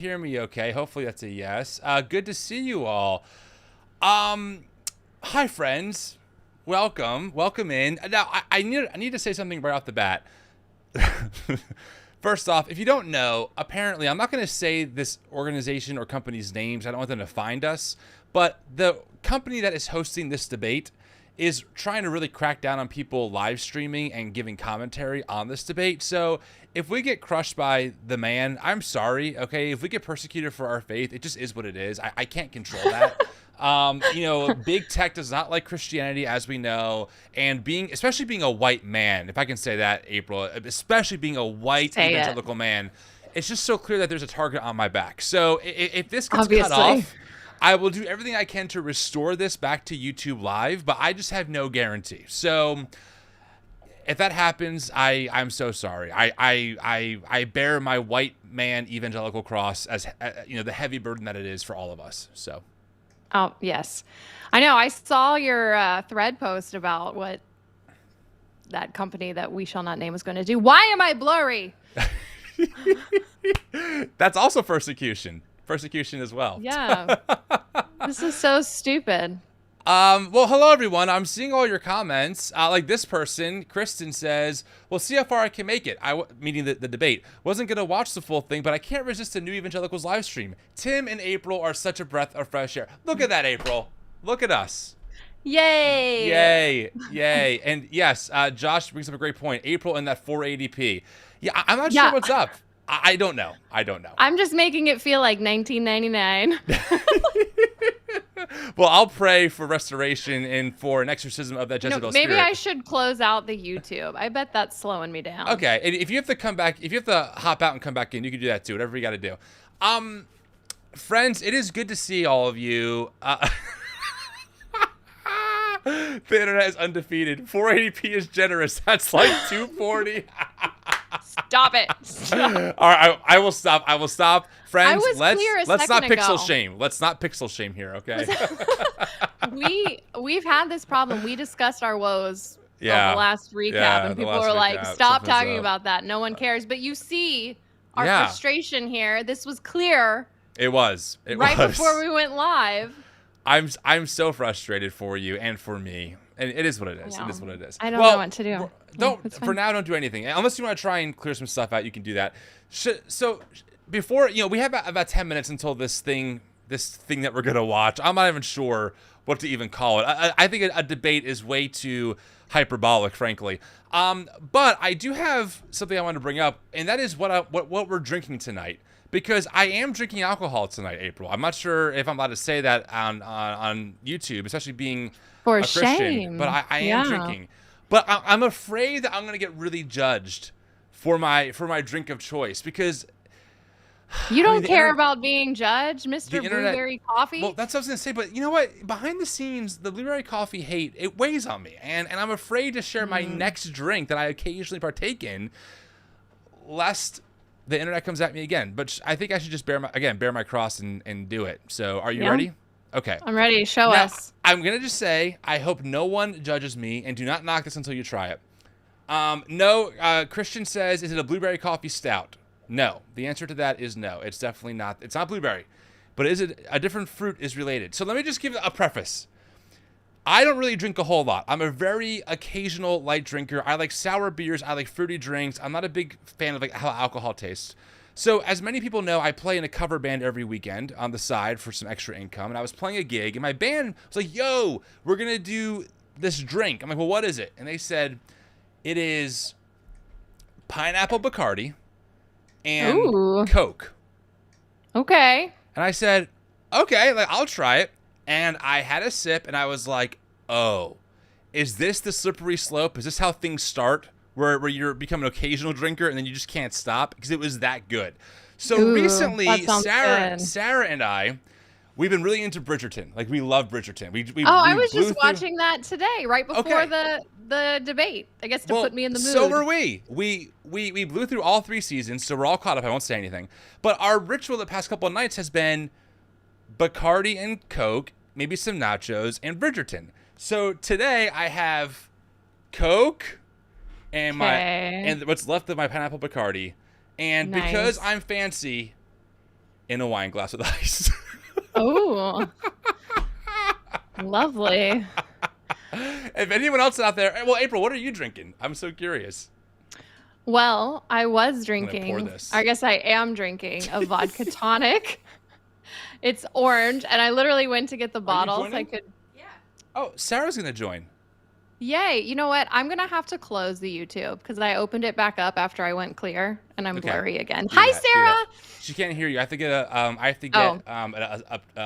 Hear me okay? Hopefully that's a yes. Good to see you all. Hi friends. Welcome in. Now I need to say something right off the bat. First off, if you don't know, apparently I'm not going to say this organization or company's names. I don't want them to find us. But the company that is hosting this debate is trying to really crack down on people live streaming and giving commentary on this debate. So if we get crushed by the man, I'm sorry, okay? If we get persecuted for our faith, it just is what it is. I can't control that. Big tech does not like Christianity, as we know, and especially being a white man, if I can say that, April, especially being a white evangelical man, it's just so clear that there's a target on my back. So if this gets cut off, I will do everything I can to restore this back to YouTube Live, but I just have no guarantee. So if that happens, I'm so sorry. I bear my white man evangelical cross as the heavy burden that it is for all of us. So. Oh, yes. I know. I saw your thread post about what that company that we shall not name was going to do. Why am I blurry? That's also persecution. Persecution as well. Yeah. This is so stupid. Well, hello, everyone. I'm seeing all your comments. Like this person, Kristen says, well, see how far I can make it. Meaning the debate. Wasn't going to watch the full thing, but I can't resist a new Evangelicals live stream. Tim and April are such a breath of fresh air. Look at that, April. Look at us. Yay. Yay. And yes, Josh brings up a great point. April in that 480p. Yeah, I'm not sure what's up. I don't know. I'm just making it feel like 1999. Well, I'll pray for restoration and for an exorcism of that Jezebel spirit. Maybe I should close out the YouTube. I bet that's slowing me down. Okay, and if you have to come back, if you have to hop out and come back in, you can do that too. Whatever you got to do. Friends, it is good to see all of you. The internet is undefeated. 480p is generous. That's like 240. Stop it. All right, I will stop. Friends, let's not pixel ago. shame. Let's not pixel shame here, okay? We've had this problem. We discussed our woes of the last recap, and people were like, stop talking about that. No one cares. But you see our frustration here. This was clear. It was. Before we went live. I'm so frustrated for you and for me. And it is what it is. It is what it is. I don't know what to do. Don't do anything. Unless you want to try and clear some stuff out, you can do that. So before, we have about 10 minutes until this thing that we're going to watch. I'm not even sure what to even call it. I think a debate is way too hyperbolic, frankly. But I do have something I want to bring up, and that is what we're drinking tonight. Because I am drinking alcohol tonight, April. I'm not sure if I'm allowed to say that on YouTube, especially being a Christian. But I am drinking. But I'm afraid that I'm going to get really judged for my drink of choice because you don't care about being judged, Mr. Blueberry Coffee. Well, that's what I was going to say. But you know what? Behind the scenes, the Blueberry Coffee hate, it weighs on me, and I'm afraid to share my next drink that I occasionally partake in, lest the internet comes at me again. But I think I should just bear my cross and do it. So are you ready? Okay. I'm ready. Show us. I'm going to just say, I hope no one judges me, and do not knock this until you try it. No, Christian says, is it a blueberry coffee stout? No. The answer to that is no. It's definitely not. It's not blueberry. But is it a different fruit is related? So let me just give a preface. I don't really drink a whole lot. I'm a very occasional light drinker. I like sour beers. I like fruity drinks. I'm not a big fan of how alcohol tastes. So as many people know, I play in a cover band every weekend on the side for some extra income. And I was playing a gig, and my band was like, yo, we're going to do this drink. I'm like, well, what is it? And they said, it is pineapple Bacardi and Coke. Okay. And I said, okay, I'll try it. And I had a sip, and I was like, oh, is this the slippery slope? Is this how things start, where you become an occasional drinker, and then you just can't stop? Because it was that good. So recently, Sarah and I, we've been really into Bridgerton. Like, we love Bridgerton. I was just watching that today, right before the debate. I guess to put me in the mood. So were we. We blew through all 3 seasons, so we're all caught up. I won't say anything. But our ritual the past couple of nights has been Bacardi and Coke, maybe some nachos, and Bridgerton. So today I have Coke and and what's left of my pineapple Bacardi. And because I'm fancy, in a wine glass with ice. Oh, lovely. If anyone else out there, well, April, what are you drinking? I'm so curious. Well, I was drinking. I guess I am drinking a vodka tonic. It's orange, and I literally went to get the bottle so I could. Yeah. Oh, Sarah's gonna join. Yay! You know what? I'm gonna have to close the YouTube because I opened it back up after I went clear, and I'm blurry again. Hi, Sarah. She can't hear you. I have to get a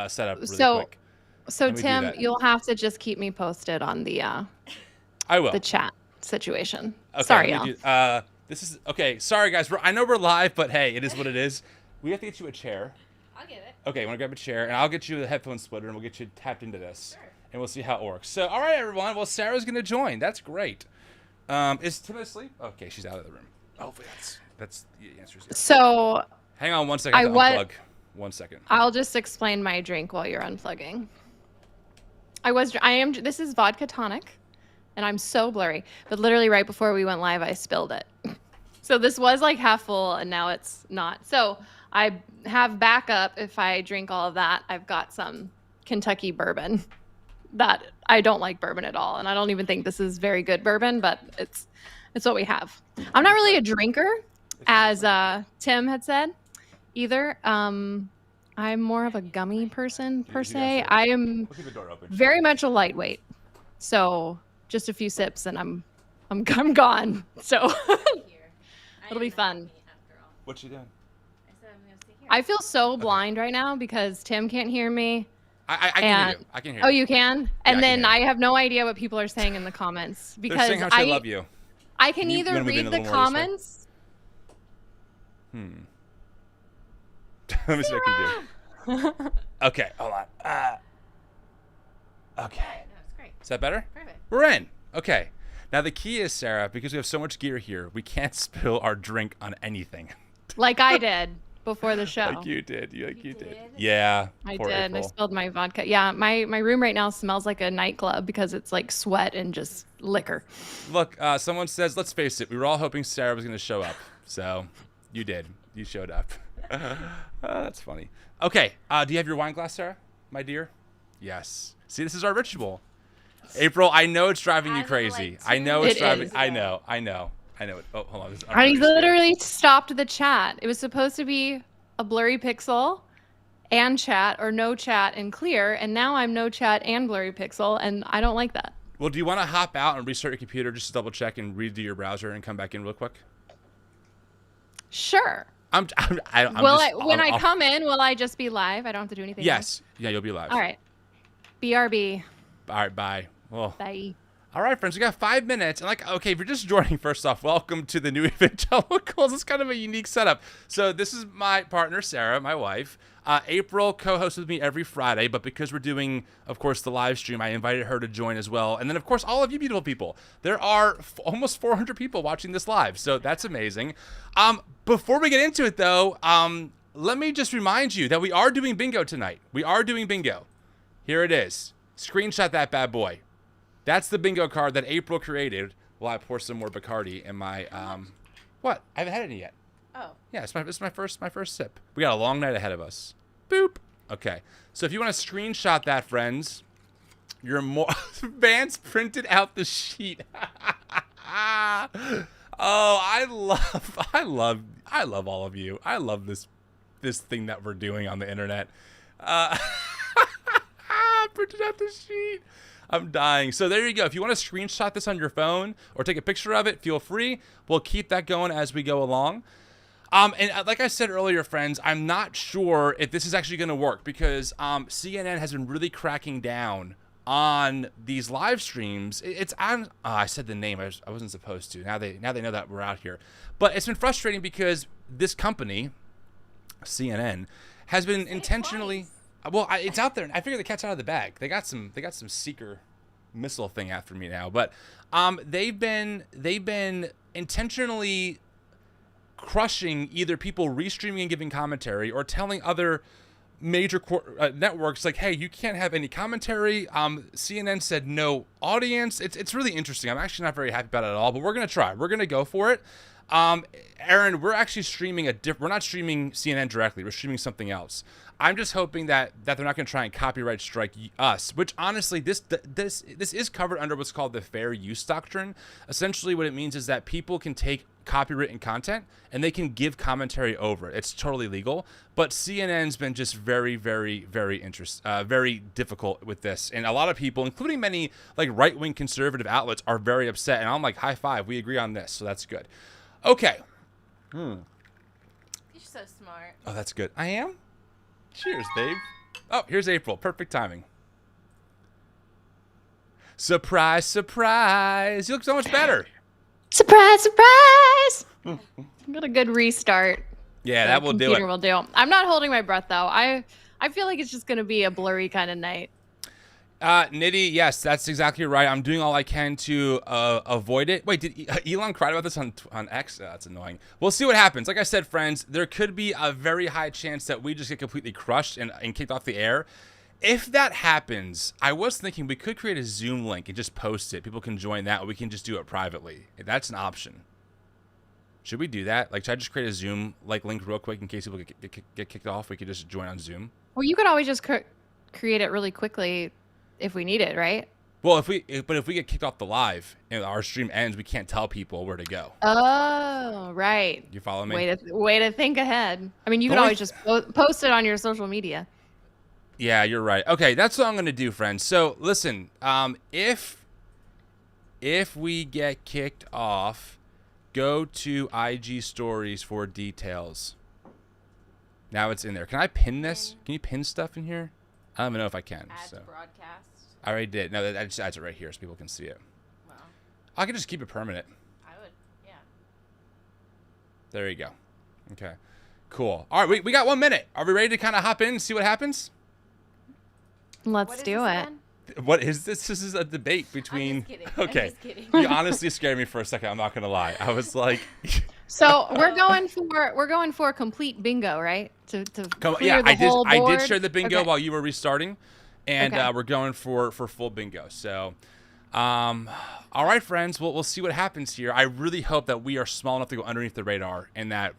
setup really quick. So Tim, you'll have to just keep me posted on the I will. The chat situation. Okay, sorry, y'all. This is okay. Sorry, guys. I know we're live, but hey, it is what it is. We have to get you a chair. I'll get it. Okay, I want to grab a chair, and I'll get you the headphone splitter, and we'll get you tapped into this, Sure. And we'll see how it works. So, all right, everyone. Well, Sarah's gonna join. That's great. Is Tim asleep? Okay, she's out of the room. Hopefully, that's the answer. So, hang on 1 second. Unplug. 1 second. I'll just explain my drink while you're unplugging. This is vodka tonic, and I'm so blurry. But literally right before we went live, I spilled it. So this was like half full, and now it's not. So I have backup if I drink all of that. I've got some Kentucky bourbon that I don't like bourbon at all, and I don't even think this is very good bourbon, but it's what we have. I'm not really a drinker, as Tim had said, either. I'm more of a gummy person per se. I am very much a lightweight, so just a few sips and I'm gone. So it'll be fun. What you doing? I feel so blind right now because Tim can't hear me. I can hear you. I can hear you. Oh, you can? And then I have no idea what people are saying in the comments because they're saying how much they love you. I can either read the comments. Let me see what I can do. Okay, hold on. Okay. No, it's great. Is that better? Perfect. We're in. Okay. Now the key is, Sarah, because we have so much gear here, we can't spill our drink on anything. Like I did before the show. Like you did. You did. Yeah. I did. April. I spilled my vodka. Yeah, my room right now smells like a nightclub because it's like sweat and just liquor. Look, someone says, let's face it, we were all hoping Sarah was going to show up. So you did. You showed up. That's funny. Okay. Do you have your wine glass, Sarah, my dear? Yes. See, this is our ritual. April, I know it's driving you crazy. Like I know it's driving. I know. It. Oh, hold on. I literally stopped the chat. It was supposed to be a blurry pixel and chat, or no chat and clear, and now I'm no chat and blurry pixel, and I don't like that. Well, do you want to hop out and restart your computer just to double check and redo your browser and come back in real quick? Sure. When I come in, will I just be live? I don't have to do anything. Yes. Yeah, you'll be live. All right. BRB. All right, bye. Well, bye. All right, friends, we got 5 minutes. And okay, if you're just joining, first off, welcome to the new Evangelicals. It's kind of a unique setup. So this is my partner, Sarah, my wife. April co-hosts with me every Friday, but because we're doing, of course, the live stream, I invited her to join as well. And then, of course, all of you beautiful people. There are almost 400 people watching this live, so that's amazing. Before we get into it, though, let me just remind you that we are doing bingo tonight. We are doing bingo. Here it is. Screenshot that bad boy. That's the bingo card that April created while I pour some more Bacardi in my, what? I haven't had any yet. Oh. Yeah, it's my first sip. We got a long night ahead of us. Boop. Okay. So if you want to screenshot that, friends, you're more, Vance printed out the sheet. Oh, I love all of you. I love this thing that we're doing on the internet. Printed out the sheet. I'm dying. So there you go. If you want to screenshot this on your phone or take a picture of it, feel free. We'll keep that going as we go along. And like I said earlier, friends, I'm not sure if this is actually going to work because CNN has been really cracking down on these live streams. It's on. I said the name. I wasn't supposed to. Now they know that we're out here. But it's been frustrating because this company, CNN, has been intentionally. Well, it's out there. I figure the cat's out of the bag. They got some seeker missile thing after me now, but they've been intentionally crushing either people restreaming and giving commentary or telling other major networks like, hey, you can't have any commentary. CNN said no audience. It's really interesting. I'm actually not very happy about it at all, but we're gonna try. We're gonna go for it. Aaron, we're actually streaming we're not streaming CNN directly. We're streaming something else. I'm just hoping that they're not going to try and copyright strike us, which honestly, this is covered under what's called the fair use doctrine. Essentially, what it means is that people can take copywritten content and they can give commentary over it. It's totally legal, but CNN's been just very, very, very difficult with this, and a lot of people, including many like right-wing conservative outlets, are very upset. And I'm like, high five, we agree on this, so that's good. Okay. You're so smart. Oh, that's good. I am. Cheers, babe. Oh, here's April. Perfect timing. Surprise, surprise. You look so much better. Surprise, surprise. Got a good restart. Yeah, that will do it. Computer will do. I'm not holding my breath, though. I feel like it's just going to be a blurry kind of night. Nitty, yes, that's exactly right. I'm doing all I can to avoid it. Wait, did Elon cry about this on X? Oh, that's annoying. We'll see what happens. Like I said, friends, there could be a very high chance that we just get completely crushed and kicked off the air. If that happens, I was thinking we could create a Zoom link and just post it. People can join that, or we can just do it privately. That's an option. Should we do that? Like, should I just create a Zoom link real quick in case people get kicked off? We could just join on Zoom. Well, you could always just create it really quickly if we need it, right? Well, if we get kicked off the live and our stream ends, we can't tell people where to go. Oh, right. You follow me? Way to think ahead. I mean, you can always just post it on your social media. Yeah, you're right. Okay, that's what I'm going to do, friends. So, listen, if we get kicked off, go to IG stories for details. Now it's in there. Can I pin this? Can you pin stuff in here? I don't even know if I can. Add so. to broadcast. I already did. No, that just adds it right here so people can see it. Wow. I can just keep it permanent. I would, yeah. There you go. Okay. Cool. All right, we got 1 minute. Are we ready to kind of hop in and see what happens? Let's do it. What is this? This is a debate between. I'm just kidding. Okay. I'm just kidding. You honestly scared me for a second. I'm not gonna lie. I was like. So we're going for a complete bingo, right? To clear yeah, the whole board? I did share the bingo while you were restarting, and Okay. We're going for full bingo. So, all right, friends. We'll see what happens here. I really hope that we are small enough to go underneath the radar, and that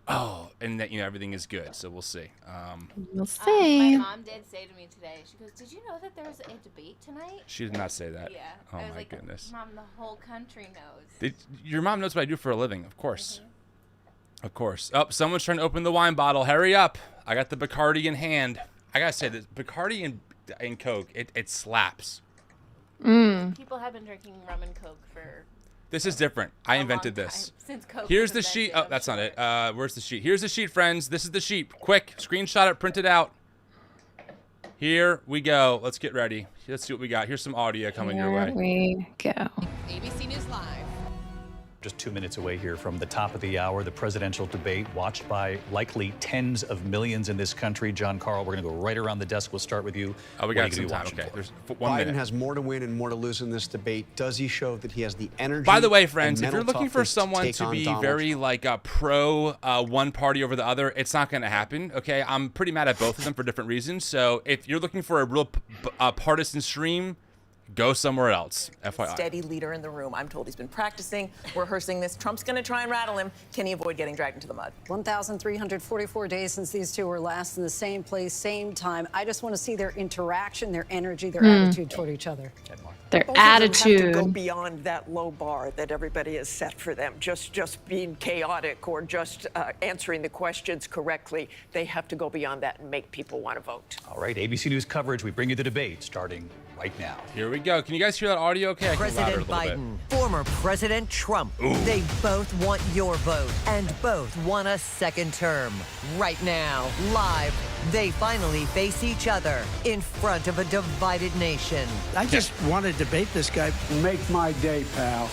everything is good. So we'll see. We'll see. My mom did say to me today, she goes, "Did you know that there was a debate tonight?" She did not say that. Yeah. Oh I was my like, goodness. Mom, the whole country knows. Your mom knows what I do for a living, of course. Mm-hmm. Of course. Oh, someone's trying to open the wine bottle. Hurry up. I got the Bacardi in hand. I got to say, this Bacardi and Coke, it slaps. People have been drinking rum and Coke for This is different. I a invented long this. time, since Coke Here's the was sheet. invented, Oh, that's I'm not sure. it. Where's the sheet? Here's the sheet, friends. This is the sheet. Quick, screenshot it, print it out. Here we go. Let's get ready. Let's see what we got. Here's some audio coming your way. Here we go. ABC News Live. Just 2 minutes away here from the top of the hour, the presidential debate watched by likely tens of millions in this country. John Carl, we're going to go right around the desk. We'll start with you. Oh, we What are got you some gonna be time. watching Okay, for? there's 1 minute. Biden has more to win and more to lose in this debate. Does he show that he has the energy? By the way, and friends, if you're mental looking for toughness someone take to on be Donald very Trump? like pro one party over the other, it's not going to happen. Okay, I'm pretty mad at both of them for different reasons. So if you're looking for a real partisan stream, go somewhere else. FYI. Steady leader in the room. I'm told he's been practicing, rehearsing this. Trump's going to try and rattle him. Can he avoid getting dragged into the mud? 1,344 days since these two were last in the same place, same time. I just want to see their interaction, their energy, their attitude toward each other. Their Both of them have to go attitude. beyond that low bar that everybody has set for them. Just being chaotic or just answering the questions correctly. They have to go beyond that and make people want to vote. All right, ABC News coverage. We bring you the debate starting right now. Here we go. Can you guys hear that audio? Okay, I can louder a President little Biden, bit. former President Trump. They both want your vote and both want a second term. Right now, live, they finally face each other in front of a divided nation. I just want to debate this guy. Make my day, pal.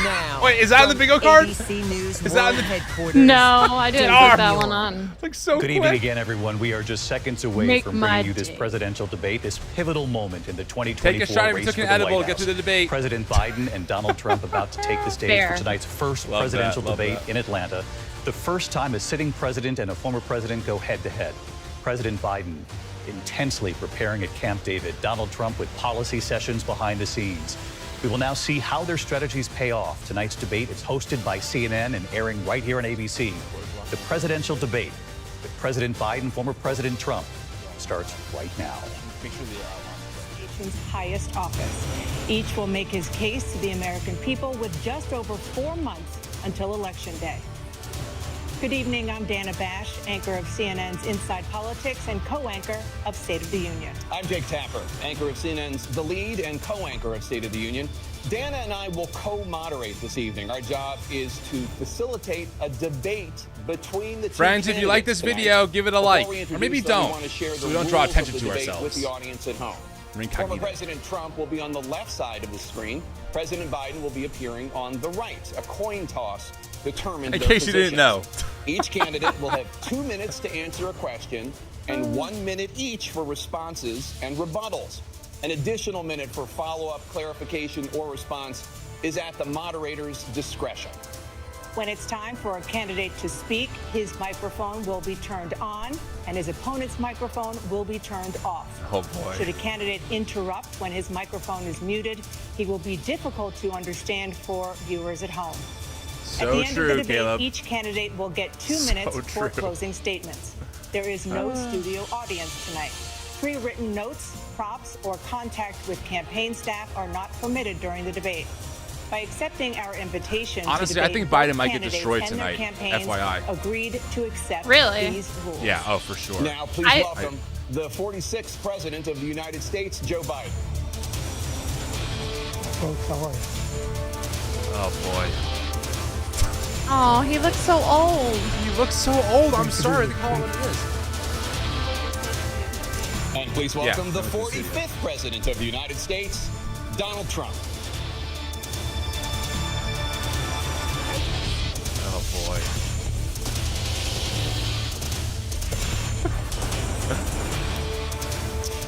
Now, Wait, is that on the from bingo card? ABC News Is that on World the- Headquarters. No, I didn't put that one on. Like so Good quick. evening again, everyone. We are just seconds away Make from my bringing you this day. presidential debate, this pivotal moment in the 2024 Take a shot. If you race took for an the edible, White get House. to the debate. President Biden and Donald Trump about to take the stage Fair. for tonight's first Love presidential that, love debate that. in Atlanta. The first time a sitting president and a former president go head-to-head. President Biden intensely preparing at Camp David. Donald Trump with policy sessions behind the scenes. We will now see how their strategies pay off. Tonight's debate is hosted by CNN and airing right here on ABC. The presidential debate with President Biden, former President Trump, starts right now. Nation's highest office. Each will make his case to the American people with just over 4 months until Election Day. Good evening, I'm Dana Bash, anchor of CNN's Inside Politics and co-anchor of State of the Union. I'm Jake Tapper, anchor of CNN's The Lead and co-anchor of State of the Union. Dana and I will co-moderate this evening. Our job is to facilitate a debate between the two Friends, if you like this video, give it a like. Or maybe don't, so we don't draw attention to ourselves. With the audience at home. Former President Trump will be on the left side of the screen. President Biden will be appearing on the right. A coin toss determines in case you didn't know. Each candidate will have 2 minutes to answer a question and 1 minute each for responses and rebuttals. An additional minute for follow-up, clarification, or response is at the moderator's discretion. When it's time for a candidate to speak, his microphone will be turned on and his opponent's microphone will be turned off. Oh, boy. Should a candidate interrupt when his microphone is muted, he will be difficult to understand for viewers at home. So at the end true, of the debate, Caleb. each candidate will get 2 minutes for closing statements. There is no studio audience tonight. Pre-written notes, props, or contact with campaign staff are not permitted during the debate. By accepting our invitation, honestly, to I debate, think Biden both might get candidates destroyed and their tonight. campaigns FYI. Agreed to accept these rules. Yeah, oh, for sure. Now, please welcome the 46th President of the United States, Joe Biden. Folks, how are you? Oh, boy. Oh, he looks so old. He looks so old. I'm sorry. They call it what it is. And please welcome the 45th President of the United States, Donald Trump. Oh, boy.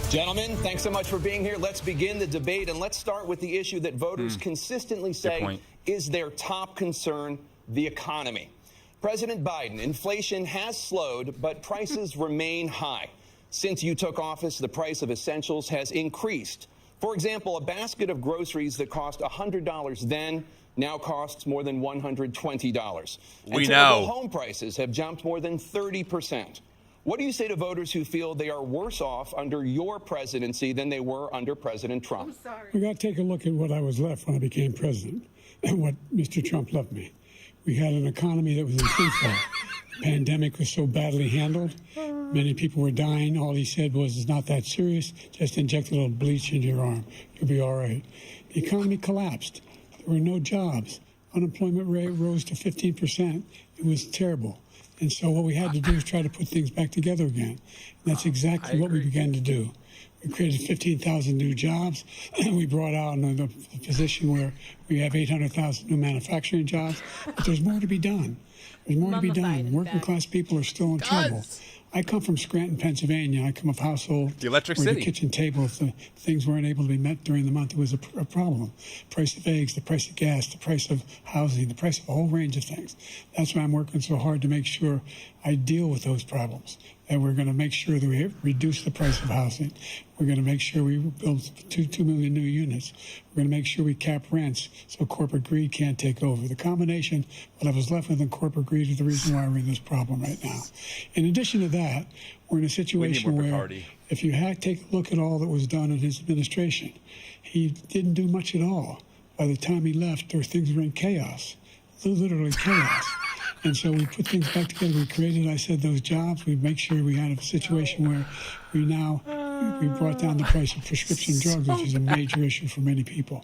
Gentlemen, thanks so much for being here. Let's begin the debate, and let's start with the issue that voters consistently say is their top concern, the economy. President Biden, inflation has slowed, but prices remain high. Since you took office, the price of essentials has increased. For example, a basket of groceries that cost $100 then now costs more than $120. We and know. home prices have jumped more than 30%. What do you say to voters who feel they are worse off under your presidency than they were under President Trump? We got to take a look at what I was left when I became president and what Mr. Trump left me. We had an economy that was in free fall. The pandemic was so badly handled. Many people were dying. All he said was, it's not that serious. Just inject a little bleach into your arm. You'll be all right. The economy collapsed. There were no jobs. Unemployment rate rose to 15%. It was terrible. And so what we had to do is try to put things back together again. And that's exactly what we began to do. We created 15,000 new jobs. We brought out a position where we have 800,000 new manufacturing jobs. But there's more to be done. There's more to be done. Working class people are still in trouble. I come from Scranton, Pennsylvania. I come of household the electric where city. The kitchen table, if the things weren't able to be met during the month, it was a problem. Price of eggs, the price of gas, the price of housing, the price of a whole range of things. That's why I'm working so hard to make sure I deal with those problems. And we're going to make sure that we reduce the price of housing. We're going to make sure we build 2 million new units. We're going to make sure we cap rents so corporate greed can't take over. The combination, what I was left with in corporate greed, is the reason why we're in this problem right now. In addition to that, we're in a situation where if you take a look at all that was done in his administration, he didn't do much at all. By the time he left, things were in chaos, literally chaos. And so we put things back together. We created, I said, those jobs. We make sure we had a situation where we brought down the price of prescription drugs, which is a major issue for many people,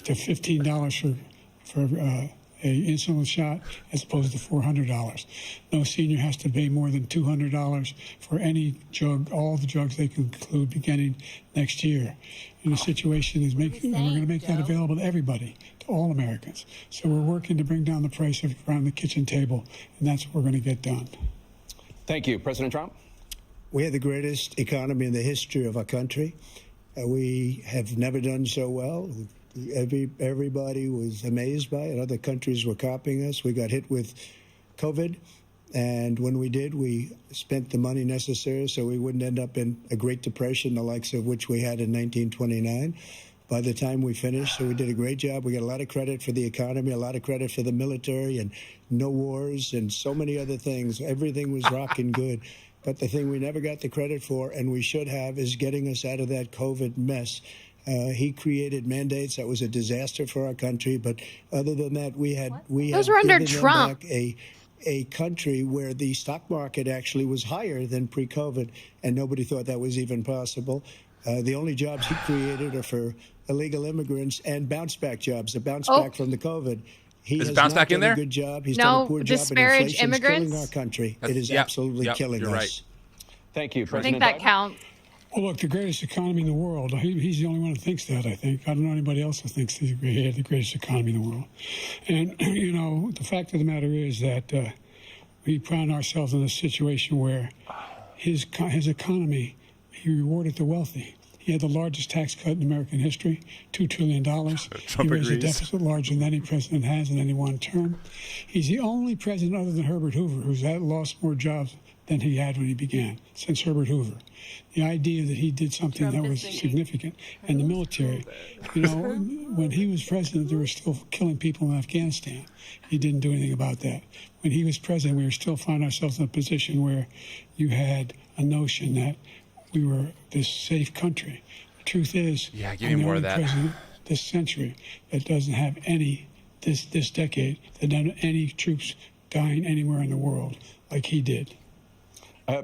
to $15 for an insulin shot as opposed to $400. No senior has to pay more than $200 for any drug, all the drugs they can include beginning next year. And the situation is and we're going to make that available to everybody, to all Americans. So we're working to bring down the price around the kitchen table, and that's what we're going to get done. Thank you. President Trump? We have the greatest economy in the history of our country. We have never done so well. Everybody was amazed by it. Other countries were copying us. We got hit with COVID, and when we did, we spent the money necessary so we wouldn't end up in a Great Depression, the likes of which we had in 1929. by the time we finished. So we did a great job. We got a lot of credit for the economy, a lot of credit for the military, and no wars and so many other things. Everything was rocking good. But the thing we never got the credit for, and we should have, is getting us out of that COVID mess. He created mandates that was a disaster for our country. But other than that, we had Those were under given them Trump. back a country where the stock market actually was higher than pre-COVID, and nobody thought that was even possible. The only jobs he created are for illegal immigrants and bounce-back jobs, a bounce-back from the COVID. He Is has bounce not back in done there? a good job. He's No, done a poor job, and disparage inflation's immigrants? killing our country. It is Yep, absolutely yep, killing you're us. right. Thank you, I President think that Biden. counts. Well, look, the greatest economy in the world. He's the only one who thinks that, I think. I don't know anybody else who thinks he had the greatest economy in the world. And, you know, the fact of the matter is that we found ourselves in a situation where his economy, he rewarded the wealthy. He had the largest tax cut in American history, $2 trillion. He raised a deficit larger than any president has in any one term. He's the only president other than Herbert Hoover who's lost more jobs than he had when he began, since Herbert Hoover. The idea that he did something that was significant. And the military, you know, when he was president, they were still killing people in Afghanistan. He didn't do anything about that. When he was president, we were still finding ourselves in a position where you had a notion that we were this safe country. The truth is, Yeah, give me more of that. president this century that doesn't have any, this decade, that doesn't have any troops dying anywhere in the world like he did.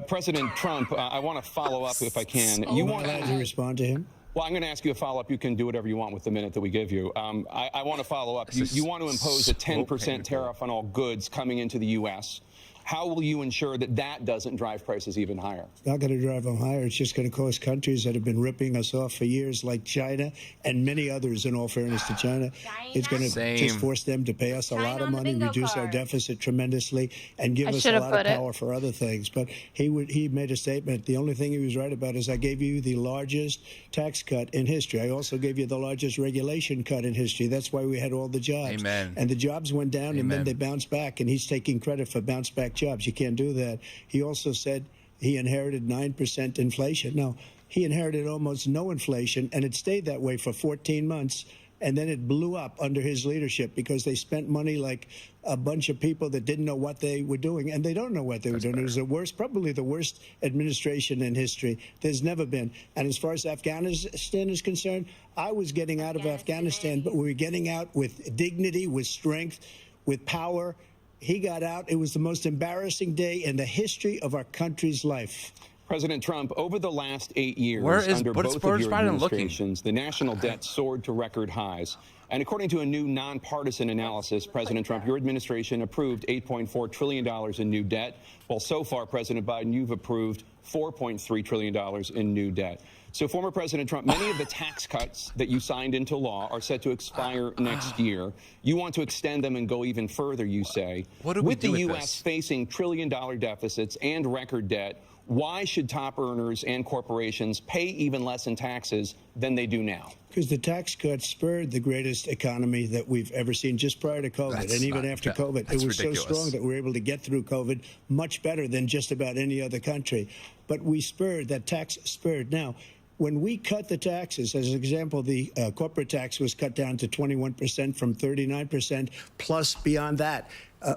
President Trump, I want to follow up if I can. You want to respond to him? Well, I'm going to ask you a follow-up. You can do whatever you want with the minute that we give you. I want to follow up. You want to impose a 10% tariff on all goods coming into the U.S. How will you ensure that that doesn't drive prices even higher? It's not going to drive them higher. It's just going to cost countries that have been ripping us off for years, like China and many others, in all fairness to China. It's going to just force them to pay us a lot of money, reduce our deficit tremendously, and give us a lot of power for other things. But he made a statement. The only thing he was right about is I gave you the largest tax cut in history. I also gave you the largest regulation cut in history. That's why we had all the jobs. Amen. And the jobs went down, and then they bounced back, and he's taking credit for bounce back jobs. You can't do that. He also said he inherited 9% inflation. No, he inherited almost no inflation, and it stayed that way for 14 months. And then it blew up under his leadership because they spent money like a bunch of people that didn't know what they were doing. And they don't know what they were doing. It was the worst, probably the worst administration in history. There's never been. And as far as Afghanistan is concerned, I was getting out of Afghanistan, but we were getting out with dignity, with strength, with power. He got out. It was the most embarrassing day in the history of our country's life. President Trump, over the last 8 years, under what is both of your Biden administrations, the national debt soared to record highs. And according to a new nonpartisan analysis, President Trump, your administration approved $8.4 trillion in new debt, while so far, President Biden, you've approved $4.3 trillion in new debt. So, former President Trump, many of the tax cuts that you signed into law are set to expire next year. You want to extend them and go even further, you say. What do we with do the with U.S. this? facing trillion-dollar deficits and record debt, why should top earners and corporations pay even less in taxes than they do now? Because the tax cuts spurred the greatest economy that we've ever seen just prior to COVID. And even after COVID, it was so strong that we were able to get through COVID much better than just about any other country. But we spurred, that tax spurred. Now, when we cut the taxes, as an example, the corporate tax was cut down to 21% from 39%, plus beyond that.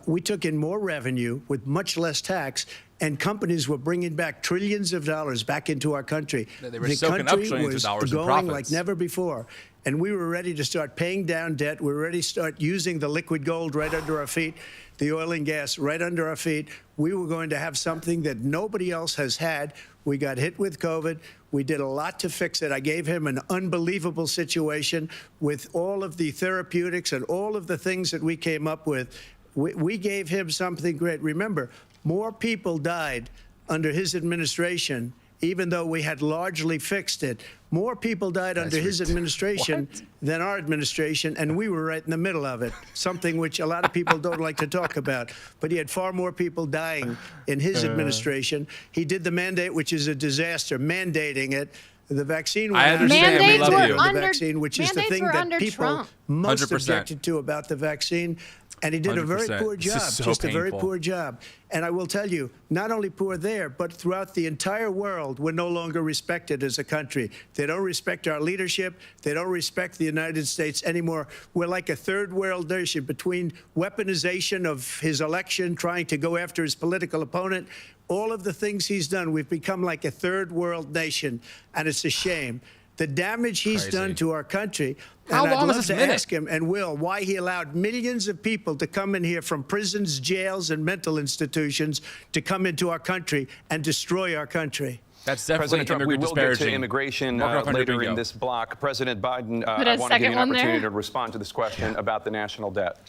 We took in more revenue with much less tax, and companies were bringing back trillions of dollars back into our country. They were the soaking up country trillions of was dollars in going profits. like never before. And we were ready to start paying down debt. We were ready to start using the liquid gold right under our feet, the oil and gas right under our feet. We were going to have something that nobody else has had. We got hit with COVID. We did a lot to fix it. I gave him an unbelievable situation with all of the therapeutics and all of the things that we came up with. We gave him something great. Remember, more people died under his administration, even though we had largely fixed it. More people died under his administration than our administration, and we were right in the middle of it, something which a lot of people don't like to talk about. But he had far more people dying in his administration. He did the mandate, which is a disaster, mandating it. The vaccine I understand. Mandates We love were you. under, the vaccine, which is the mandates thing were that under people Trump. most 100%. objected to about the vaccine. And he did a very 100%. poor This is job, so just a very painful. poor job. And I will tell you, not only poor there, but throughout the entire world, we're no longer respected as a country. They don't respect our leadership. They don't respect the United States anymore. We're like a third world nation between weaponization of his election, trying to go after his political opponent, all of the things he's done. We've become like a third world nation, and it's a shame. The damage he's done to our country. How And I'd long is love this to minute? ask him, and will, why he allowed millions of people to come in here from prisons, jails, and mental institutions to come into our country and destroy our country. That's definitely President Trump, we immigrant will get to disparaging. immigration Mark off on your later in bingo. this block. President Biden, Put a I want to give you second an one there. opportunity to respond to this question about the national debt.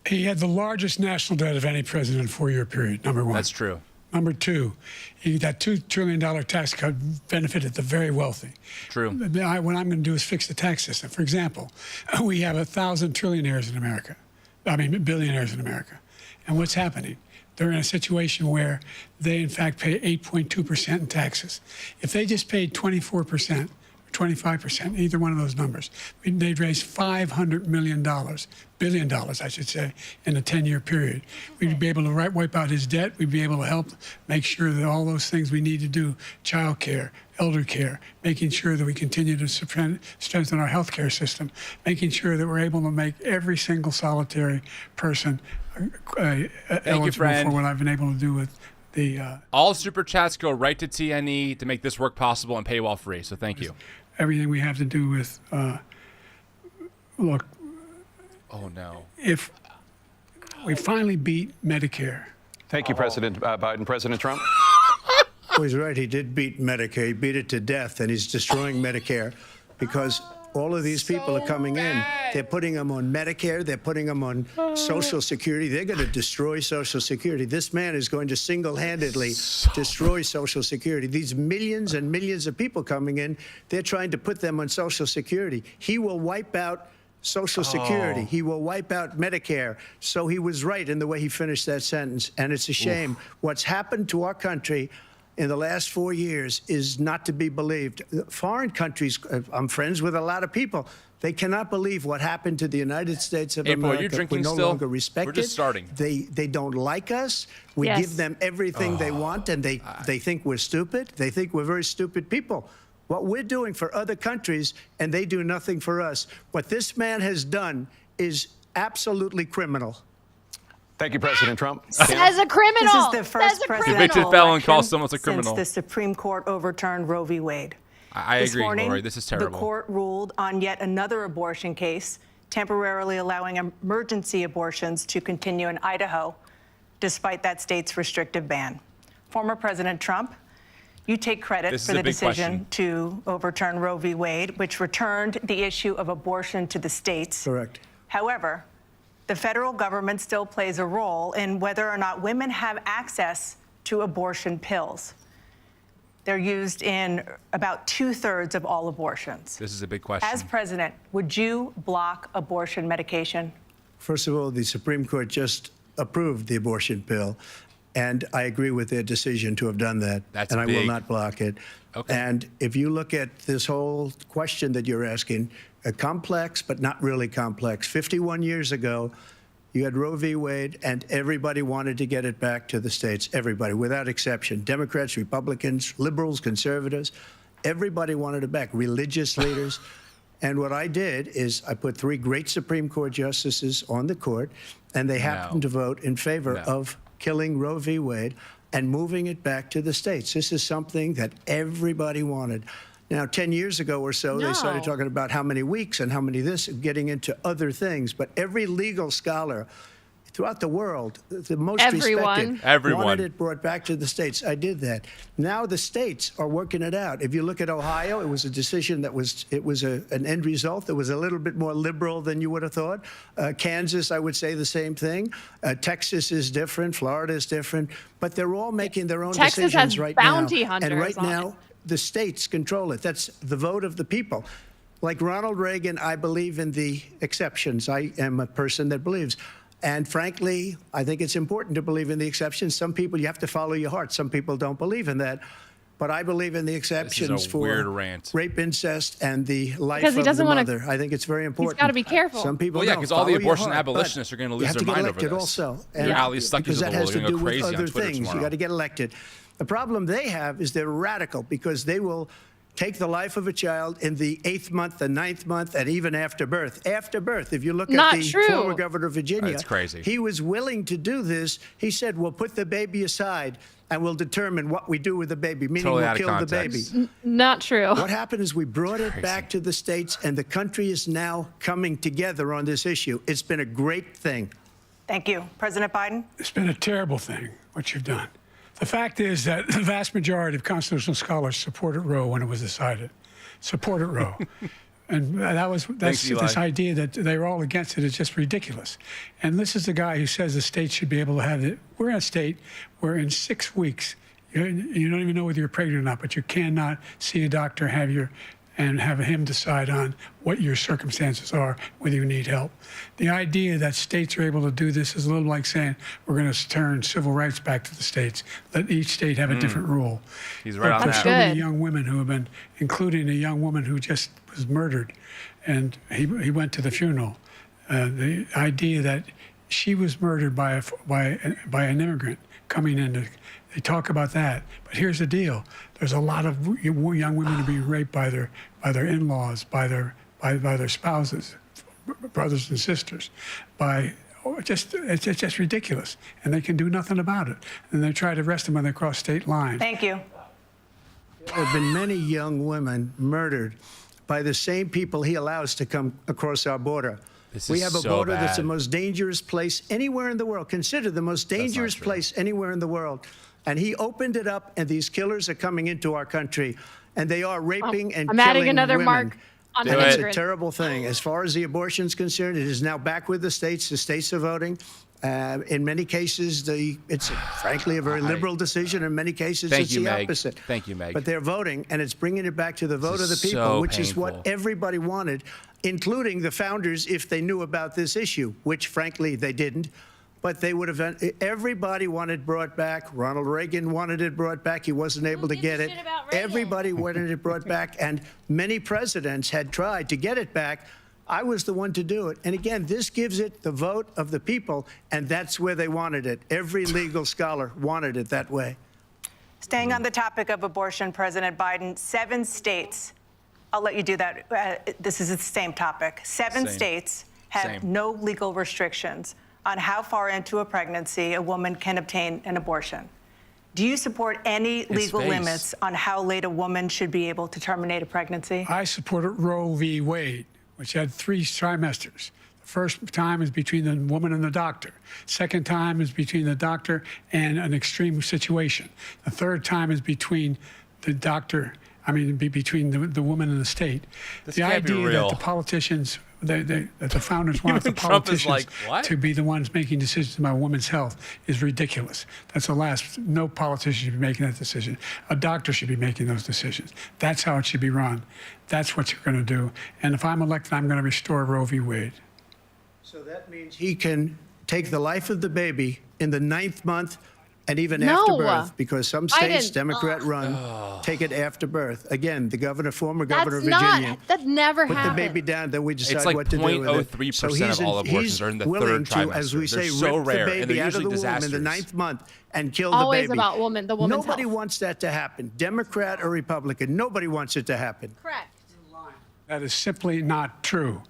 He had the largest national debt of any president in a 4-year period, number one. That's true. Number two, that $2 trillion tax cut benefited the very wealthy. True. What I'm going to do is fix the tax system. For example, we have 1,000 trillionaires in America. I mean, billionaires in America. And what's happening? They're in a situation where they, in fact, pay 8.2% in taxes. If they just paid 24%, 25%, either one of those numbers, they'd raise $500 billion, I should say, in a 10-year period. We'd be able to wipe out his debt. We'd be able to help make sure that all those things we need to do, child care, elder care, making sure that we continue to strengthen our health care system, making sure that we're able to make every single solitary person eligible friend. for what I've been able to do with the... All super chats go right to TNE to make this work possible and paywall free. So thank you. Everything we have to do with, look, Oh no. if we finally beat Medicare. Thank you, President Biden. President Trump? Oh, he's right. He did beat Medicare. He beat it to death, and he's destroying Medicare because all of these people are coming in. They're putting them on Medicare. They're putting them on Social Security. They're going to destroy Social Security. This man is going to single-handedly destroy Social Security. These millions and millions of people coming in, they're trying to put them on Social Security. He will wipe out Social Security. He will wipe out Medicare. So he was right in the way he finished that sentence. And it's a shame. What's happened to our country in the last 4 years is not to be believed. Foreign countries, I'm friends with a lot of people. They cannot believe what happened to the United States of April, America. you're drinking We're no still? longer respected. We're just starting. They don't like us. We Yes. give them everything they want, and they think we're stupid. They think we're very stupid people. What we're doing for other countries, and they do nothing for us. What this man has done is absolutely criminal. Thank you, President Trump. Says a criminal. This is the first Says a presidential Convicted felon election calls someone a criminal. since the Supreme Court overturned Roe v. Wade. I This agree, morning, Lori. This is terrible. The court ruled on yet another abortion case, temporarily allowing emergency abortions to continue in Idaho, despite that state's restrictive ban. Former President Trump, you take credit This is for a the big decision question. to overturn Roe v. Wade, which returned the issue of abortion to the states. Correct. However, the federal government still plays a role in whether or not women have access to abortion pills. They're used in about 2/3 of all abortions. This is a big question. As president, would you block abortion medication? First of all, the Supreme Court just approved the abortion pill, and I agree with their decision to have done that. That's and I will big. not block it. Okay. And if you look at this whole question that you're asking, complex but not really complex. 51 years ago, you had Roe v. Wade, and everybody wanted to get it back to the states. Everybody, without exception. Democrats, Republicans, liberals, conservatives. Everybody wanted it back. Religious leaders. And what I did is I put 3 great Supreme Court justices on the court, and they happened to vote in favor of killing Roe v. Wade and moving it back to the states. This is something that everybody wanted. Now, 10 years ago or so, they started talking about how many weeks and how many this, getting into other things. But every legal scholar throughout the world, the most respected, wanted it brought back to the states. I did that. Now the states are working it out. If you look at Ohio, it was a decision that was, an end result that was a little bit more liberal than you would have thought. Kansas, I would say the same thing. Texas is different. Florida is different. But they're all making their own Texas decisions has right bounty now. hunters And right on now, it. the states control it. That's the vote of the people. Like Ronald Reagan, I believe in the exceptions. I am a person that believes. And frankly, I think it's important to believe in the exceptions. Some people, you have to follow your heart. Some people don't believe in that. But I believe in the exceptions for weird rant. rape, incest, and the life Because he of doesn't the wanna- mother. I think it's very important. He's got to be careful. Some people Well, yeah, don't. because all the Follow your abortion heart, but abolitionists are going to you lose have their to get mind over elected this. also. Your Ali Stuckey's because of that the world has are to going to do go with crazy on other Twitter things. tomorrow. You got to get elected. The problem they have is they're radical because they will take the life of a child in the 8th month, the 9th month, and even after birth. After birth, if you look Not at the true. former governor of Virginia, That's crazy. he was willing to do this. He said, we'll put the baby aside and we'll determine what we do with the baby, meaning Totally out we'll of kill the context. baby. Not true. What happened is we brought it back to the states, and the country is now coming together on this issue. It's been a great thing. Thank you. President Biden? It's been a terrible thing, what you've done. The fact is that the vast majority of constitutional scholars supported Roe when it was decided. Supported Roe. And that's Thanks, Eli. this idea that they were all against it is just ridiculous. And this is the guy who says the state should be able to have it. We're in a state where in 6 weeks, you don't even know whether you're pregnant or not, but you cannot see a doctor and have him decide on what your circumstances are, whether you need help. The idea that states are able to do this is a little like saying we're going to turn civil rights back to the states. Let each state have a different rule. He's right on There's that. so many young women who have been, including a young woman who just was murdered, and he went to the funeral. The idea that she was murdered by an immigrant coming in. They talk about that, but here's the deal: there's a lot of young women who are being raped by their in-laws, by their spouses, brothers and sisters, it's just ridiculous, and they can do nothing about it. And they try to arrest them when they cross state lines. Thank you. There have been many young women murdered by the same people he allows to come across our border. We have a so border that's the bad. most dangerous place anywhere in the world, considered the most dangerous place anywhere in the world. And he opened it up, and these killers are coming into our country, and they are raping and I'm killing adding another women. mark on And it's a immigrant. terrible thing. As far as the abortion is concerned, it is now back with the states. The states are voting. In many cases, it's frankly a very liberal decision. In many cases, Thank it's you, the Meg. opposite. Thank you, Meg. But they're voting, and it's bringing it back to the vote of the is people, so which is painful. what everybody wanted, including the founders, if they knew about this issue, which frankly they didn't. But they would have. Everybody wanted brought back. Ronald Reagan wanted it brought back. He wasn't able to get it. Everybody wanted it brought back, and many presidents had tried to get it back. I was the one to do it. And again, this gives it the vote of the people, and that's where they wanted it. Every legal scholar wanted it that way. Staying on the topic of abortion, President Biden, 7 states, I'll let you do that. This is the same topic. 7 states have no legal restrictions on how far into a pregnancy a woman can obtain an abortion. Do you support any legal limits on how late a woman should be able to terminate a pregnancy? I supported Roe v. Wade, which had 3 trimesters. The first time is between the woman and the doctor. Second time is between the doctor and an extreme situation. The third time is between the doctor, between the woman and the state. This the can't be idea real. that the politicians, that the founders wanted the Trump is politicians like, what? to be the ones making decisions about women's health is ridiculous. That's the last. No politician should be making that decision. A doctor should be making those decisions. That's how it should be run. That's what you're going to do. And if I'm elected, I'm going to restore Roe v. Wade. So that means he can take the life of the baby in the 9th month and even No. after birth, because some states, Biden. Democrat-run, take it after birth. Again, the former governor of That's Virginia, not. That never put happened. the baby down, then we decide It's like what to do with it. 0.03% of all abortions are in the willing third to, as we trimester. say, They're so rip rare, the and baby they're out of the usually womb in the disasters. 9th month and kill Always the baby. about the woman's Nobody health. wants that to happen, Democrat or Republican. Nobody wants it to happen. Correct. That is simply not true.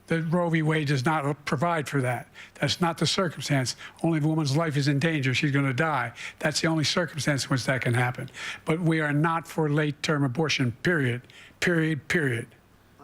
The Roe v. Wade does not provide for that. That's not the circumstance. Only if a woman's life is in danger, she's going to die. That's the only circumstance in which that can happen. But we are not for late-term abortion, period. Period.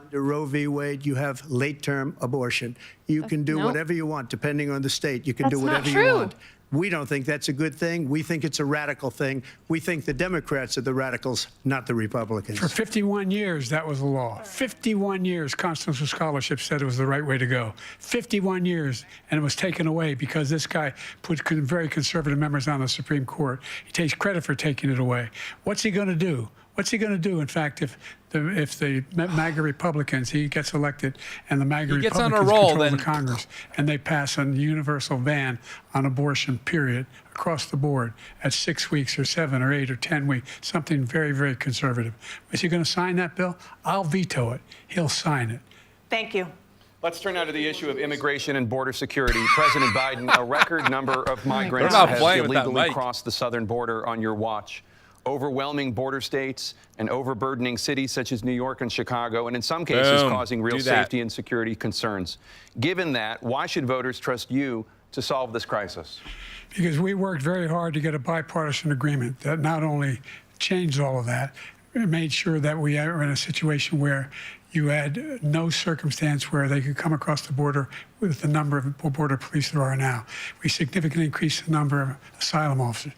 Under Roe v. Wade, you have late-term abortion. You can do no. whatever you want, depending on the state. You can do That's not whatever you true. want. We don't think that's a good thing. We think it's a radical thing. We think the Democrats are the radicals, not the Republicans. For 51 years, that was the law. 51 years, constitutional scholarship said it was the right way to go. 51 years, and it was taken away because this guy put very conservative members on the Supreme Court. He takes credit for taking it away. What's he going to do? What's he going to do? In fact, if the MAGA Republicans, he gets elected, and the MAGA He gets on Republicans a roll, control then the Congress, and they pass a universal ban on abortion, period, across the board at 6 weeks or 7 or 8 or 10 weeks, something very, very conservative. Is he going to sign that bill? I'll veto it. He'll sign it. Thank you. Let's turn now to the issue of immigration and border security. President Biden, a record number of migrants not have playing with that illegally mic. crossed the southern border on your watch. Overwhelming border states and overburdening cities such as New York and Chicago, and in some cases Boom. causing real Do that. safety and security concerns. Given that, why should voters trust you to solve this crisis? Because we worked very hard to get a bipartisan agreement that not only changed all of that, it made sure that we are in a situation where you had no circumstance where they could come across the border with the number of border police there are now. We significantly increased the number of asylum officers.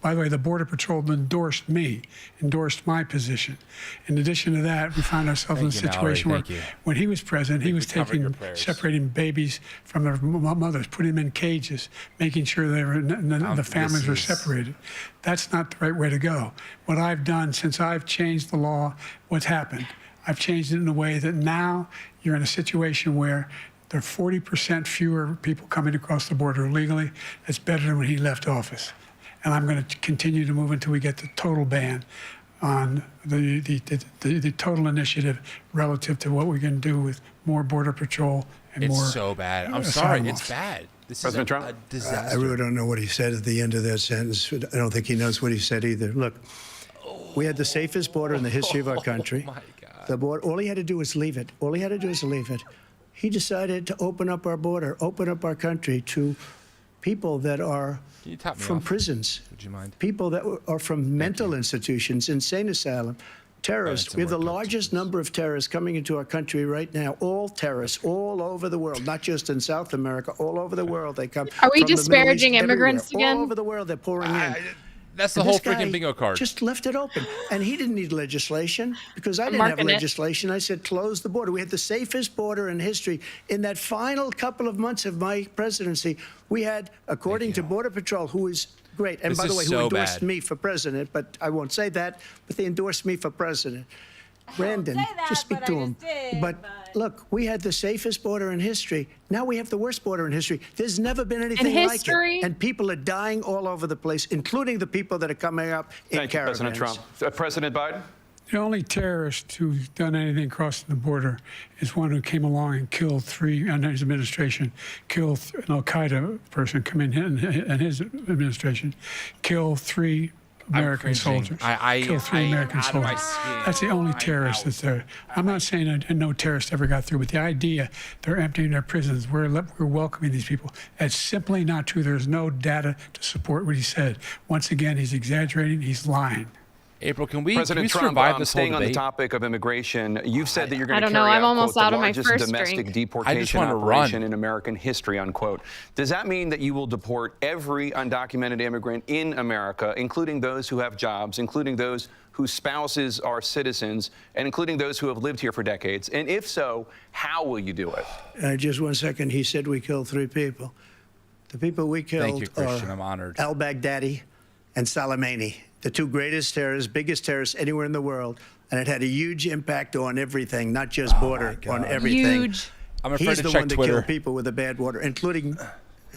By the way, the Border Patrol endorsed my position. In addition to that, we found ourselves in a situation where when he was president, he was separating babies from their mothers, putting them in cages, making sure the families were separated. That's not the right way to go. What I've done since I've changed the law, what's happened? I've changed it in a way that now you're in a situation where there are 40% fewer people coming across the border illegally. That's better than when he left office. And I'm going to continue to move until we get the total ban on the total initiative relative to what we can do with more Border Patrol and more. It's so bad. I'm sorry. It's bad. This is a disaster. I really don't know what he said at the end of that sentence. I don't think he knows what he said either. Look, we had the safest border in the history of our country. Oh, my God. The border, all he had to do was leave it. All he had to do is leave it. He decided to open up our border, open up our country to people that are from prisons. Would you mind? People that are from mental institutions, insane asylum, terrorists. We have the largest number of terrorists coming into our country right now. All terrorists, all over the world, not just in South America, all over the world. They come. Are we from the Middle disparaging East, immigrants everywhere. again? All over the world, they're pouring in. That's the And whole this guy freaking bingo card. Just left it open. And he didn't need legislation because I didn't have marking it. legislation. I said, close the border. We had the safest border in history. In that final couple of months of my presidency, we had, according to Border Patrol, who is great, and This by the is way, who so endorsed bad. me for president, but I won't say that, but they endorsed me for president. Brandon, just speak to him. But look, we had the safest border in history. Now we have the worst border in history. There's never been anything like history? it. And people are dying all over the place, including the people that are coming up in Thank you, caravans. President Trump. President Biden? The only terrorist who's done anything crossing the border is one who came along and killed three, under his administration, killed an Al-Qaeda person come in his administration, killed 3 American soldiers. Killed 3 American soldiers. That's the only terrorist that's there. I'm not saying that no terrorist ever got through, but the idea they're emptying their prisons, we're welcoming these people, that's simply not true. There's no data to support what he said. Once again, he's exaggerating, he's lying. April, can we President Trump, survive this whole staying on the debate? topic of immigration, you've said that you're going I to don't know. carry I'm out, almost quote, out the of my largest first domestic drink. deportation wanna operation run. in American history, unquote. Does that mean that you will deport every undocumented immigrant in America, including those who have jobs, including those whose spouses are citizens, and including those who have lived here for decades? And if so, how will you do it? Just 1 second. He said we killed 3 people. The people we killed Thank you, Christian. are I'm honored. al-Baghdadi and Soleimani, the 2 greatest terrorists, biggest terrorists anywhere in the world. And it had a huge impact on everything, not just border, on everything. Huge. I'm afraid He's to the check one that Twitter. killed people with the bad water, including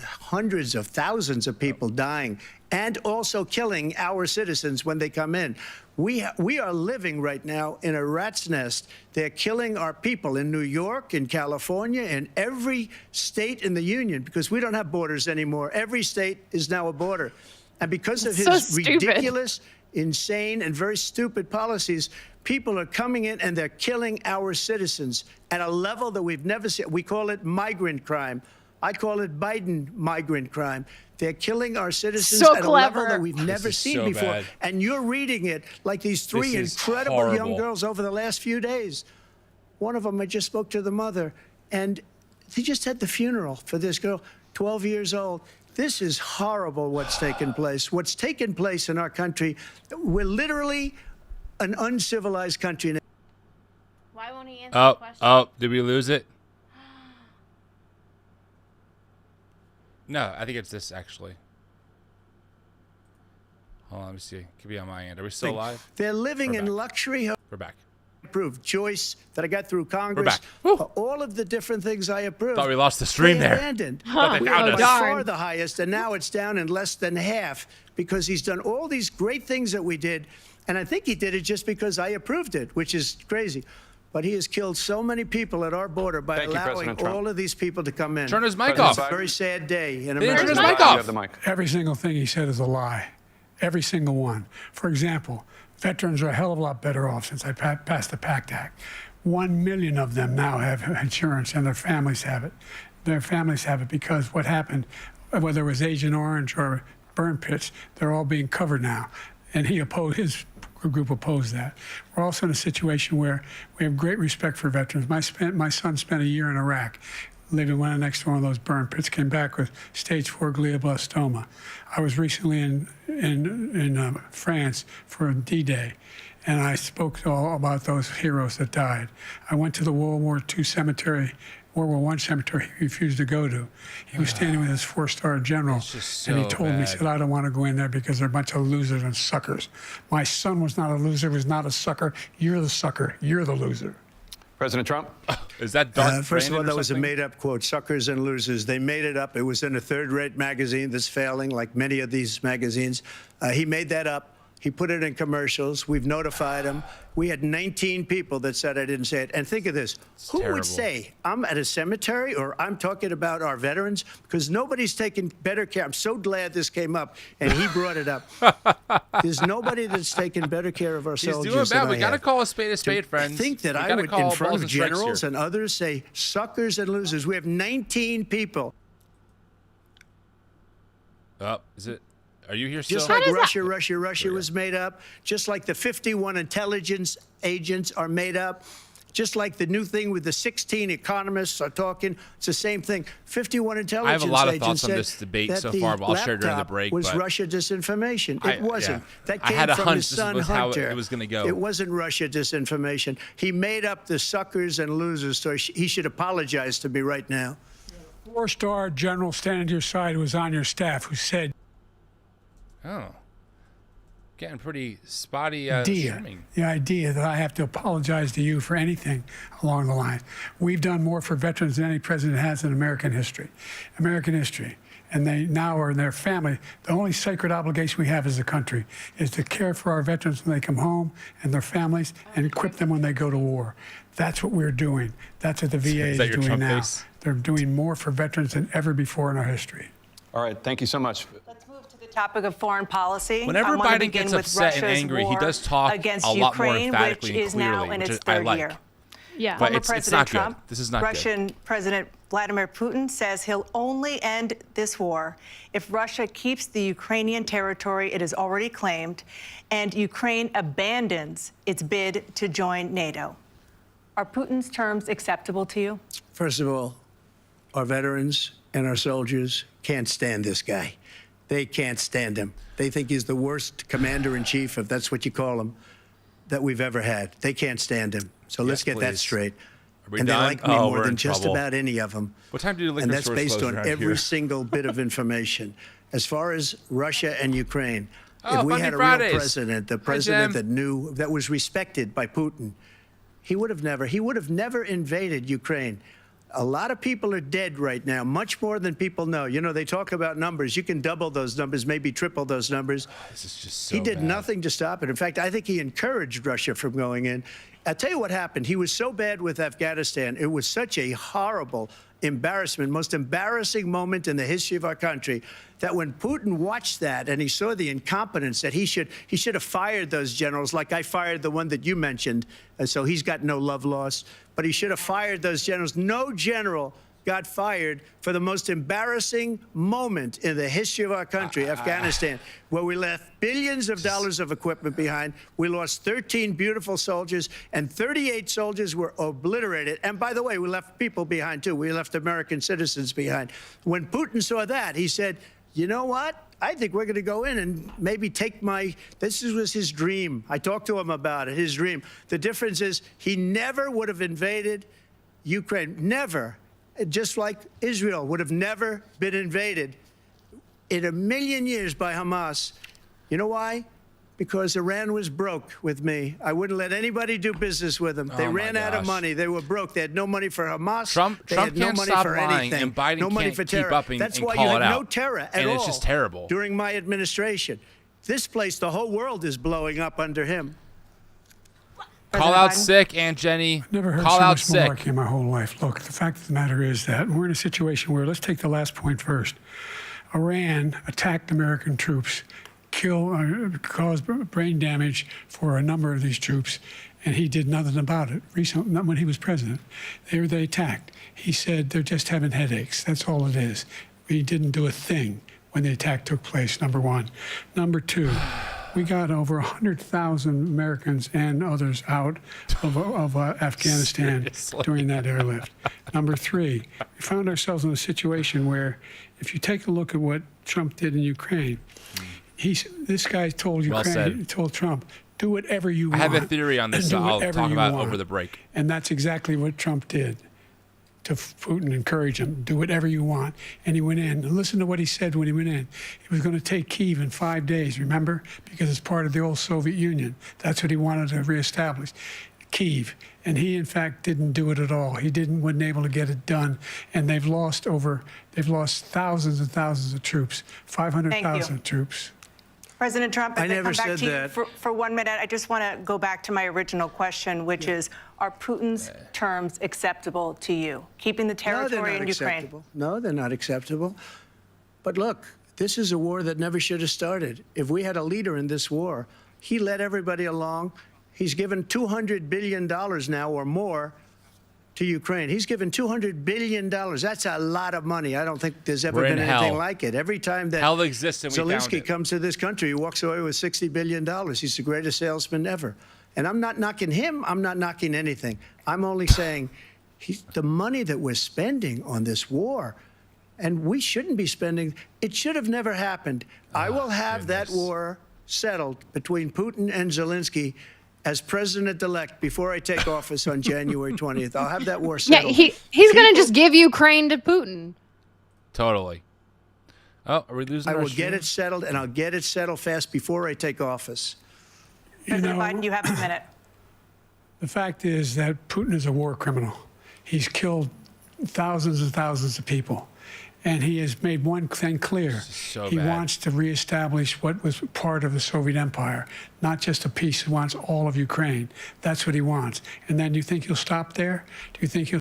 hundreds of thousands of people dying, and also killing our citizens when they come in. We are living right now in a rat's nest. They're killing our people in New York, in California, in every state in the union, because we don't have borders anymore. Every state is now a border. And because of So his stupid. ridiculous, insane, and very stupid policies, people are coming in and they're killing our citizens at a level that we've never seen. We call it migrant crime. I call it Biden migrant crime. They're killing our citizens So at a level clever. that we've never is seen so before. bad. And you're reading it like these 3 This is incredible young horrible. girls over the last few days. One of them, I just spoke to the mother, and he just had the funeral for this girl, 12 years old. This is horrible what's taken place. What's taken place in our country, we're literally an uncivilized country now. Why won't he answer the question? Oh, did we lose it? No, I think it's this, actually. Hold on, let me see. Could be on my end. Are we still live? They're living We're in back. luxury. We're back. Approved. Joyce, that I got through Congress. All of the different things I approved. Thought we lost the stream they there. Abandoned. Thought they We found were us. by far the highest, and now it's down in less than half because he's done all these great things that we did. And I think he did it just because I approved it, which is crazy. But he has killed so many people at our border by allowing all of these people to come in. Turn his mic It's off. a very sad day in They didn't America. turn his mic off. You have the mic. Every single thing he said is a lie. Every single one. For example, veterans are a hell of a lot better off since I passed the PACT Act. 1 million of them now have insurance, and their families have it. Their families have it because what happened, whether it was Agent Orange or burn pits, they're all being covered now. And his group opposed that. We're also in a situation where we have great respect for veterans. My son spent a year in Iraq, living next to one of those burn pits, came back with stage 4 glioblastoma. I was recently in France for D-Day, and I spoke all about those heroes that died. I went to the World War I cemetery he refused to go to. He was standing with his 4-star general, and he told me, he said, I don't want to go in there because they're a bunch of losers and suckers. My son was not a loser, was not a sucker. You're the sucker. You're the loser. President Trump? Is that Darth First of all, Brandon or that was a something? made-up quote, suckers and losers. They made it up. It was in a third-rate magazine that's failing, like many of these magazines. He made that up. He put it in commercials. We've notified him. We had 19 people that said I didn't say it. And think of this. Who terrible. would say I'm at a cemetery or I'm talking about our veterans? Because nobody's taken better care. I'm so glad this came up, and he brought it up. There's nobody that's taken better care of our He's soldiers doing bad. than We I got to have. call a spade, friends. Think that We I gotta would, call in front balls of and strikes generals here. and others, say suckers and losers. We have 19 people. Is it? Are you here still? Just like Russia was made up. Just like the 51 intelligence agents are made up. Just like the new thing with the 16 economists are talking. It's the same thing. 51 intelligence agents I have a lot of thoughts on said this debate that so the far, but I'll share during the laptop break. was but Russia disinformation. It wasn't. That I came had a from hunch his this son was how Hunter. it was going to go. It wasn't Russia disinformation. He made up the suckers and losers, so he should apologize to me right now. 4-star general standing to your side who was on your staff who said, Oh. Getting pretty spotty streaming. the idea that I have to apologize to you for anything along the line. We've done more for veterans than any president has in American history. And they now are in their family. The only sacred obligation we have as a country is to care for our veterans when they come home and their families and equip them when they go to war. That's what we're doing. That's what the VA is doing Trump now. face? They're doing more for veterans than ever before in our history. All right, thank you so much. Topic of foreign policy. Whenever I want to Biden begin gets with upset and Russia's angry, he war does talk against a lot more Ukraine, emphatically which and is now clearly, in which its I third like. year. Yeah. But Former it's President not good. Trump, This is not Russian President Vladimir Putin says he'll only end this war if Russia keeps the Ukrainian territory it has already claimed and Ukraine abandons its bid to join NATO. Are Putin's terms acceptable to you? First of all, our veterans and our soldiers can't stand this guy. They can't stand him. They think he's the worst commander-in-chief, if that's what you call him, that we've ever had. They can't stand him. So let's get that please. straight. Are we And done? they like me Oh, more we're than in just trouble. about any of them. What time do you liquor And that's stores based close on around every here? single bit of information. As far as Russia and Ukraine, Oh, if we Funky had a Fridays. real president, the Hi, president Jim. that was respected by Putin, he would have never invaded Ukraine. A lot of people are dead right now, much more than people know. You know, they talk about numbers. You can double those numbers, maybe triple those numbers. This is just so He did bad. nothing to stop it. In fact, I think he encouraged Russia from going in. I'll tell you what happened. He was so bad with Afghanistan. It was such a horrible embarrassment, most embarrassing moment in the history of our country, that when Putin watched that and he saw the incompetence, that he should have fired those generals, like I fired the one that you mentioned. And so he's got no love lost. But he should have fired those generals. No general got fired for the most embarrassing moment in the history of our country, Afghanistan, where we left billions of dollars of equipment behind. We lost 13 beautiful soldiers, and 38 soldiers were obliterated. And by the way, we left people behind, too. We left American citizens behind. When Putin saw that, he said, you know what? I think we're going to go in and maybe take this was his dream. I talked to him about it, his dream. The difference is he never would have invaded Ukraine, never. Just like Israel would have never been invaded in a million years by Hamas. You know why? Because Iran was broke with me. I wouldn't let anybody do business with them. They ran out of money. They were broke. They had no money for Hamas. Trump had no can't money stop for lying, anything. and Biden no money can't for keep terror. up and That's and why call you it had no out. terror at And all. it's just terrible. During my administration. This place, the whole world is blowing up under him. Call out sick, Aunt Jenny. Never heard Call so out much sick. malarkey in my whole life. Look, the fact of the matter is that we're in a situation where, let's take the last point first. Iran attacked American troops, caused brain damage for a number of these troops, and he did nothing about it. Recently, not when he was president, they attacked. He said they're just having headaches. That's all it is. He didn't do a thing when the attack took place, number one. Number 2, we got over 100,000 Americans and others out of Afghanistan during that airlift. Number 3, we found ourselves in a situation where, if you take a look at what Trump did in Ukraine, this guy told Ukraine, told Trump, do whatever you want. I have a theory on this, so I'll talk about it over the break. And that's exactly what Trump did to Putin, encourage him, do whatever you want. And he went in. And listen to what he said when he went in. He was going to take Kyiv in 5 days, remember? Because it's part of the old Soviet Union. That's what he wanted to reestablish, Kyiv. And he, in fact, didn't do it at all. He wasn't able to get it done. And they've lost thousands and thousands of troops, 500,000 troops. President Trump, I as I never come back said to you that. for 1 minute, I just want to go back to my original question, which is, are Putin's terms acceptable to you? Keeping the territory in Ukraine? Acceptable. No, they're not acceptable. But look, this is a war that never should have started. If we had a leader in this war, he led everybody along. He's given $200 billion now or more to Ukraine. He's given $200 billion. That's a lot of money. I don't think there's ever been anything like it. Every time that hell exists and we found Zelensky it. comes to this country, he walks away with $60 billion. He's the greatest salesman ever. And I'm not knocking him. I'm not knocking anything. I'm only saying the money that we're spending on this war, and we shouldn't be spending, it should have never happened. I will have that war settled between Putin and Zelensky as president-elect before I take office on January 20th. I'll have that war settled. Yeah, he's going to just give Ukraine to Putin. Totally. Oh, are we losing I our will stream? get it settled, and I'll get it settled fast before I take office. President Biden, you have a minute. The fact is that Putin is a war criminal. He's killed thousands and thousands of people. And he has made one thing clear. He wants to reestablish what was part of the Soviet Empire, not just a piece. He wants all of Ukraine. That's what he wants. And then do you think he'll stop there? Do you think he'll...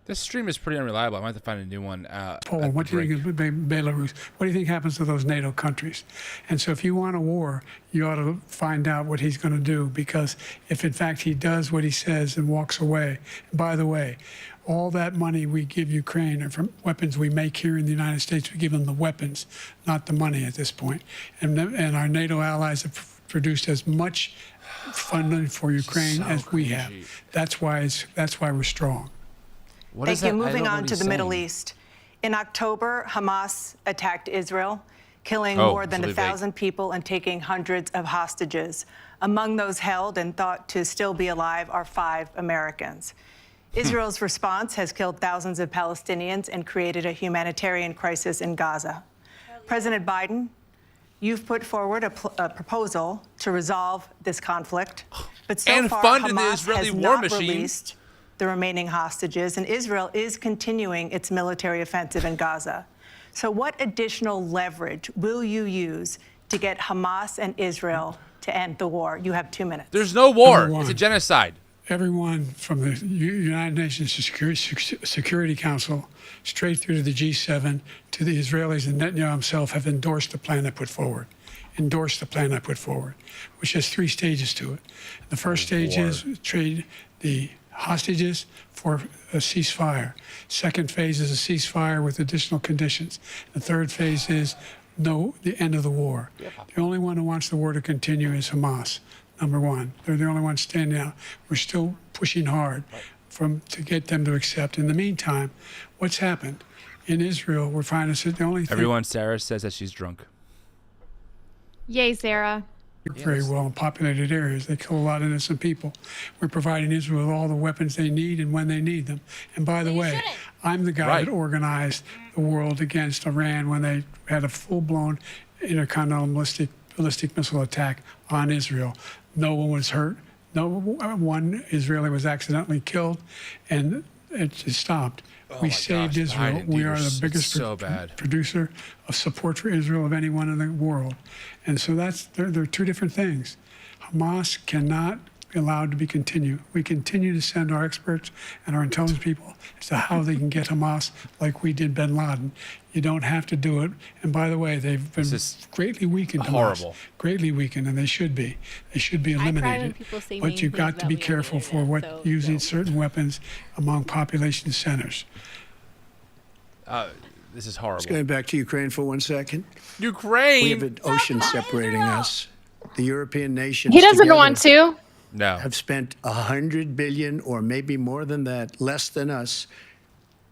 This stream is pretty unreliable. I might have to find a new one. Poland, what do you think of Belarus? What do you think happens to those NATO countries? And so if you want a war, you ought to find out what he's going to do, because if in fact he does what he says and walks away, and by the way, all that money we give Ukraine are from weapons we make here in the United States. We give them the weapons, not the money at this point. And our NATO allies have produced as much funding for Ukraine as we have. That's why we're strong. Thank you. Moving on to the Middle East. In October, Hamas attacked Israel, killing more than 1,000 people and taking hundreds of hostages. Among those held and thought to still be alive are 5 Americans. Israel's response has killed thousands of Palestinians and created a humanitarian crisis in Gaza. President Biden, you've put forward a proposal to resolve this conflict, but so far Hamas has not released the remaining hostages, and Israel is continuing its military offensive in Gaza. So what additional leverage will you use to get Hamas and Israel to end the war? You have 2 minutes. There's no war. It's a genocide. Everyone from the United Nations Security Council straight through to the G7 to the Israelis and Netanyahu himself have endorsed the plan I put forward. Which has 3 stages to it. The first stage is trade the hostages for a ceasefire. Second phase is a ceasefire with additional conditions. The third phase is the end of the war. The only one who wants the war to continue is Hamas, number one. They're the only ones standing out. We're still pushing hard to get them to accept. In the meantime, what's happened? In Israel, we're finding the only thing... Everyone, Sarah says that she's drunk. Yay, Sarah. Very well in populated areas. They kill a lot of innocent people. We're providing Israel with all the weapons they need and when they need them. And by the way, I'm the guy that organized the world against Iran when they had a full-blown intercontinental ballistic missile attack on Israel. No one was hurt. No one Israeli was accidentally killed, and it just stopped. We saved Israel. Biden, we are the biggest producer of support for Israel of anyone in the world. And so they're two different things. Hamas cannot be allowed to be continued. We continue to send our experts and our intelligence people as to how they can get Hamas like we did bin Laden. You don't have to do it. And by the way, they've been greatly weakened. Horrible. Greatly weakened, and they should be. They should be eliminated. But you've got to be careful for using certain weapons among population centers. This is horrible. Just going back to Ukraine for 1 second. Ukraine. We have an ocean separating us. The European nations. He doesn't want to. No. Have spent $100 billion, or maybe more than that, less than us.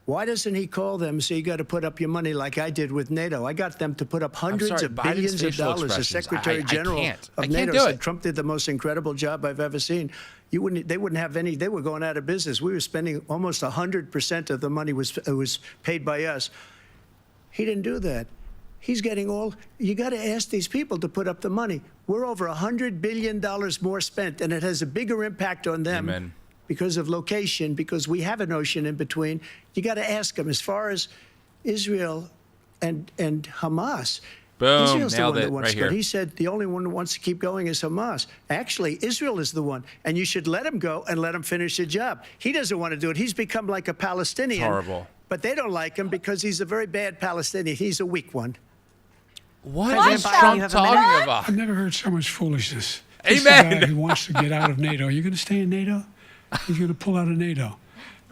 Why doesn't he call them and say, you got to put up your money like I did with NATO? I got them to put up hundreds of billions of dollars. The Secretary General of NATO said Trump did the most incredible job I've ever seen. They wouldn't have any. They were going out of business. We were spending almost 100% of the money was paid by us. He didn't do that. He's getting all. You got to ask these people to put up the money. We're over $100 billion more spent, and it has a bigger impact on them. Amen. Because of location, because we have an ocean in between. You got to ask them. As far as Israel and Hamas, Boom, Israel's the nailed one it that wants right to here. go. He said the only one who wants to keep going is Hamas. Actually, Israel is the one, and you should let him go and let him finish the job. He doesn't want to do it. He's become like a Palestinian. It's horrible. But they don't like him because he's a very bad Palestinian. He's a weak one. What is Trump talking about? I've never heard so much foolishness. Amen. This is a guy who wants to get out of NATO. Are you going to stay in NATO? He's going to pull out of NATO.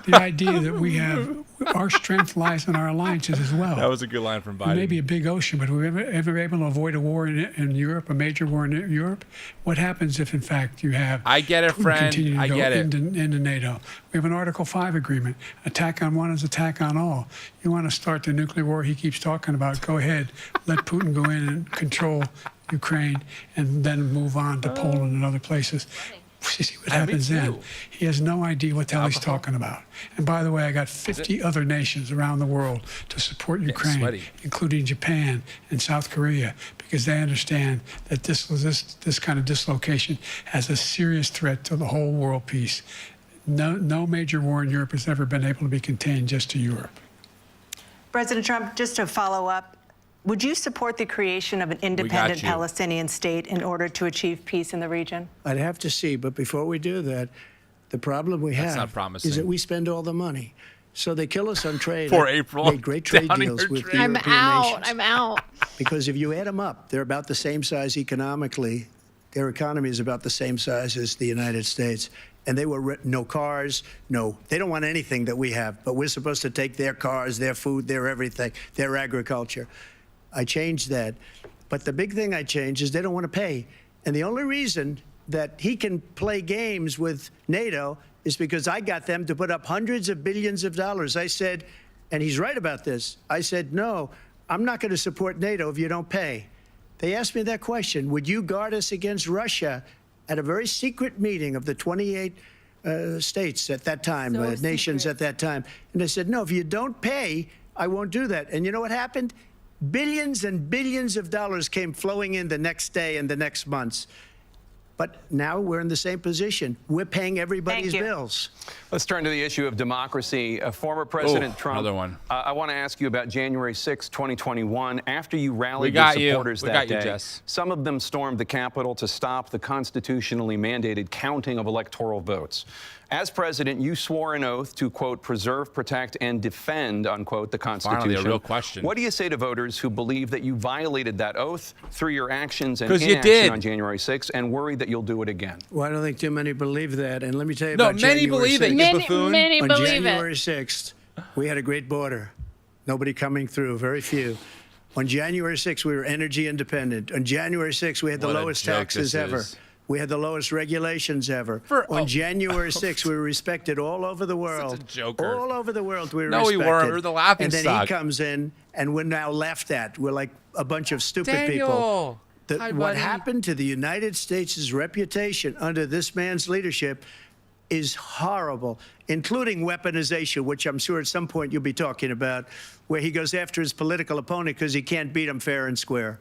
The idea that we have our strength lies in our alliances as well. That was a good line from Biden. It may be a big ocean, but were we ever able to avoid a war in Europe, a major war in Europe? What happens if, in fact, you have I get it, Putin friend. continue to I go get it. into NATO? We have an Article 5 agreement. Attack on one is attack on all. You want to start the nuclear war he keeps talking about, go ahead. Let Putin go in and control Ukraine and then move on to Poland and other places. See what happens then. He has no idea what the hell he's talking about. And by the way, I got 50 other nations around the world to support Ukraine, including Japan and South Korea, because they understand that this kind of dislocation has a serious threat to the whole world peace. No major war in Europe has ever been able to be contained just to Europe. President Trump, just to follow up, would you support the creation of an independent Palestinian state in order to achieve peace in the region? I'd have to see, but before we do that, the problem we have is that we spend all the money. So they kill us on trade. Poor April. Made great trade deals with the European nations. I'm out. Because if you add them up, they're about the same size economically. Their economy is about the same size as the United States. And they were no cars, they don't want anything that we have. But we're supposed to take their cars, their food, their everything, their agriculture. I changed that. But the big thing I changed is they don't want to pay. And the only reason that he can play games with NATO is because I got them to put up hundreds of billions of dollars. I said, and he's right about this, I said, no, I'm not going to support NATO if you don't pay. They asked me that question, would you guard us against Russia at a very secret meeting of the 28 states at that time, nations at that time? And I said, no, if you don't pay, I won't do that. And you know what happened? Billions and billions of dollars came flowing in the next day and the next months. But now we're in the same position. We're paying everybody's bills. Let's turn to the issue of democracy. Former President Trump, another one. I want to ask you about January 6, 2021. After you rallied your supporters that day, some of them stormed the Capitol to stop the constitutionally mandated counting of electoral votes. As president, you swore an oath to, quote, preserve, protect, and defend, unquote, the Constitution. Finally, a real question. What do you say to voters who believe that you violated that oath through your actions and inaction on January 6th and worry that you'll do it again? Well, I don't think too many believe that. And let me tell you about many January believe 6th. it, you buffoon. Many On believe January it. 6th, we had a great border. Nobody coming through, very few. On January 6th, we were energy independent. On January 6th, we had the lowest taxes ever. We had the lowest regulations ever. On January 6th, we were respected all over the world. Such a joker. All over the world, we were No, respected. we weren't. We were the laughing And then stock. he comes in, and we're now laughed at. We're like a bunch of stupid Daniel. people. Hi, What buddy. happened to the United States' reputation under this man's leadership is horrible, including weaponization, which I'm sure at some point you'll be talking about, where he goes after his political opponent because he can't beat him fair and square.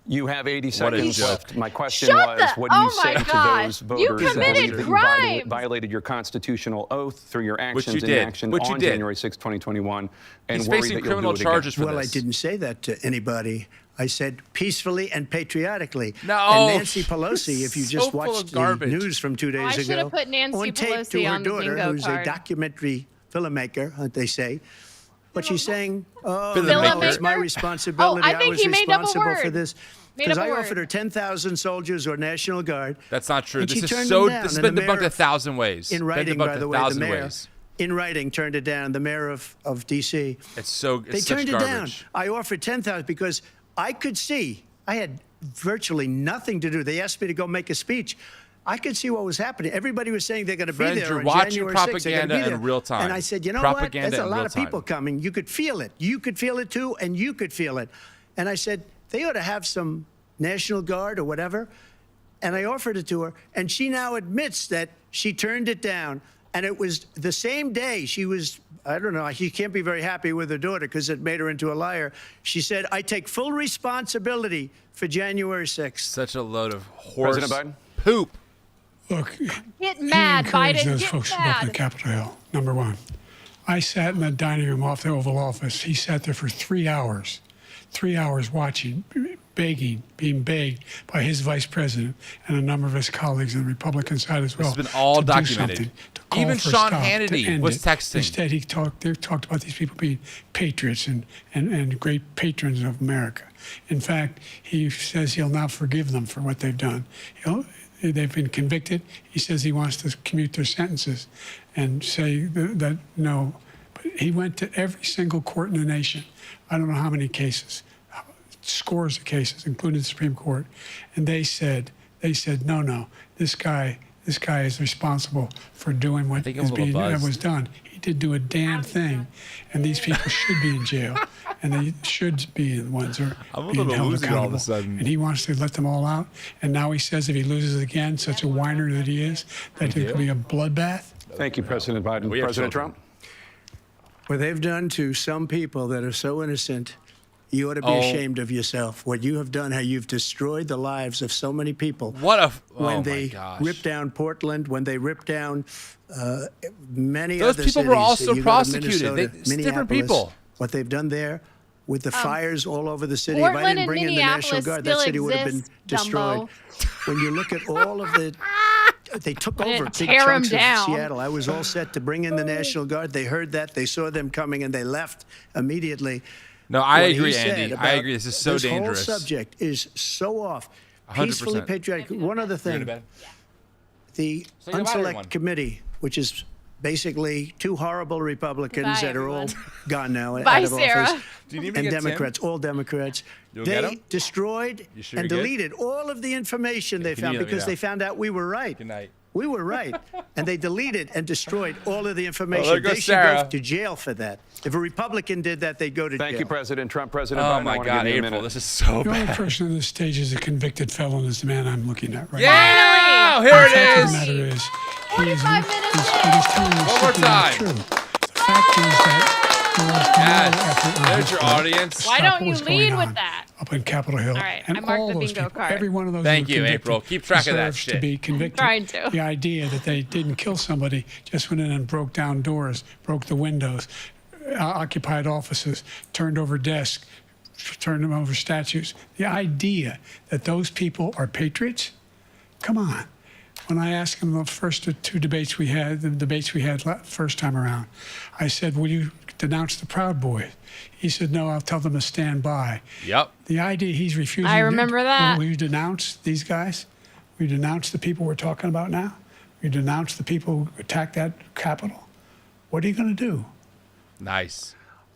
You have 80 seconds left. My question Shut was, what do you oh say my to God. those You voters that committed believe that crimes. you violated your constitutional oath through your actions you and did. inaction Which you on did. January 6, 2021, and He's worry facing that you'll criminal do it charges again? for Well, this. I didn't say that to anybody. I said peacefully and patriotically. No. And Nancy Pelosi, if you So just full of watched the garbage. news from 2 days I should ago, have put Nancy on tape Pelosi to her on the daughter, bingo who's card. a documentary filmmaker, they say. But she's saying, oh, Filmmaker. no, it's my responsibility. Oh, I think was he made up a responsible for word. this. Made Because up a I word. offered her 10,000 soldiers or National Guard. That's not true. And This she is turned so. them down. This has And been the debunked mayor- 1,000 ways. In Been writing, debunked by the a way, 1,000 the mayor, ways. in writing, turned it down. The mayor of D.C. It's so. They It's such turned it down. garbage. I offered 10,000 because I could see. I had virtually nothing to do. They asked me to go make a speech. I could see what was happening. Everybody was saying they're going to be Friends, there you're on watching January 6th. They're gonna propaganda be there. in real time. And I said, you know Propaganda what? There's a in lot real of people time. coming. You could feel it. You could feel it too, and you could feel it. And I said, they ought to have some National Guard or whatever. And I offered it to her, and she now admits that she turned it down. And it was the same day she was, I don't know, she can't be very happy with her daughter because it made her into a liar. She said, I take full responsibility for January 6th. Such a load of horse President Biden? poop. Look, Get he mad, encouraged Biden. those Get folks to go up to mad. Capitol Hill, number one. I sat in the dining room off the Oval Office. He sat there for 3 hours watching, begging, being begged by his vice president and a number of his colleagues on the Republican side as well. This has been all to do documented. something, to call Even for a Sean stop, to Hannity end was it. texting. Instead, they talked about these people being patriots and great patrons of America. In fact, he says he'll now forgive them for what they've done. They've been convicted. He says he wants to commute their sentences and say that no. But he went to every single court in the nation. I don't know how many cases, scores of cases, including the Supreme Court. And they said, no, this guy is responsible for doing what was done. He did do a damn thing, and these people should be in jail, and they should be the ones who are being held accountable. all of a sudden. And he wants to let them all out. And now he says if he loses again, such a whiner that he is, that it could be a bloodbath. Thank you, President Biden. President Trump? What they've done to some people that are so innocent, you ought to be ashamed of yourself. What you have done, how you've destroyed the lives of so many people. When they ripped down Portland, when they ripped down many Those other people cities. were also You go to prosecuted. Minnesota, It's different Minneapolis, people. What they've done there with the fires all over the city. Portland if I didn't and bring in the National Minneapolis Guard, that still city would have been exist, destroyed. Dumbo. When you look at all of the... They took over big tear 'em chunks of down. Seattle. I was all set to bring in the National Guard. They heard that. They saw them coming, and they left immediately. No, I What he agree, said Andy. I about agree. This is so dangerous. This whole subject is so off. 100%. Peacefully patriotic. One other thing. The Say goodbye, everyone. Unselect Committee, which is basically two horrible Republicans Goodbye, that are all gone now Bye, out of Sarah. office. Do you need me to And get Tim? Democrats, all Democrats. You'll get They 'em? destroyed You sure and you're good? deleted all of the information they can found you let me because know? they found out we were right. Good night. We were right. And they deleted and destroyed all of the information. Well, there goes they should Sarah. go to jail for that. If a Republican did that, they'd go to jail. Thank you, President Trump. President Oh Biden, I my want to God, give you a April, minute. this is so The only bad. person on this stage is a convicted felon is the man I'm looking at right Yeah, now. here The it fact of is. the matter is, he is, 45 minutes what he's telling you is One more simply not time. true. The fact is that there was no effort on There's his your part audience. to Why stop don't what you was going lead with on that? up in Capitol Hill. All right, and I marked all the those bingo people, card. every one of those Thank who were you, convicted April. Keep track of that deserves to shit. be convicted. Trying to. The idea that they didn't kill somebody, just went in and broke down doors, broke the windows, occupied offices, turned over desks, turned them over statues. The idea that those people are patriots? Come on. When I asked him the first two debates we had, first time around, I said, will you denounce the Proud Boys? He said, no, I'll tell them to stand by. Yep. The idea he's refusing. I remember that. Will you denounce these guys? Will you denounce the people we're talking about now? Will you denounce the people who attacked that Capitol? What are you going to do? Nice.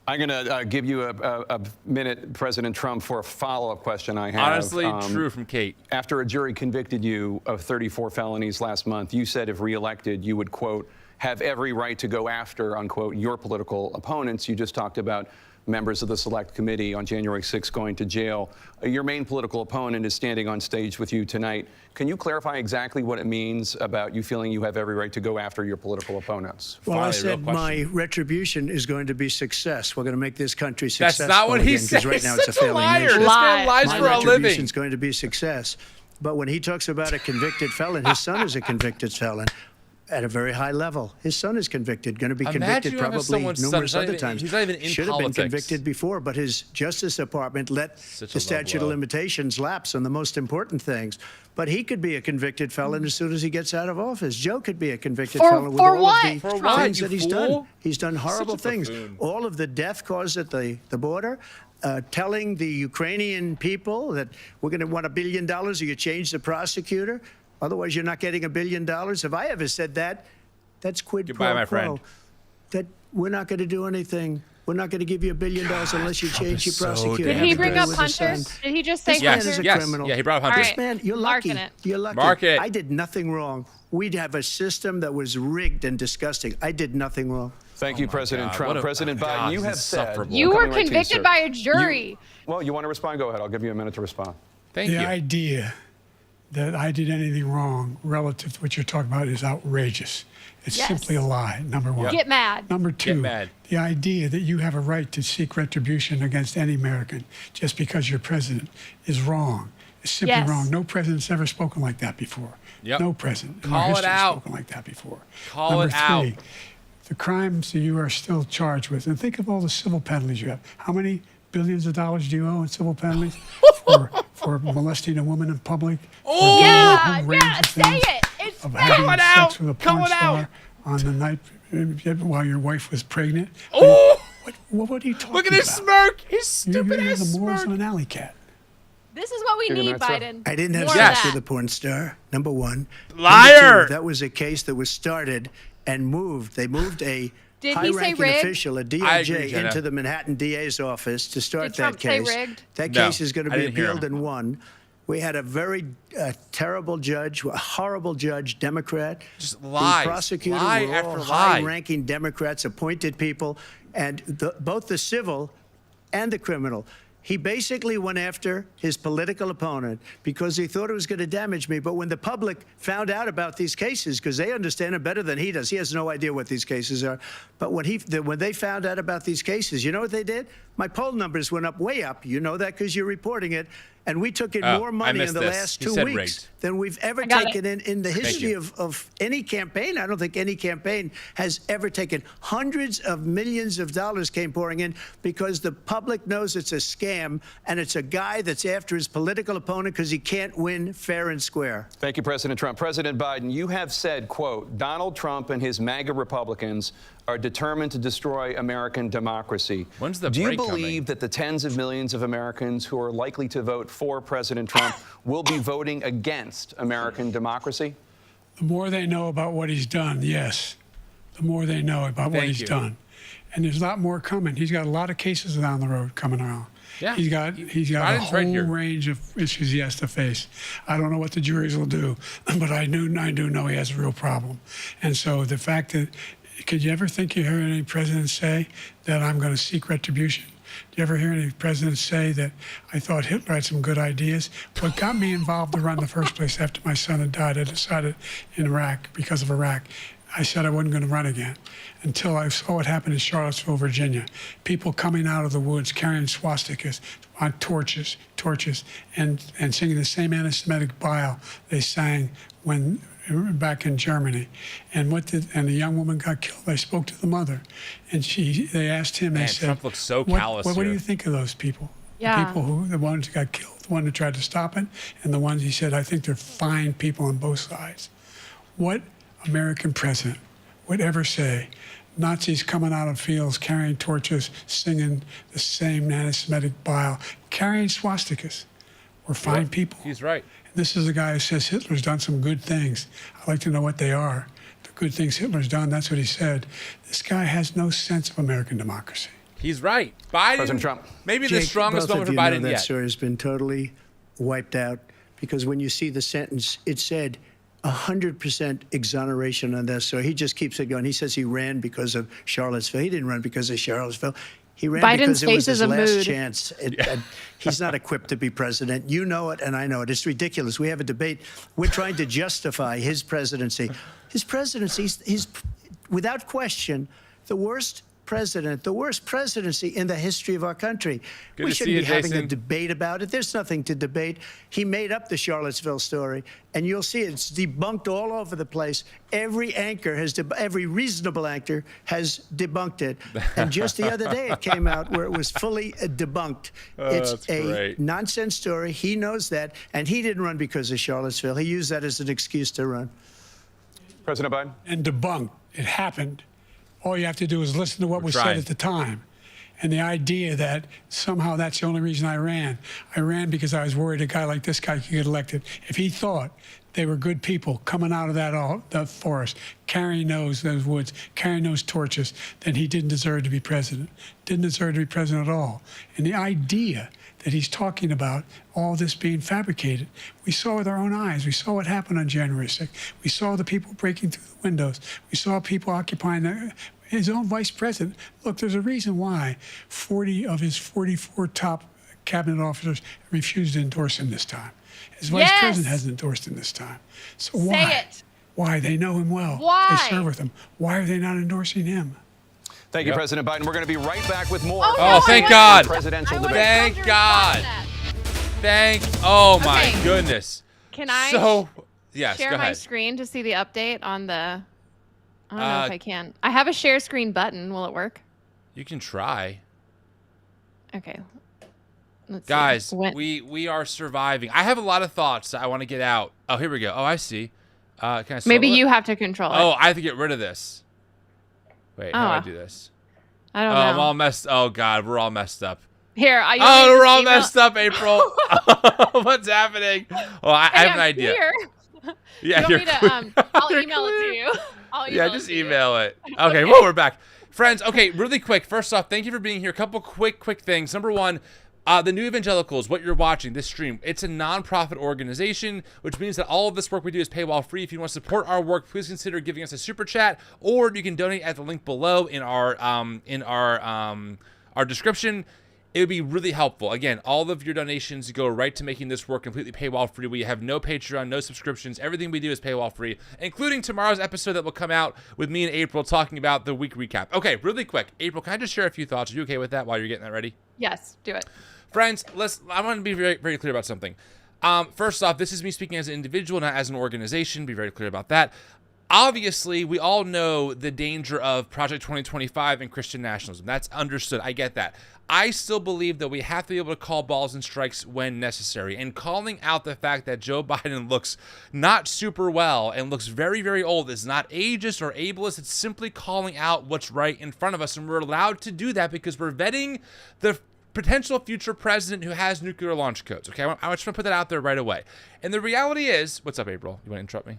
I'm going to give you a minute, President Trump, for a follow-up question I have. Honestly, true from Kate. After a jury convicted you of 34 felonies last month, you said if reelected, you would, quote, have every right to go after, unquote, your political opponents. You just talked about members of the Select Committee on January 6th going to jail. Your main political opponent is standing on stage with you tonight. Can you clarify exactly what it means about you feeling you have every right to go after your political opponents? Well, I said my retribution is going to be success. We're going to make this country successful. That's not what he again, said. right now He's it's such a failing liar. nation. This man lies My for a living. retribution is going to be success. But when he talks about a convicted felon, his son is a convicted felon at a very high level. His son is convicted, going to be convicted probably numerous other times. He's not even in Should have politics. been convicted before, but his Justice Department let the statute of limitations lapse on the most important things. But he could be a convicted felon as soon as he gets out of office. Joe could be a convicted felon with all of the things that he's done. He's done horrible things. All of the death caused at the border. Telling the Ukrainian people that we're going to want $1 billion or you change the prosecutor. Otherwise, you're not getting $1 billion. If I ever said that, that's quid pro quo. Goodbye, my friend. That we're not going to do anything. We're not going to give you $1 billion unless you change your prosecutor. Did he bring up Hunter? Did he just say This man Hunter? is a criminal. Yeah, he brought up Hunter. This man, you're lucky. You're lucky. Mark it. I did nothing wrong. We'd have a system that was rigged and disgusting. I did nothing wrong. Thank you, President Trump. President Biden, you have said... You were convicted by a jury. Well, you want to respond? Go ahead. I'll give you a minute to respond. The idea that I did anything wrong relative to what you're talking about is outrageous. It's simply a lie, number one. Get mad. Number two, Get mad. the idea that you have a right to seek retribution against any American just because you're president is wrong. It's simply wrong. No president's ever spoken like that before. No president in our history has spoken like that before. Call it out. Number three, the crimes that you are still charged with, and think of all the civil penalties you have. How many billions of dollars do you owe in civil penalties for molesting a woman in public? Oh, yeah, say it. It's coming out. Sex with a porn star on the night while your wife was pregnant. Oh! What are you talking about? Look at his smirk. His stupid You're ass the morals smirk. of an alley cat. This is what we need, Biden. I didn't have More sex of with that. a porn star, number one. Liar! Number two, that was a case that was started and moved. They moved a Did he say high-ranking rigged? official, a I agree, DOJ, Jenna. into the Manhattan DA's office to start Did that Trump say case. rigged? That No, case is going to I be didn't hear appealed him. and won. We had a very terrible judge, a horrible judge, Democrat. Just lies. The prosecutor Lie were all after lie. high-ranking Democrats, appointed people, and both the civil and the criminal. He basically went after his political opponent because he thought it was going to damage me. But when the public found out about these cases, because they understand it better than he does, he has no idea what these cases are. But when they found out about these cases, you know what they did? My poll numbers went up, way up. You know that because you're reporting it. And we took in more money in the last 2 weeks than we've ever taken in the history of any campaign. I don't think any campaign has ever taken. Hundreds of millions of dollars came pouring in because the public knows it's a scam and it's a guy that's after his political opponent because he can't win fair and square. Thank you, President Trump. President Biden, you have said, quote, Donald Trump and his MAGA Republicans are determined to destroy American democracy. When's the Do you break believe coming? that the tens of millions of Americans who are likely to vote for President Trump will be voting against American democracy? The more they know about what he's done, yes. The more they know about what he's done. And there's a lot more coming. He's got a lot of cases down the road coming around. Yeah. He's got a whole range of issues he has to face. I don't know what the juries will do, but I do know he has a real problem. And so the fact that, could you ever think you heard any president say that I'm going to seek retribution? Do you ever hear any presidents say that I thought Hitler had some good ideas? What got me involved to run in the first place after my son had died, I decided in Iraq, because of Iraq, I said I wasn't going to run again until I saw what happened in Charlottesville, Virginia. People coming out of the woods carrying swastikas on torches, and singing the same anti-Semitic bile they sang when back in Germany. And the young woman got killed. They spoke to the mother, and they asked him. Man, they said, Trump looks so callous what do here. you think of those people? Yeah. The people the ones who got killed, the one who tried to stop it, and the ones he said, I think they're fine people on both sides. What American president would ever say Nazis coming out of fields carrying torches, singing the same anti-Semitic bile, carrying swastikas were fine people? He's right. This is a guy who says Hitler's done some good things. I'd like to know what they are. The good things Hitler's done, that's what he said. This guy has no sense of American democracy. He's right. Biden, President Trump. maybe Jake, the strongest both moment of for you know Biden that yet. story has been totally wiped out because when you see the sentence, it said 100% exoneration on this. So he just keeps it going. He says he ran because of Charlottesville. He didn't run because of Charlottesville. He ran Biden's because it face was his is a last mood. chance. He's not equipped to be president. You know it, and I know it. It's ridiculous. We have a debate. We're trying to justify his presidency. His presidency, he's without question, the worst president, the worst presidency in the history of our country. Good We to see shouldn't you, be having a Jason. debate about it. There's nothing to debate. He made up the Charlottesville story, and you'll see it's debunked all over the place. Every anchor every reasonable anchor has debunked it. And just the other day, it came out where it was fully debunked. It's that's a great. nonsense story. He knows that, and he didn't run because of Charlottesville. He used that as an excuse to run. President Biden? And debunked. It happened. All you have to do is listen to what was said at the time. And the idea that somehow that's the only reason I ran. I ran because I was worried a guy like this guy could get elected. If he thought they were good people coming out of that forest, carrying those woods, carrying those torches, then he didn't deserve to be president. Didn't deserve to be president at all. And the idea that he's talking about all this being fabricated, we saw with our own eyes. We saw what happened on January 6th. We saw the people breaking through the windows. We saw people occupying his own vice president. Look, there's a reason why 40 of his 44 top cabinet officers refused to endorse him this time. His vice president hasn't endorsed him this time. So why? Say it. Why? They know him well. Why? They serve with him. Why are they not endorsing him? Thank you, President Biden. We're going to be right back with more. Oh, thank God. Presidential debate. Thank God. Oh my Okay. goodness. Can I Yes, share go my ahead. screen to see the update on the? I don't know if I can. I have a share screen button. Will it work? You can try. Okay. Let's Guys, see. we are surviving. I have a lot of thoughts that I want to get out. Oh, here we go. Oh, I see. Can I Maybe swivel it? you have to control it. Oh, I have to get rid of this. Wait, how do I do this? I don't Oh, know. I'm all messed. Oh God, we're all messed up. Here, we're all messed up, April. What's happening? Oh, I have an idea. Clear. Yeah, you want me to, I'll You're email it to you. Yeah, just email it. Okay, well, we're back. Friends, okay, really quick. First off, thank you for being here. A couple quick things. Number one, the New Evangelicals, what you're watching, this stream, it's a non-profit organization, which means that all of this work we do is paywall free. If you want to support our work, please consider giving us a super chat, or you can donate at the link below in our description. It would be really helpful. Again, all of your donations go right to making this work completely paywall free. We have no Patreon, no subscriptions. Everything we do is paywall free, including tomorrow's episode that will come out with me and April talking about the week recap. Okay, really quick. April, can I just share a few thoughts? Are you okay with that while you're getting that ready? Yes, do it. Friends, I want to be very, very clear about something. First off, this is me speaking as an individual, not as an organization. Be very clear about that. Obviously, we all know the danger of Project 2025 and Christian nationalism. That's understood. I get that. I still believe that we have to be able to call balls and strikes when necessary. And calling out the fact that Joe Biden looks not super well and looks very, very old is not ageist or ableist. It's simply calling out what's right in front of us. And we're allowed to do that because we're vetting the potential future president who has nuclear launch codes. Okay, I just want to put that out there right away. And the reality is, what's up, April? You want to interrupt me?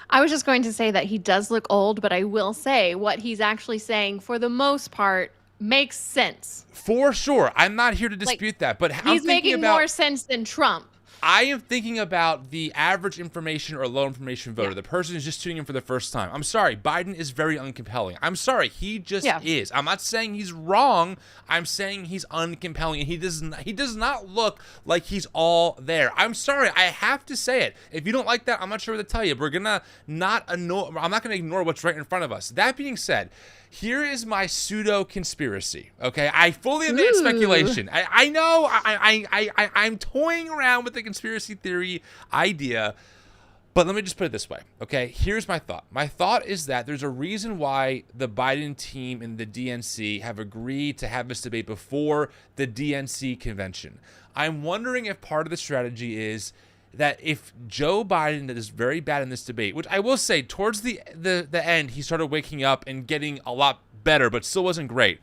I was just going to say that he does look old, but I will say what he's actually saying, for the most part, makes sense. For sure. I'm not here to dispute that, but He's making more sense than Trump. I am thinking about the average information or low information voter, the person who's just tuning in for the first time. I'm sorry, Biden is very uncompelling. I'm sorry, he just is. I'm not saying he's wrong. I'm saying he's uncompelling, and he does not look like he's all there. I'm sorry, I have to say it. If you don't like that, I'm not sure what to tell you. I'm not gonna ignore what's right in front of us. That being said, here is my pseudo conspiracy. Okay, I fully admit it's speculation. I know I'm toying around with the conspiracy theory idea, but let me just put it this way. Okay, here's my thought. My thought is that there's a reason why the Biden team and the DNC have agreed to have this debate before the DNC convention. I'm wondering if part of the strategy is that if Joe Biden is very bad in this debate, which I will say towards the end, he started waking up and getting a lot better, but still wasn't great.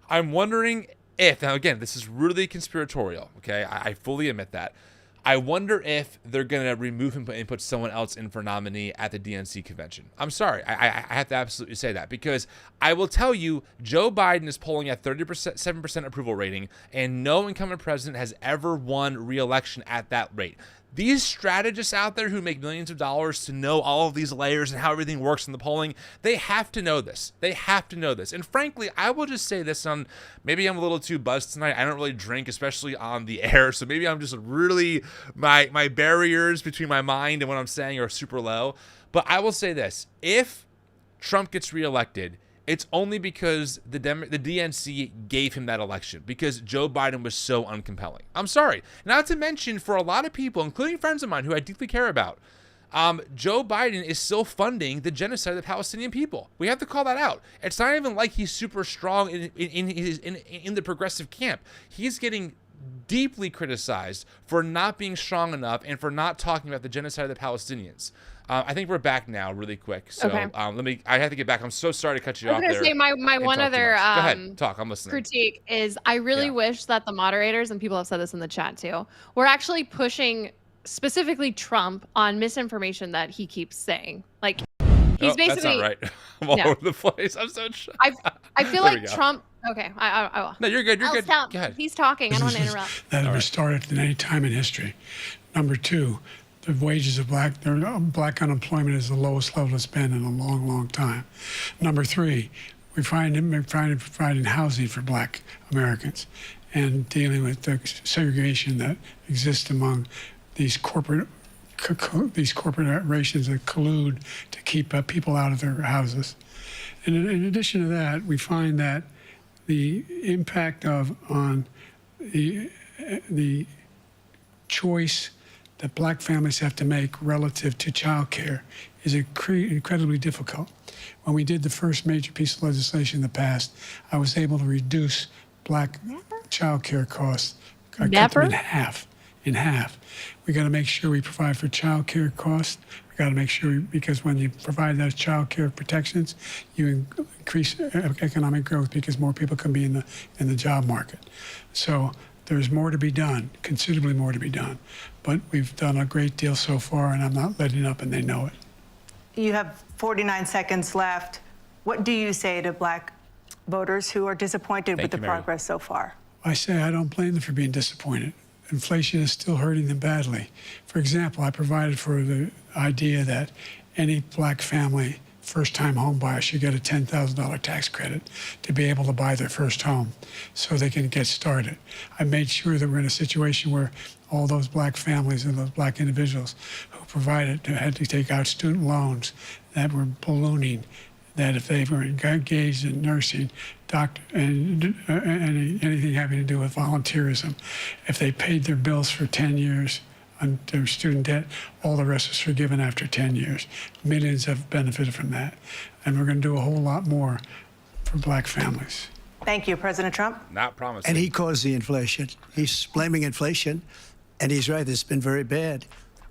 I'm wondering if, now again, this is really conspiratorial, okay? I fully admit that. I wonder if they're going to remove him and put someone else in for nominee at the DNC convention. I'm sorry. I have to absolutely say that, because I will tell you, Joe Biden is polling at 7% approval rating, and no incumbent president has ever won re-election at that rate. These strategists out there who make millions of dollars to know all of these layers and how everything works in the polling, they have to know this. They have to know this. And frankly, I will just say this on, maybe I'm a little too buzzed tonight. I don't really drink, especially on the air. So maybe I'm just really, my barriers between my mind and what I'm saying are super low. But I will say this, if Trump gets reelected, it's only because the DNC gave him that election, because Joe Biden was so uncompelling. I'm sorry. Not to mention, for a lot of people, including friends of mine who I deeply care about, Joe Biden is still funding the genocide of the Palestinian people. We have to call that out. It's not even like he's super strong in the progressive camp. He's getting deeply criticized for not being strong enough and for not talking about the genocide of the Palestinians. I think we're back now really quick. So Okay. I have to get back. I'm so sorry to cut you off there. I was going to say my one talk too other much. Go ahead, talk. I'm listening. critique is I really wish that the moderators, and people have said this in the chat too, were actually pushing specifically Trump on misinformation that he keeps saying. Like he's basically. That's not right. I'm all over the place. I'm so shy. I feel There we like go. Trump. Okay, I will. No, you're good. You're I'll good. stop. Go ahead. He's talking. I don't want to interrupt. That never started at any time in history. Number two, the wages of black unemployment is the lowest level it's been in a long, long time. Number three, we're providing housing for black Americans and dealing with the segregation that exists among these corporations that collude to keep people out of their houses. And in addition to that, we find that the impact on the choice that black families have to make relative to child care is incredibly difficult. When we did the first major piece of legislation in the past, I was able to reduce black child care costs. I cut them in half. We got to make sure we provide for child care costs. We got to make sure, because when you provide those child care protections, you increase economic growth because more people can be in the job market. So there's more to be done, considerably more to be done. But we've done a great deal so far, and I'm not letting up, and they know it. You have 49 seconds left. What do you say to black voters who are disappointed with the progress so far? I say I don't blame them for being disappointed. Inflation is still hurting them badly. For example, I provided for the idea that any black family first-time home buyer should get a $10,000 tax credit to be able to buy their first home so they can get started. I made sure that we're in a situation where all those black families and those black individuals who had to take out student loans that were ballooning, that if they were engaged in nursing, doctor, and anything having to do with volunteerism, if they paid their bills for 10 years on their student debt, all the rest is forgiven after 10 years. Millions have benefited from that. And we're going to do a whole lot more for black families. Thank you, President Trump. Not promising. And he caused the inflation. He's blaming inflation, and he's right. It's been very bad.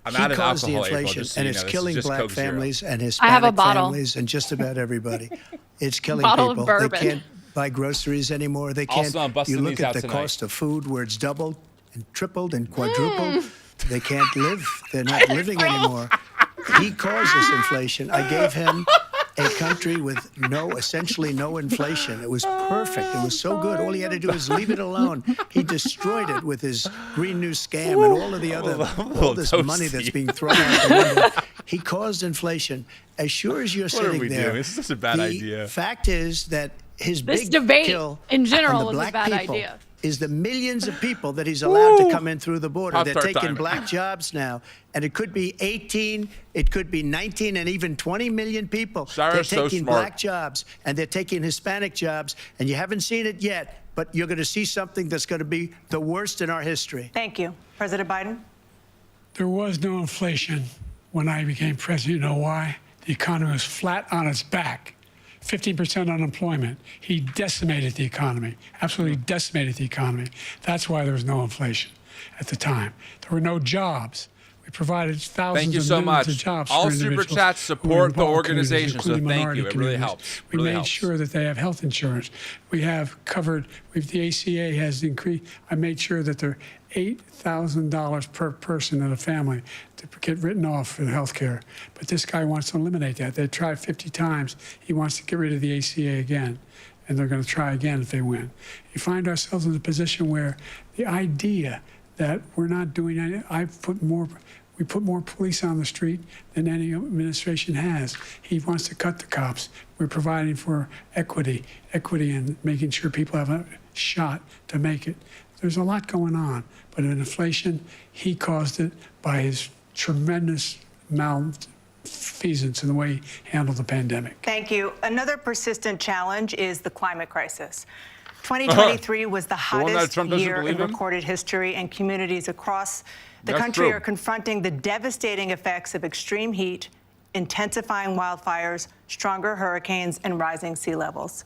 I'm he out of caused alcohol, the inflation, April, just so and you it's know. This is killing just black Coke Zero. families and I have a Hispanic bottle. families and just about everybody. It's killing Bottle of people. bourbon. They can't buy groceries anymore. They can't. Also, I'm busting you look these at out the tonight. cost of food, where it's doubled and tripled and quadrupled. They can't live. They're not living anymore. He caused this inflation. I gave him a country with essentially no inflation. It was perfect. It was so good. All he had to do was leave it alone. He destroyed it with his Green New Scam and all of the other, all this money that's being thrown out the window. He caused inflation. As sure as you're What are sitting we there, doing? This is such a bad idea. The fact is that his This big debate kill in general on the was a black bad people idea. is the millions of people that he's allowed to come in through the border. They're Pop-Tart taking time. black jobs now, and it could be 18, it could be 19, and even 20 million people. They're Sarah's so taking smart. black jobs, and they're taking Hispanic jobs, and you haven't seen it yet, but you're going to see something that's going to be the worst in our history. Thank you. President Biden? There was no inflation when I became president. You know why? The economy was flat on its back. 15% unemployment. He decimated the economy, absolutely decimated the economy. That's why there was no inflation at the time. There were no jobs. We provided thousands Thank you of so millions much. of jobs All for super individuals chats who were support the in all communities, organization, so including thank minority you. It really communities. helps. We Really made helps. sure that they have health insurance. We have covered, the ACA has increased. I made sure that there are $8,000 per person in a family to get written off for health care. But this guy wants to eliminate that. They tried 50 times. He wants to get rid of the ACA again. And they're going to try again if they win. You find ourselves in a position where the idea that we're not doing any. We put more police on the street than any administration has. He wants to cut the cops. We're providing for equity and making sure people have a shot to make it. There's a lot going on, but in inflation, he caused it by his tremendous malfeasance in the way he handled the pandemic. Thank you. Another persistent challenge is the climate crisis. 2023 was the hottest year in recorded history, and communities across the country are confronting the devastating effects of extreme heat, intensifying wildfires, stronger hurricanes, and rising sea levels.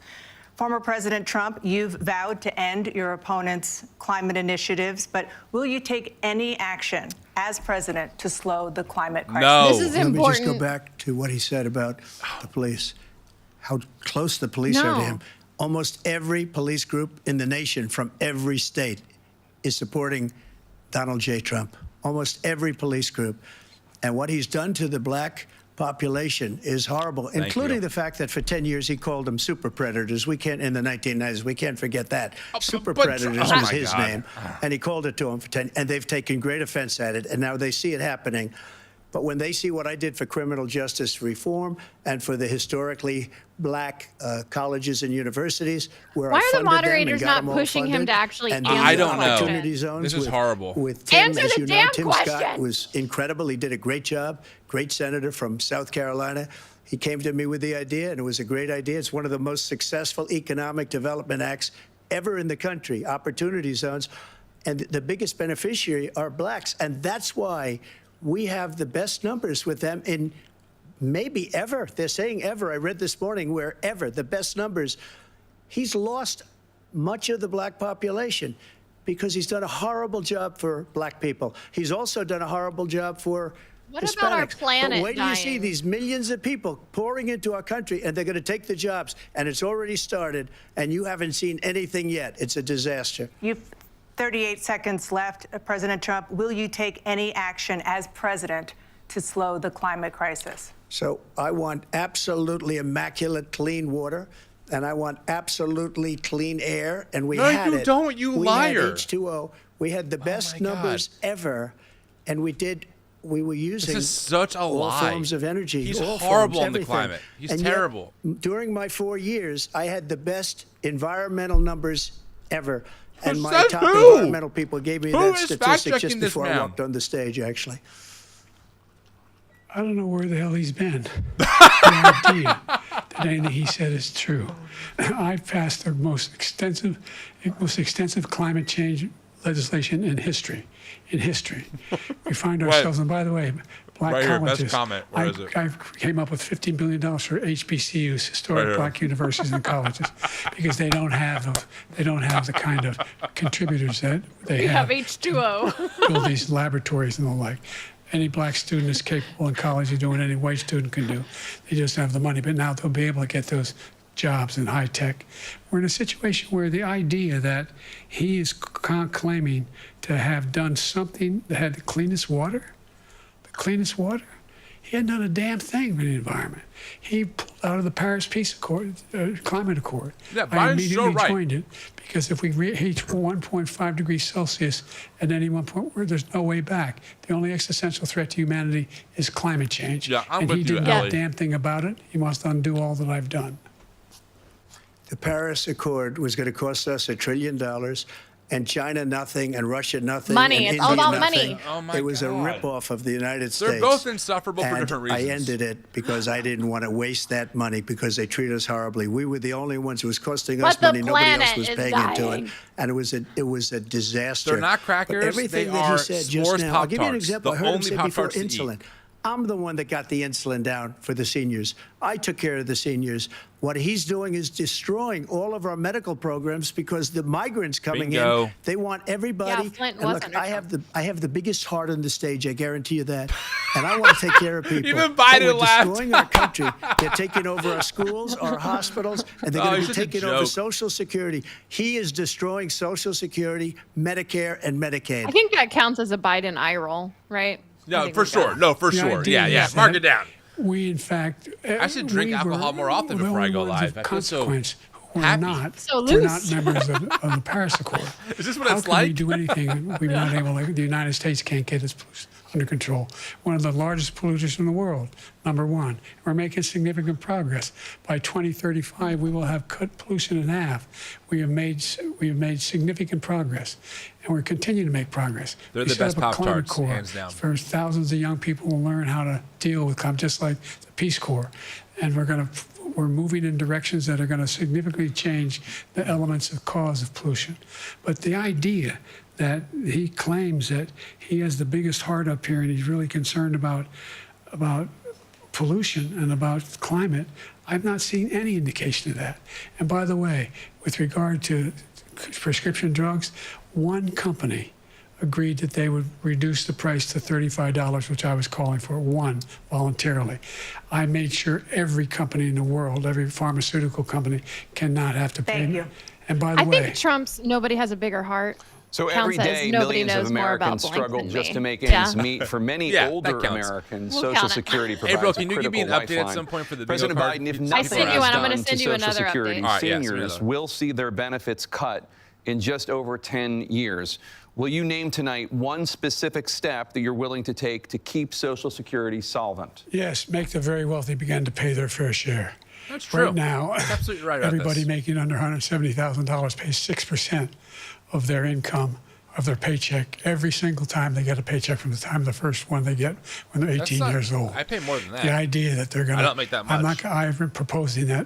Former President Trump, you've vowed to end your opponent's climate initiatives, but will you take any action as president to slow the climate crisis? No. This is important. Let me just go back to what he said about the police, how close the police are to him. Almost every police group in the nation from every state is supporting Donald J. Trump. Almost every police group. And what he's done to the black population is horrible, including the fact that for 10 years he called them super predators. We can't, in the 1990s, we can't forget that. Super predators was his name. And he called it to them for 10, and they've taken great offense at it, and now they see it happening. But when they see what I did for criminal justice reform and for the historically black colleges and universities, where Why I are the funded moderators them and got not them all pushing him funded, to actually and answer I don't the know. opportunity zones This is horrible. With Tim, Answer as the you know, damn Tim question. Scott was incredible. He did a great job. Great senator from South Carolina. He came to me with the idea, and it was a great idea. It's one of the most successful economic development acts ever in the country, opportunity zones. And the biggest beneficiary are blacks. And that's why we have the best numbers with them in maybe ever. They're saying ever. I read this morning where ever, the best numbers. He's lost much of the black population because he's done a horrible job for black people. He's also done a horrible job for What Hispanics. about our planet But wait till you see dying? these millions of people pouring into our country, and they're going to take the jobs, and it's already started, and you haven't seen anything yet. It's a disaster. You've 38 seconds left. President Trump, will you take any action as president to slow the climate crisis? So I want absolutely immaculate clean water, and I want absolutely clean air, and we had it. No, you don't, you liar. We had H2O. We had the best numbers ever, and we were using This is such a all lie. forms of energy. He's all horrible forms, on the everything. climate. He's And yet, terrible. during my 4 years, I had the best environmental numbers ever. And my said top who? environmental people gave me Who that is statistic just fact-checking this before I man? walked on the stage, actually. I don't know where the hell he's been. The idea that anything he said is true. I passed the most extensive climate change legislation in history. We find ourselves, and by the way, black Right here, colleges. best comment. Where is it? I came up with $15 billion for HBCUs, historic Right here. black universities and colleges, because they don't have the kind of contributors that they We have have. H2O. Build these laboratories and the like. Any black student is capable in college of doing any white student can do. They just don't have the money. But now they'll be able to get those jobs in high tech. We're in a situation where the idea that he is claiming to have done something that had the cleanest water, he hadn't done a damn thing for the environment. He pulled out of the Paris Peace Accord, Climate Accord. Yeah, I Biden's immediately so right. joined it because if we reach 1.5 degrees Celsius at any one point, where there's no way back. The only existential threat to humanity is climate change. Yeah, I'm and with he you, did Ellie. not damn thing about it. He wants to undo all that I've done. The Paris Accord was going to cost us $1 trillion, and China nothing, and Russia nothing. Money. And It's all India about nothing. money. Oh, my It was a God. ripoff of the United States. They're both insufferable for And different reasons. I ended it because I didn't want to waste that money because they treat us horribly. We were the only ones. It was costing us But the money. Nobody else planet was is paying into it, dying. and it was a disaster. They're not crackers. But everything They that are he said just s'mores now. I'll give you an Pop-Tarts. example. The I heard him only say before Pop-Tarts to eat. insulin. I'm the one that got the insulin down for the seniors. I took care of the seniors. What he's doing is destroying all of our medical programs because the migrants coming Bingo. in, they want everybody. Yeah, Flint and was look, under I have the biggest heart on the stage. I guarantee you that. And I want to take care of people. Even But Biden we're laughed. destroying our country. They're taking over our schools, our hospitals, and they're Oh, going he's to such be a taking over joke. Social Security. He is destroying Social Security, Medicare, and Medicaid. I think that counts as a Biden eye roll, right? I No, think for we got sure. it. No, for The sure. idea Yeah. is Mark that it down. We, in fact, I should drink we alcohol were more often the before I only go ones live. of I feel so consequence who We're not. So We're not loose. members of the Paris Accord. Is this what How it's can we like? do anything? We're not able to. The United States can't get its pollution under control. One of the largest polluters in the world, number one. We're making significant progress. By 2035, we will have cut pollution in half. We have made significant progress, and we're continuing to make progress. They're We the set best up a climate Pop-Tarts, corps hands down. for thousands of young people will learn how to deal with climate, just like the Peace Corps. And we're moving in directions that are going to significantly change the elements of cause of pollution. But the idea that he claims that he has the biggest heart up here and he's really concerned about pollution and about climate, I've not seen any indication of that. And by the way, with regard to prescription drugs, one company agreed that they would reduce the price to $35, which I was calling for, one, voluntarily. I made sure every company in the world, every pharmaceutical company, cannot have to pay. Thank you. And by the I way, think Trump's nobody has a bigger heart. So Count every says day, nobody millions of knows more about Americans blank struggle than just me. to make Yeah. ends meet. For many Yeah, older that counts. Americans, We'll Social count it. Security Hey, provides bro, a can you give critical me an update at lifeline. some point for the President bingo card? Biden, if I nothing sent you is one. I'm gonna done to send you Social another Security, update. All right, yeah, send me seniors another. will see their benefits cut in just over 10 years. Will you name tonight one specific step that you're willing to take to keep Social Security solvent? yes, make the very wealthy begin to pay their fair share. That's true. Right now, That's absolutely right about everybody this. making under $170,000 pays 6% of their income, of their paycheck, every single time they get a paycheck from the time of the first one they get when they're 18 not- years old. I pay more than that. The idea that they're going to... I don't make that much. I'm proposing that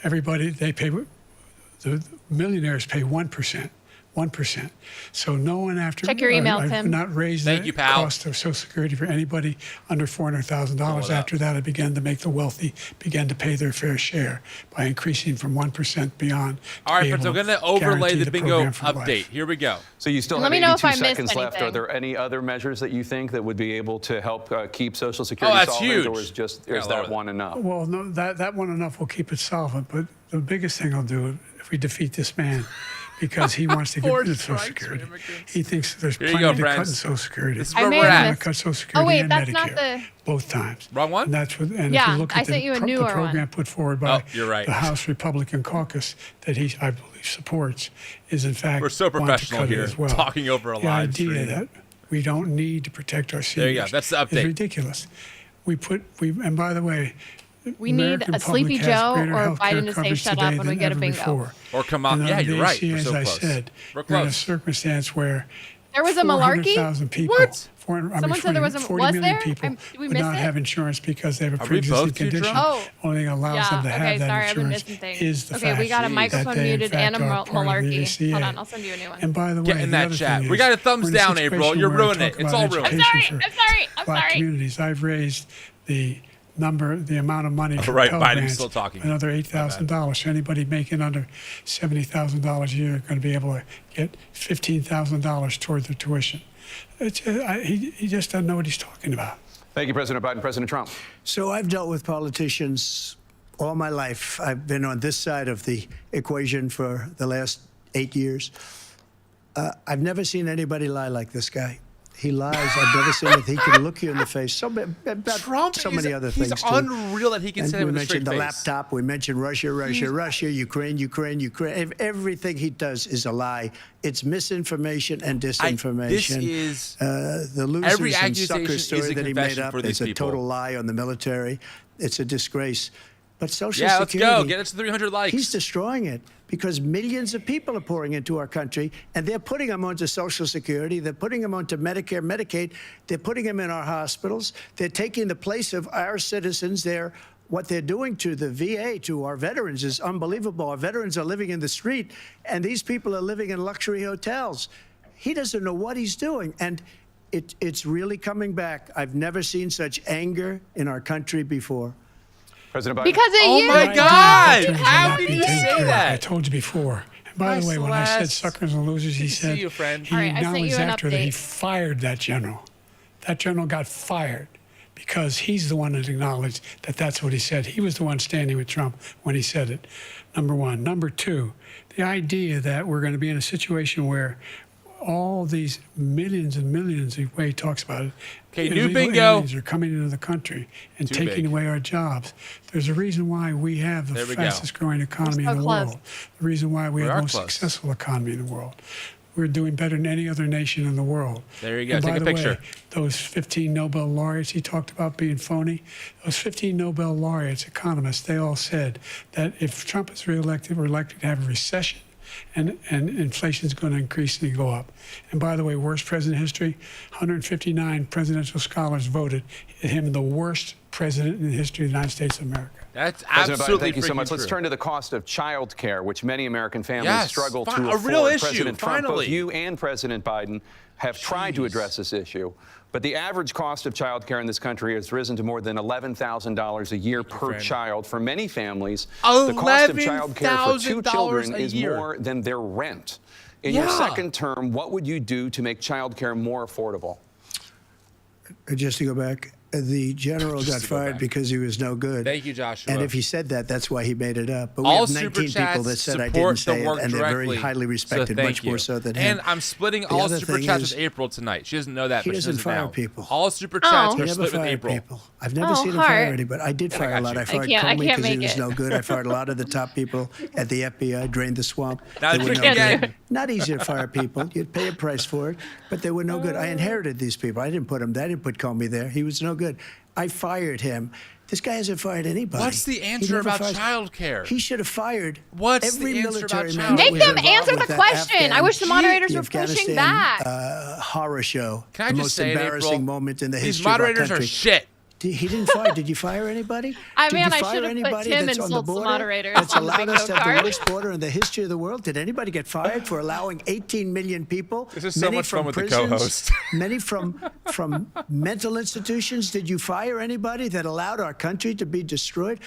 everybody, the millionaires pay 1%. 1%. So no one after... Check your email, I've Tim. not raised Thank the you, pal. cost of Social Security for anybody under $400,000. Roll it up. After that, I began to make the wealthy begin to pay their fair share by increasing from 1% beyond. All right, friends, I'm going to overlay the bingo program for update. life. Here we go. So you still Let have me know if 82 I missed seconds left. Are anything. there any other measures that you think that would be able to help keep Social Security that's solvent, huge. or is Yeah, lower that that. one enough? Well, no, that one enough will keep it solvent. But the biggest thing I'll do if we defeat this man, because he wants to get Four rid of Social strikes for Security. immigrants. He thinks there's Here you plenty go, to cut in friends. Social Security. This is I where may we're have at. We're going missed- to cut Social Oh, Security wait, and that's Medicare not the... both times. Wrong one? And that's what. And Yeah, if you look I at sent you a the newer program one. put forward by Oh, you're right. the House Republican caucus that he, I believe, supports, is in fact We're so want to professional cut it here, as well. talking over a the live idea stream. that we don't need to protect our There you go. seniors That's the update. is ridiculous. And by the way, We need American a Sleepy public has Joe greater or healthcare Biden to say coverage shut today up when we than get a ever bingo. before. Or come on. And Yeah, you're right. We're as so I close. said, We're we're in a close. circumstance where There was a malarkey? 400,000 people, What? Someone said there was a- 40 was million there? people Did we would miss not it? have insurance because they have a Are we pre-existing both too condition. drunk? Oh. Only thing allows Yeah, them to have okay, that sorry, I've been insurance missing things. is the Okay, fact we got a that microphone they, in muted fact, and a are part of the malarkey. ACA. Hold on, I'll send you a new one. And by the way, Get in the that other chat. thing We is, got a thumbs we're in a down, April. situation You're where I ruining talk it. It's about all ruined. I'm education sorry, for I'm sorry, I'm Black sorry. communities. I've raised the amount of money for right, Pell Biden's Grants, still talking. another $8,000. So anybody making under $70,000 a year are going to be able to get $15,000 toward their tuition. He just doesn't know what he's talking about. Thank you, President Biden. President Trump. So I've dealt with politicians all my life. I've been on this side of the equation for the last 8 years. I've never seen anybody lie like this guy. He lies. I've never seen it. He can look you in the face. Trump so many other he's things, too. unreal that he can And say that we with a straight mentioned the face. laptop. We mentioned Russia, Ukraine. Everything he does is a lie. It's misinformation and disinformation. This is the losers every and accusation suckers is story a that he confession made up for these is a people. total lie on the military. It's a disgrace. But Social Yeah, let's Security, go. Get us to 300 likes. he's destroying it because millions of people are pouring into our country, and they're putting them onto Social Security. They're putting them onto Medicare, Medicaid. They're putting them in our hospitals. They're taking the place of our citizens. What they're doing to the VA, to our veterans, is unbelievable. Our veterans are living in the street, and these people are living in luxury hotels. He doesn't know what he's doing, and it's really coming back. I've never seen such anger in our country before. President Biden. Because of Oh you. my Right God! now, How not did be he taken say care of. that? I told you before. And by Hi, the way, when I said Celeste. suckers and losers, he Good to see said you, friend. he All right, I sent acknowledged you an after that he update. fired that general. That general got fired because he's the one that acknowledged that that's what he said. He was the one standing with Trump when he said it, number one. Number two, the idea that we're going to be in a situation where all these millions and millions, the way he talks about it, Okay, new illegal bingo. aliens are coming into the country and Too taking big. away our jobs. There's a reason why we have the There we go. fastest growing economy We're in so the close. world. The reason why we We have are the most close. successful economy in the world. We're doing better than any other nation in the world. There you go. And Take by a the picture. Way, those 15 Nobel laureates he talked about being phony, those 15 Nobel laureates, economists, they all said that if Trump is reelected, we're likely to have a recession and inflation is going to increasingly go up. And by the way, worst president in history, 159 presidential scholars voted him the worst president in the history of the United States of America. That's President Biden, absolutely thank you so freaking much. Let's true. turn to the cost of child care, which many American families Yes, struggle to a afford. real issue, President Trump, finally. both you and President Biden have tried to address this issue. But the average cost of child care in this country has risen to more than $11,000 a year per child. For many families, the cost of child care for two children $11,000 is a year. more than their rent. In your second term, what would you do to make child care more affordable? Just to go back, the general got fired because he was no good. Thank you, Joshua. And if he said that, that's why he made it up. But we All have super 19 people that chats said I support didn't say the it, work and they're very directly. highly So respected, thank much you. more so than him. And I'm splitting The all other super thing chats is- with April tonight. She doesn't know that, He but she doesn't knows it fire now. people. All super chats He are never split with fired April. people. I've never seen him heart. fire anybody. I did fire a got lot. you. I fired I Comey can't because he make was it. no good. I fired a lot of the top people at the FBI, drained the swamp. Now They were drink no again. good. Not easy to fire people. You'd pay a price for it, but they were no good. I inherited these people. I didn't put them there. I didn't put Comey there. He was no good. I fired him. This guy hasn't fired anybody. What's the He answer never about fires- child care? He should have fired What's every the answer military about man child that Make was them involved answer with the that question. I wish the moderators the were pushing Afghanistan, back. Horror show. Can I the just most say it, embarrassing April? moment in the These history of our moderators country. are shit. He didn't fire. Did you fire anybody? I Did mean, you I fire should have put anybody Tim that's on the insults the border moderators that's on the allowed us bingo to have card. the worst border in the history of the world? Did anybody get fired for allowing 18 million people? This is so many much from fun with the prisons, co-host. Many from mental institutions. Did you fire anybody that allowed our country to be destroyed?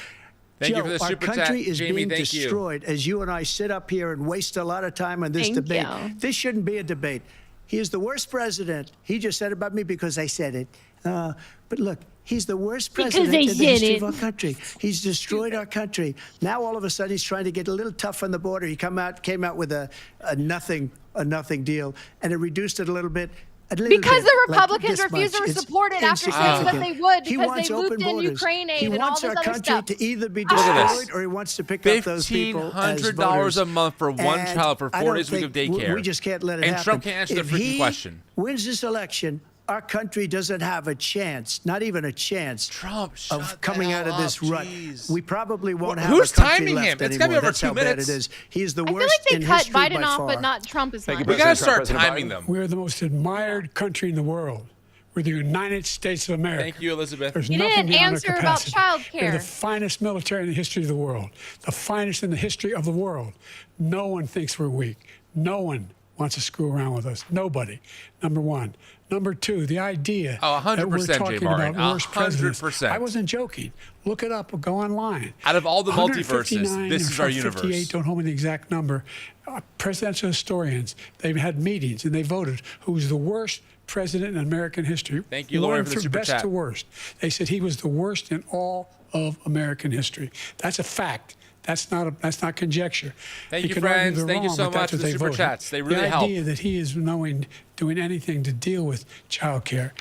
Thank you Joe, for the our super chat, country is Jamie, being thank you. destroyed as you and I sit up here and waste a lot of time on this Thank debate. you. This shouldn't be a debate. He is the worst president. He just said about me because I said it. But look, he's the worst Because president I in the said history it. of our country. He's destroyed our country. Now all of a sudden he's trying to get a little tough on the border. He came out with a nothing deal, and it reduced it a little bit. Because the Republicans like this refused much. to It's support it after saying that they would He because wants they open looped in borders. Ukraine aid He and all wants this our other country stuff. to either be at this. destroyed or he wants to pick up those people as $1,500 voters. a month for one And child for I 4 don't days a week of think- daycare. We just can't let it and happen. Trump can't answer If the freaking he question. wins this election, our country doesn't have a chance, not even a chance, Trump, of shut coming the out of hell this up, rut. jeez. We probably won't have Who's a country timing left him? It's anymore. gotta be over That's 2 how bad minutes. it is. He is the I feel worst like in they cut history Biden by off, far. but not Trump as much. We gotta start President timing Biden. them. We're the most admired country in the world. We're the United States of America. Thank you, Elizabeth. There's You nothing didn't beyond our answer about capacity. child We're care. the finest military in the history of the world, the finest in the history of the world. No one thinks we're weak. No one wants to screw around with us. Nobody. Number one. Number two, the idea that we're 100%, talking Jay Martin, about worst presidents. 100%. I wasn't joking. Look it up or go online. Out of all the multiverses, 159 this or is our 58, universe. don't hold me the exact number. Presidential historians, they've had meetings and they voted who's the worst president in American history. Thank you, Lauren, for the From super best chat. to worst. They said he was the worst in all of American history. That's a fact. That's not conjecture. Thank you, could argue friends. they're Thank you wrong, so but that's much for what the they super voted. chats. They really the help. idea that he is doing anything to deal with child care,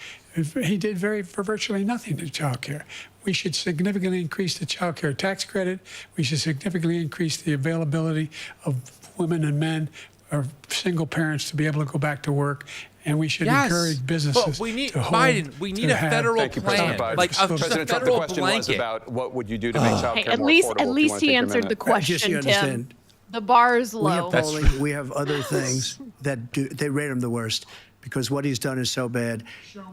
he did for virtually nothing to child care. We should significantly increase the child care tax credit. We should significantly increase the availability of women and men or single parents to be able to go back to work. And we should encourage businesses but we need to hold, Biden. We need to a have- federal Thank you, President plan, Biden. like a President Trump, the federal question was blanket. about what would you do to make child Hey, care at more least affordable. If you he wanna take your answered the minute. Just so you question, Tim. understand. The bar's We have low. polling. We have other things that they rate him the worst because what he's done is so bad.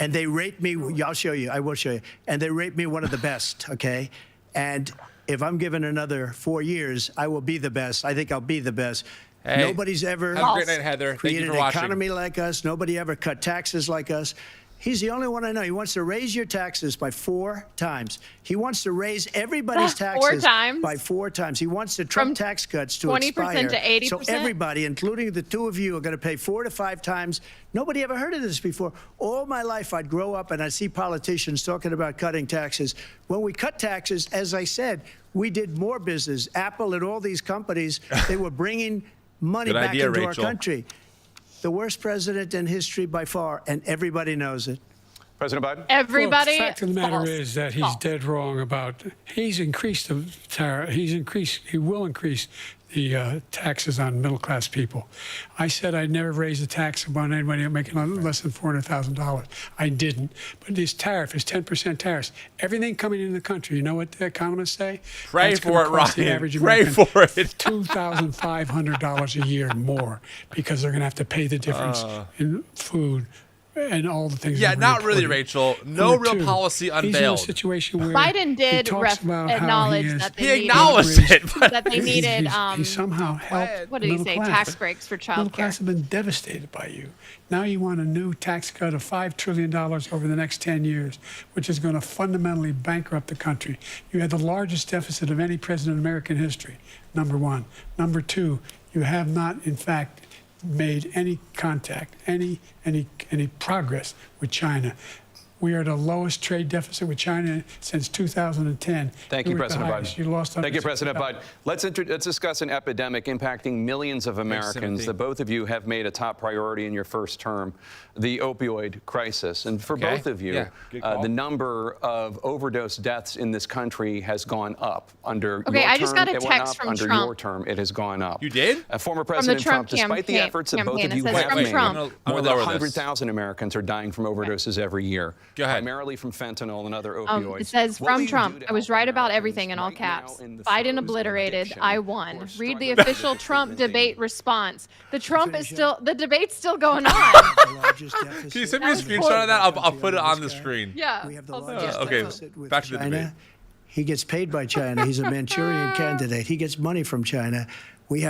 And they rate me, I'll show you, I will show you. And they rate me one of the best, okay? And if I'm given another 4 years, I will be the best. I think I'll be the best. Hey, Nobody's ever have a great night, Heather. Thank you created for an watching. economy like us. Nobody ever cut taxes like us. He's the only one I know. He wants to raise your taxes by 4 times. He wants to raise everybody's taxes times? by 4 times. He wants the Trump tax cuts to 20% expire. to 80%? So everybody, including the two of you, are going to pay 4 to 5 times. Nobody ever heard of this before. All my life, I'd grow up and I'd see politicians talking about cutting taxes. When we cut taxes, as I said, we did more business. Apple and all these companies, they were bringing money Good back idea, into Rachel. our country. The worst president in history by far, and everybody knows it. President Biden? Everybody. Well, the fact of the matter false. is that he's dead wrong about. He's increased the tariff. He will increase the taxes on middle-class people. I said I'd never raise a tax on anybody making less than $400,000. I didn't. But this tariff is 10% tariffs. Everything coming into the country, you know what the economists say? Pray That's for it, gonna cost the Ryan. average Pray American for it. $2,500 a year more because they're going to have to pay the difference in food and all the things. Yeah, that not we're really, reporting. Rachel. No Number real two, policy He's in a unveiled. situation where Biden did he talks about how acknowledge he is- that He they acknowledged needed, it, but that they needed. He somehow helped. What did he middle say? class. Tax breaks for Middle child care. class have been devastated by you. Now you want a new tax cut of $5 trillion over the next 10 years, which is going to fundamentally bankrupt the country. You had the largest deficit of any president in American history, number one. Number two, you have not, in fact, made any contact, any progress with China. We are the lowest trade deficit with China since 2010. Thank you, were at the President highest. Biden. You lost. Thank you, President Biden. Let's discuss an epidemic impacting millions of Americans that both of you have made a top priority in your first term, the opioid crisis. And for both of you, the number of overdose deaths in this country has gone up. Under your I just term, got a it went text up. from Under Trump. your term, it has gone up. You did? Former President Trump, despite the efforts that both of you campaign. It says have from made, Trump. more than 100,000 Americans are dying from overdoses every year. Go ahead. Primarily from fentanyl and other opioids. It says What will from you Trump. do to I was help right about Americans everything in all right now caps. in the Biden throes of obliterated. addiction I or won. Read struggling the to get official the Trump treatment they debate need? response. The debate's still going on. Can you send me a screenshot of that? I'll put it on the screen. Yeah. We have the I'll send largest it. Okay, deficit with back to the China. debate. He gets paid by China. He's a Manchurian candidate. He gets money from China.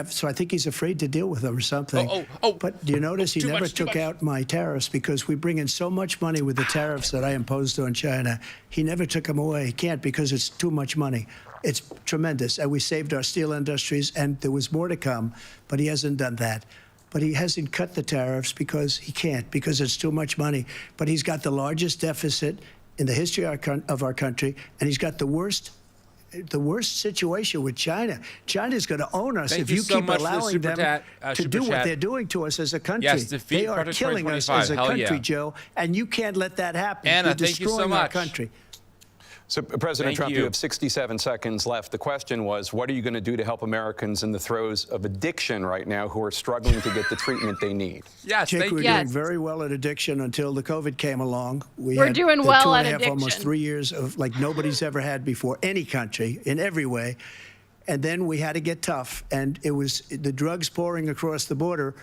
So I think he's afraid to deal with them or something. But do you notice he never took out my tariffs because we bring in so much money with the tariffs that I imposed on China. He never took them away. He can't because it's too much money. It's tremendous. And we saved our steel industries, and there was more to come, but he hasn't done that. But he hasn't cut the tariffs because he can't, because it's too much money. But he's got the largest deficit in the history of our country, and he's got the worst situation with China. China's going to own us if you so keep much for the allowing super them to super do what chat. they're doing to us as a country. Yes, defeat they are Project killing us 2025. as a Hell country, yeah. Joe, and you can't let that happen. Anna, You're thank you so destroying our much. country. So, President Thank Trump, you. you have 67 seconds left. The question was, what are you going to do to help Americans in the throes of addiction right now who are struggling to get the treatment they need? Yes, Jake, thank we're you. doing very well at addiction until the COVID came along. We're had doing the well 2.5, at almost addiction. 3 years of like nobody's ever had before, any country, in every way. And then we had to get tough. And it was the drugs pouring across the border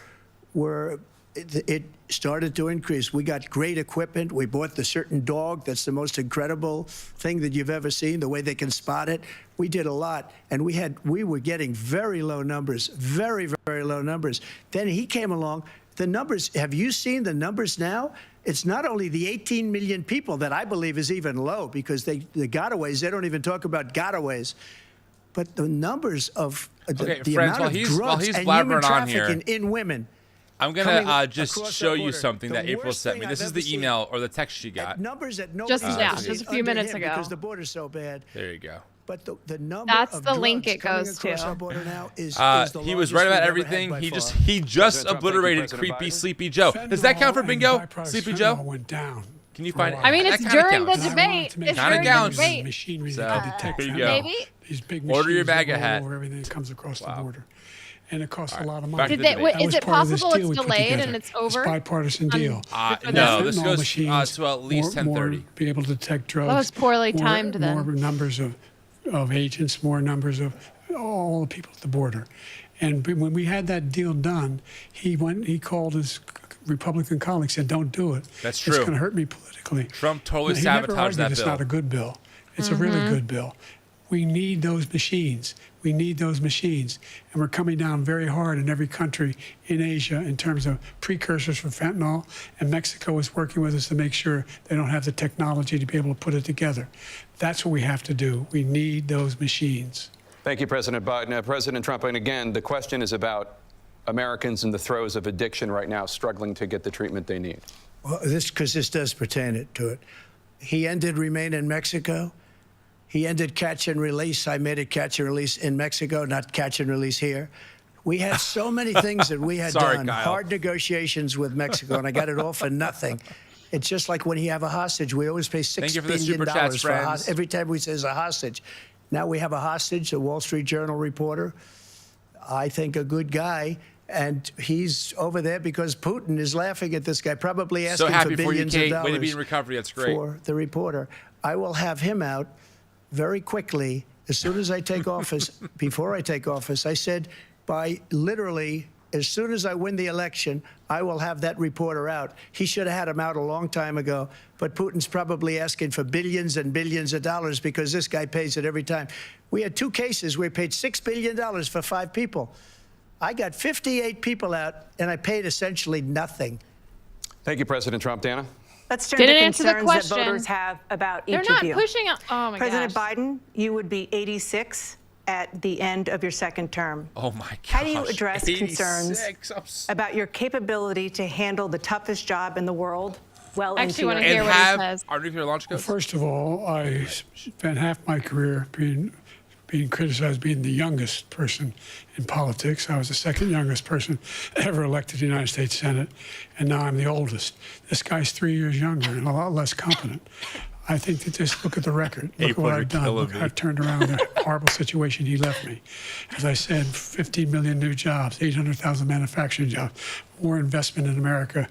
it started to increase. We got great equipment. We bought the certain dog that's the most incredible thing that you've ever seen, the way they can spot it. We did a lot, and we were getting very low numbers, very, very low numbers. Then he came along. The numbers, have you seen the numbers now? It's not only the 18 million people that I believe is even low, because the gotaways, they don't even talk about gotaways. But the numbers of the friends, amount while of he's drugs and blabbering human on here, trafficking in women. I'm coming gonna just across show our you border. something The that April worst sent me. thing This I've is ever the seen. email or the text she got. Numbers that nobody's Just ever just a few under minutes him ago. because the border's so bad. There you go. But the number That's of the link drugs it coming goes across to. our border now is the He was largest right about we've ever everything. had by He far. just President Trump, thank you, obliterated President creepy Biden. Sleepy Joe. Does that count for Fentanyl bingo? and byproducts, Sleepy fentanyl Joe? went down. Can you find it? I mean, That it's kinda during the counts. debate. Kinda It's during the counts. debate. Machinery So, that can detect there you fentanyl. go. Maybe. These big Order your machines bag that of roll hat. over everything that comes across the border. And it costs a lot of back money. to the debate. That Is was it part of this possible deal it's we put delayed together. and it's over? It's bipartisan deal. No, this Fentanyl goes machines, to at least more 10:30. be able to detect drugs. That was poorly more- timed then. More numbers of agents, more numbers of all the people at the border. And when we had that deal done, he called his Republican colleagues, said, "Don't do it. That's It's true. going to hurt me politically." Trump totally He never sabotaged argued that it's bill. not a good bill. It's a really good bill. We need those machines. We need those machines. And we're coming down very hard in every country in Asia in terms of precursors for fentanyl. And Mexico is working with us to make sure they don't have the technology to be able to put it together. That's what we have to do. We need those machines. Thank you, President Biden. President Trump, and again, the question is about Americans in the throes of addiction right now, struggling to get the treatment they need. Well, because this does pertain to it. He ended Remain in Mexico. He ended catch and release. I made it catch and release in Mexico, not catch and release here. We had so many things that we had Sorry, done, Kyle. hard negotiations with Mexico, and I got it all for nothing. It's just like when you have a hostage. We always pay Thank you $6 for the billion super chats, for friends. every time we say there's a hostage. Now we have a hostage, a Wall Street Journal reporter, I think a good guy, and he's over there because Putin is laughing at this guy, probably asking So happy for for you, billions Kate. of Way to be dollars in recovery. That's great. for the reporter. I will have him out very quickly as soon as I take office. Before I take office, I said by literally as soon as I win the election, I will have that reporter out. He should have had him out a long time ago, but Putin's probably asking for billions and billions of dollars because this guy pays it every time. We had 2 cases where we paid $6 billion for 5 people. I got 58 people out, and I paid essentially nothing. Thank you, President Trump. Dana? Let's turn Didn't to answer the concerns that question. voters have about They're each not of you. pushing. Oh my President gosh. Biden, you would be 86 at the end of your second term. Oh my gosh. How do you address 86. concerns about your capability to handle the toughest job in the world well I into actually your want to hear And what he have says. our nuclear launch codes? First of all, I spent half my career being criticized being the youngest person in politics. I was the second youngest person ever elected to the United States Senate, and now I'm the oldest. This guy's 3 years younger and a lot less competent. I think that just look at the record. Look at what I've done. Look how I've turned around the horrible situation he left me. As I said, 15 million new jobs, 800,000 manufacturing jobs, more investment in America,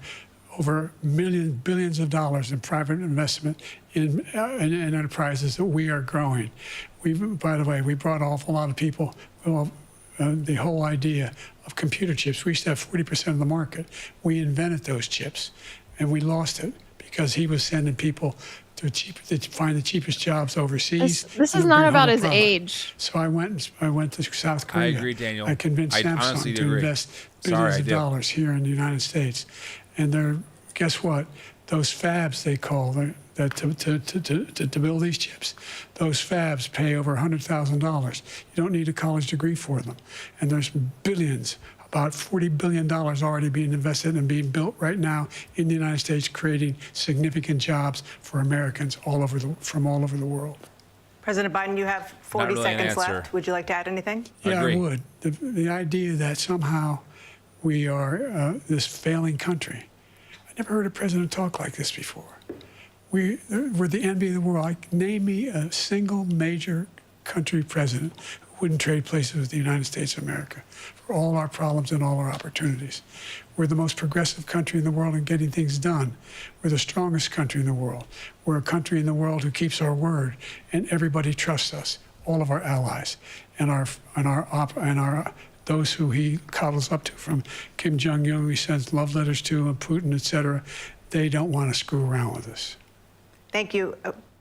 over billions of dollars in private investment in enterprises that we are growing. By the way, we brought an awful lot of people. Well, the whole idea of computer chips, we used to have 40% of the market. We invented those chips, and we lost it because he was sending people to find the cheapest jobs overseas. This is not about his age. So I went to South Korea. I agree, Daniel. I convinced I Samsung honestly to agree. invest Sorry, billions I of did. dollars here in the United States. And guess what? Those fabs they call to build these chips, those fabs pay over $100,000. You don't need a college degree for them. And there's billions, about $40 billion already being invested and being built right now in the United States, creating significant jobs for Americans from all over the world. President Biden, you have 40 really an seconds answer. left. Would you like to add anything? Yeah, Agree. I would. The idea that somehow we are this failing country. I never heard a president talk like this before. We're the envy of the world. Name me a single major country president who wouldn't trade places with the United States of America for all our problems and all our opportunities. We're the most progressive country in the world in getting things done. We're the strongest country in the world. We're a country in the world who keeps our word, and everybody trusts us, all of our allies, and those who he coddles up to, from Kim Jong-un, who he sends love letters to, and Putin, et cetera. They don't want to screw around with us. Thank you.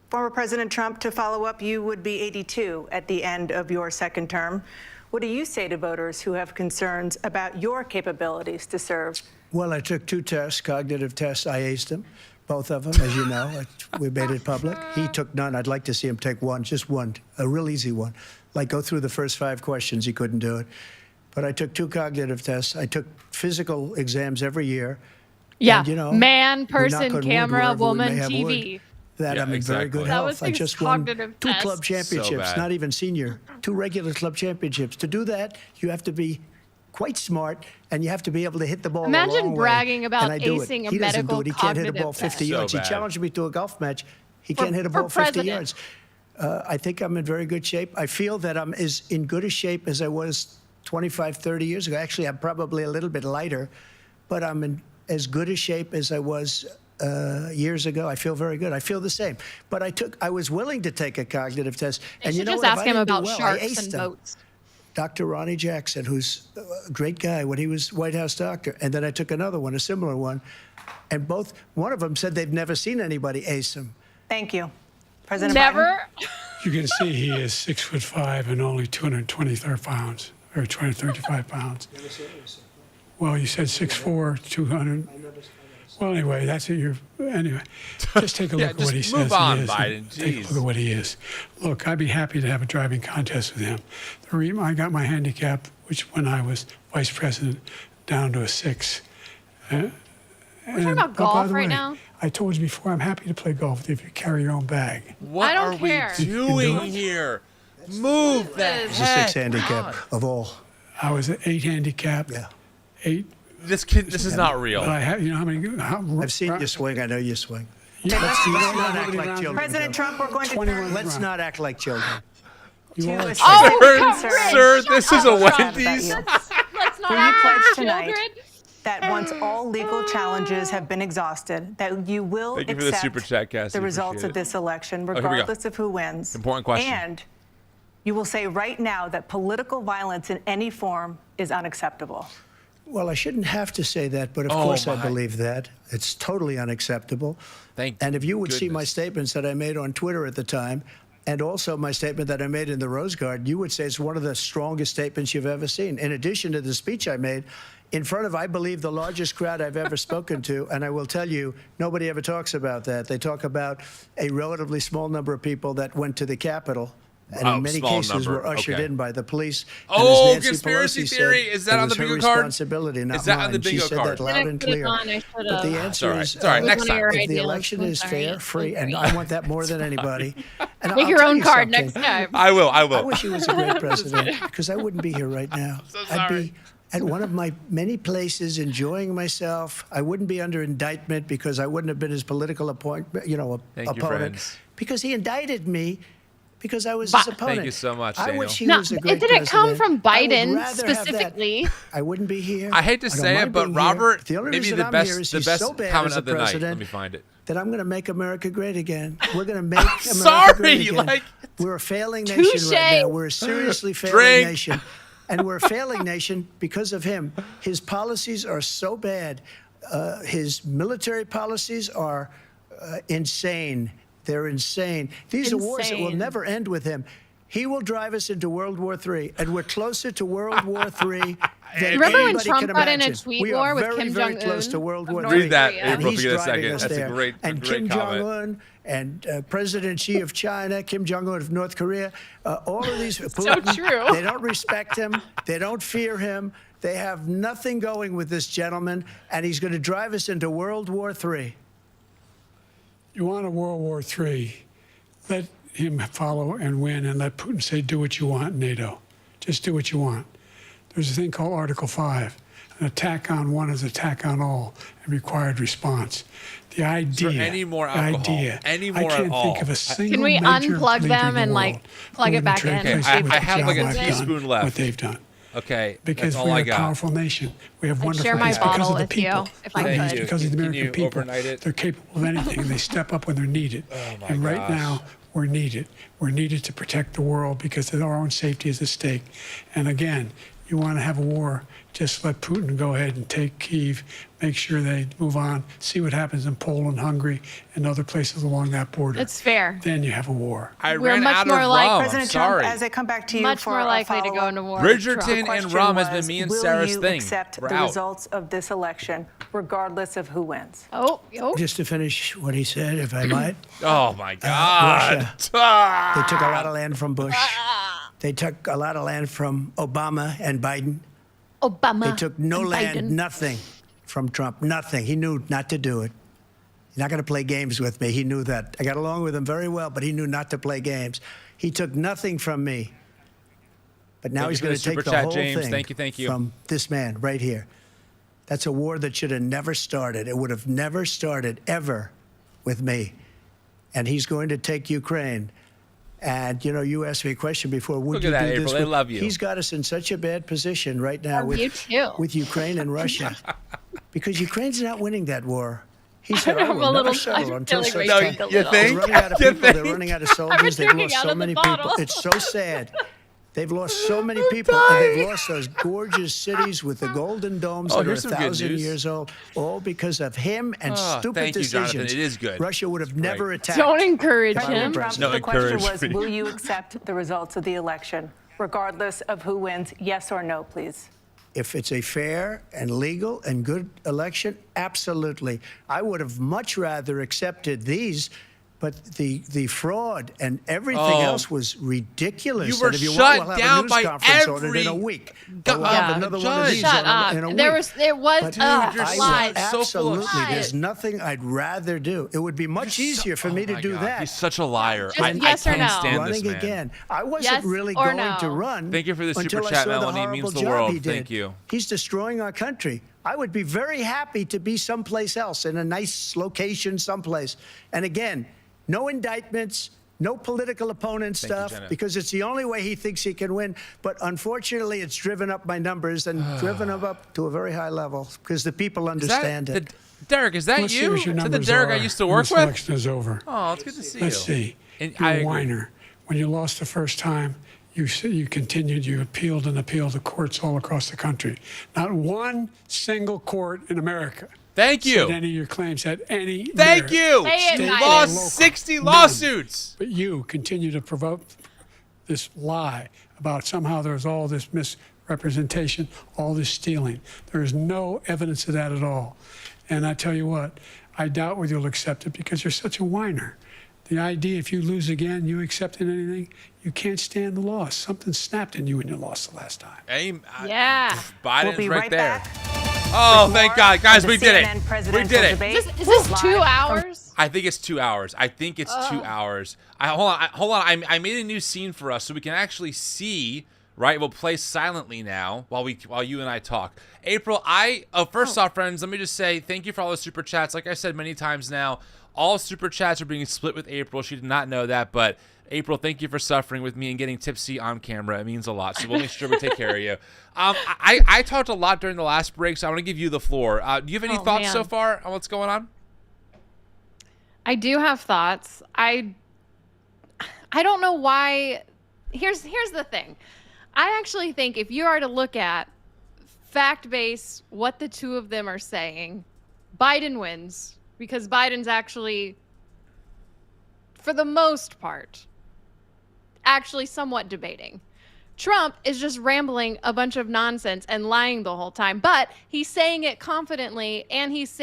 Former President Trump, to follow up, you would be 82 at the end of your second term. What do you say to voters who have concerns about your capabilities to serve? Well, I took 2 tests, cognitive tests. I aced them, both of them, as you know. We made it public. He took none. I'd like to see him take one, just one, a real easy one. Like go through the first 5 questions. He couldn't do it. But I took 2 cognitive tests. I took physical exams every year. Yeah, And, you know, man, we knock person, on wood camera, wherever we woman, may have TV. wood, that Yeah, I'm in very good exactly. That health. was I his just won cognitive 2 test. club So championships, bad. not even senior, 2 regular club championships. To do that, you have to be quite smart, and you have to be able to hit the ball a Imagine long way. bragging about And I do it. acing a He doesn't do medical it. He can't hit a ball cognitive 50 test. yards. So He bad. challenged me to a golf match. He For- can't hit a for ball 50 president. yards. I think I'm in very good shape. I feel that I'm as in good a shape as I was 25, 30 years ago. Actually, I'm probably a little bit lighter, but I'm in as good a shape as I was years ago. I feel very good. I feel the same. But I was willing to take a cognitive test. You And you should know just what? If ask I him didn't do about well, I sharks aced and him. boats. Dr. Ronnie Jackson, who's a great guy when he was White House doctor. And then I took another one, a similar one. And one of them said they've never seen anybody ace him. Thank you. President Never. Biden? You can see he is 6'5" and only 223 pounds, or 235 pounds. Well, you said 6'4", 200. Well, anyway, that's it. Anyway, just take a look at what he just says. move on, he is, Biden. and take a Jeez. look at what he is. Look, I'd be happy to have a driving contest with him. The reason I got my handicap, which when I was vice president, down to a 6. We're talking about golf right now. I told you before, I'm happy to play golf with you if you carry your own bag. What I don't are care. we doing here? Move that It's the 6th handicap of all. I was an 8 handicap. Yeah. 8. This is not real. But I have, you know how many? I've seen you swing. I know you swing. Yeah, Let's not act like children. President Trump, we're going to turn Let's not act like children. to a Sir, this is a Wendy's. Let's not Will you act pledge like tonight children. that once all legal challenges have been exhausted, that you will Thank you for the super accept chat, Cassie. the results Appreciate of it. this election, here we go. regardless of who wins? Important question. And you will say right now that political violence in any form is unacceptable. Well, I shouldn't have to say that, but of Oh, course I my. believe that. It's totally unacceptable. And if you would see my goodness. statements that I made on Twitter at the time, and also my statement that I made in the Rose Garden, you would say it's one of the strongest statements you've ever seen. In addition to the speech I made in front of, I believe, the largest crowd I've ever spoken to, and I will tell you, nobody ever talks about that. They talk about a relatively small number of people that went to the Capitol. And in many small cases number. were ushered Okay. in by the police. Oh, and as Nancy conspiracy Pelosi theory. said, Is that it on was the her bingo card? responsibility, not Is that on the mine. She bingo said card? that loud and Put it clear. on, I But the should've. answer is, It's all right. Next one of time. your if the ideas. election I'm is sorry. fair, free, and I want that more than anybody. And Make I'll your tell own you card something. next time. I will. I wish he was a great president because I wouldn't be here right now. so I'd sorry. be at one of my many places enjoying myself. I wouldn't be under indictment because I wouldn't have been his political opponent, Thank you, opponent, friends. because he indicted me because I was his opponent. Thank you so much, I Daniel. wish he No, was a it great didn't come president. from I would Biden rather have that. specifically. I wouldn't be here. I hate to don't say mind it, but being here. Robert, The only maybe reason the I'm best, here is the he's best so bad comment as a of the night. president Let me find it. that I'm going to make America great again. We're going to make America Sorry, great again. like- We're a failing nation Touche. right now. We're a seriously failing Drink. nation. And we're a failing nation because of him. His policies are so bad. His military policies are insane. They're insane. These are wars that will Insane. never end with him. He will drive us into World War III, and we're closer to World War III than Remember when anybody Trump can got in a imagine. tweet We war are with very, Kim very Jong-un close to World of War North III. Read that, Korea? And April, he's for a driving second. us That's a there. great And Kim comment. Jong-un and President Xi of China, Kim Jong-un of North Korea, all of these Putin, true. they don't respect him. They don't fear him. They have nothing going with this gentleman, and he's going to drive us into World War III. You want a World War III, let him follow and win, and let Putin say, do what you want, NATO. Just do what you want. There's a thing called Article 5. An attack on one is attack on all, and required response. The idea, any more the alcohol? idea, Any I more at can't all? think of a single Can we major unplug leader them in the and, like, world plug who it back would trade in? Okay, places with I the have like job a I've done, teaspoon left. What they've done. Okay, Because that's all we're I a got. powerful nation. We have I'd wonderful share my things because bottle of the with you, people. if I Not could. just because of the Can American you people. overnight it? They're capable of anything, and they step up when they're needed. Oh, my and right gosh. now, we're needed. We're needed to protect the world because our own safety is at stake. And again, you want to have a war, just let Putin go ahead and take Kyiv, make sure they move on, see what happens in Poland, Hungary, and other places along that border. It's fair. Then you have a war. I We're ran much out more of like rum. President I'm sorry. Trump, as I come back to you Much for more a likely to go follow-up, into war. Bridgerton the and question rum has was, been me and will Sarah's you thing. accept We're the out. results of this election, regardless of who wins? Oh, Just to finish what he said, if I might. Oh my God! Russia. They took a lot of land from Bush. They took a lot of land from Obama and Biden. Obama. They took no and land, Biden. nothing from Trump, nothing. He knew not to do it. He's not going to play games with me. He knew that. I got along with him very well, but he knew not to play games. He took nothing from me. But now Thank he's you for going the to take super the chat, whole James. thing Thank you. from this man right here. That's a war that should have never started. It would have never started ever with me. And he's going to take Ukraine. And, you know, you asked me a question before. Would Look you at that, do April. this? They love you. He's got us in such a bad position right now Love you too. with Ukraine and Russia. Because Ukraine's not winning that war. He said, I'm I a will little- never settle I'm until feeling such Rachel time. a little. They're running out of You people. They're think? running out of soldiers. They've drinking lost out so of the many bottle. people. It's so sad. They've lost so many people, and they've lost those gorgeous cities with the golden domes Oh, that are here's some good 1,000 news. years old, all because of him and Oh, stupid thank you, decisions. Jonathan. It is good. Russia would have never attacked. Don't encourage if I were him. Trump, president. No, the question encourage was, me. will you accept the results of the election, regardless of who wins? Yes or no, please. If it's a fair and legal and good election, absolutely. I would have much rather accepted these, But the fraud and everything else was ridiculous. You were And if you shut want, we'll down have a news by conference on it every in a week. God, We'll have another one of these Shut up. in a week. There was But you're lies. absolutely, shit. there's nothing I'd rather do. It would be much easier for me to do that. He's such a liar. Just I yes or can't no. stand Running this man. again. I wasn't Yes really or going no? to run. Thank you for the super until I chat, saw the Melanie. It horrible means the job world. he did. Thank you. He's destroying our country. I would be very happy to be someplace else, in a nice location someplace. And again, no indictments, no political opponent stuff, because it's the only way he thinks he can win. But unfortunately, it's driven up my numbers and driven them up to a very high level because the people understand it. Derek, is that Let's see you? what Is your that the numbers Derek are I used to when work this with? election is over. Oh, it's good to see Let's you. see. And You're I a agree. whiner. When you lost the first time, you continued, you appealed and appealed to courts all across the country. Not one single court in America. Thank you. Said any of your claims had any Thank merit. you. Say it, They Nigel. lost Local. 60 None. lawsuits. But you continue to provoke this lie about somehow there's all this misrepresentation, all this stealing. There is no evidence of that at all. And I tell you what, I doubt whether you'll accept it because you're such a whiner. The idea, if you lose again, you accepting anything, you can't stand the loss. Something snapped in you when you lost the last time. Yeah. Biden's We'll be right there. back. Oh, with thank more God. Guys, of the we did CNN it. We presidential did it. debate. Is this Live 2 from- hours? I think it's 2 hours. I think it's 2 hours. Hold on. I made a new scene for us so we can actually see. Right, we'll play silently now while you and I talk. April, first off, friends, let me just say thank you for all the super chats. Like I said many times now, all super chats are being split with April. She did not know that, but April, thank you for suffering with me and getting tipsy on camera. It means a lot. So we'll make sure we take care of you. I talked a lot during the last break, so I want to give you the floor. Do you have any thoughts so far on what's going on? I do have thoughts. I don't know why. Here's the thing. I actually think if you are to look at fact-based what the two of them are saying, Biden wins because Biden's actually, for the most part, actually somewhat debating. Trump is just rambling a bunch of nonsense and lying the whole time, but he's saying it confidently and he's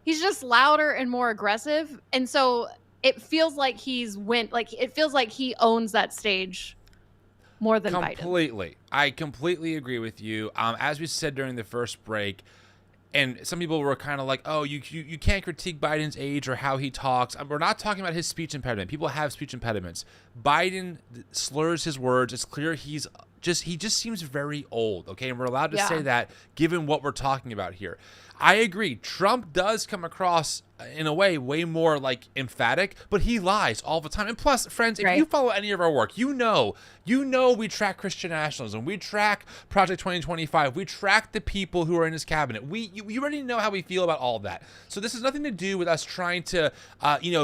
just louder and more aggressive. And so it feels like it feels like he owns that stage more than Biden. Completely. I completely agree with you. As we said during the first break, and some people were kind of like, oh, you can't critique Biden's age or how he talks. We're not talking about his speech impediment. People have speech impediments. Biden slurs his words. It's clear he just seems very old, okay? And we're allowed to say that given what we're talking about here. I agree. Trump does come across, in a way more like emphatic, but he lies all the time. And plus, friends, if you follow any of our work, you know we track Christian Nationalism. We track Project 2025. We track the people who are in his cabinet. You already know how we feel about all of that. So this has nothing to do with us trying to,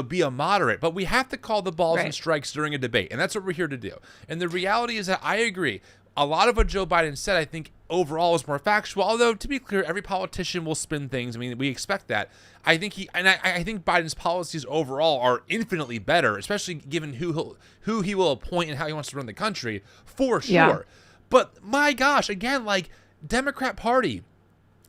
be a moderate, but we have to call the balls and strikes during a debate. And that's what we're here to do. And the reality is that I agree. A lot of what Joe Biden said, I think, overall is more factual. Although, to be clear, every politician will spin things. I mean, we expect that. I think I think Biden's policies overall are infinitely better, especially given who he will appoint and how he wants to run the country, for sure. Yeah. But my gosh, again, like Democrat Party,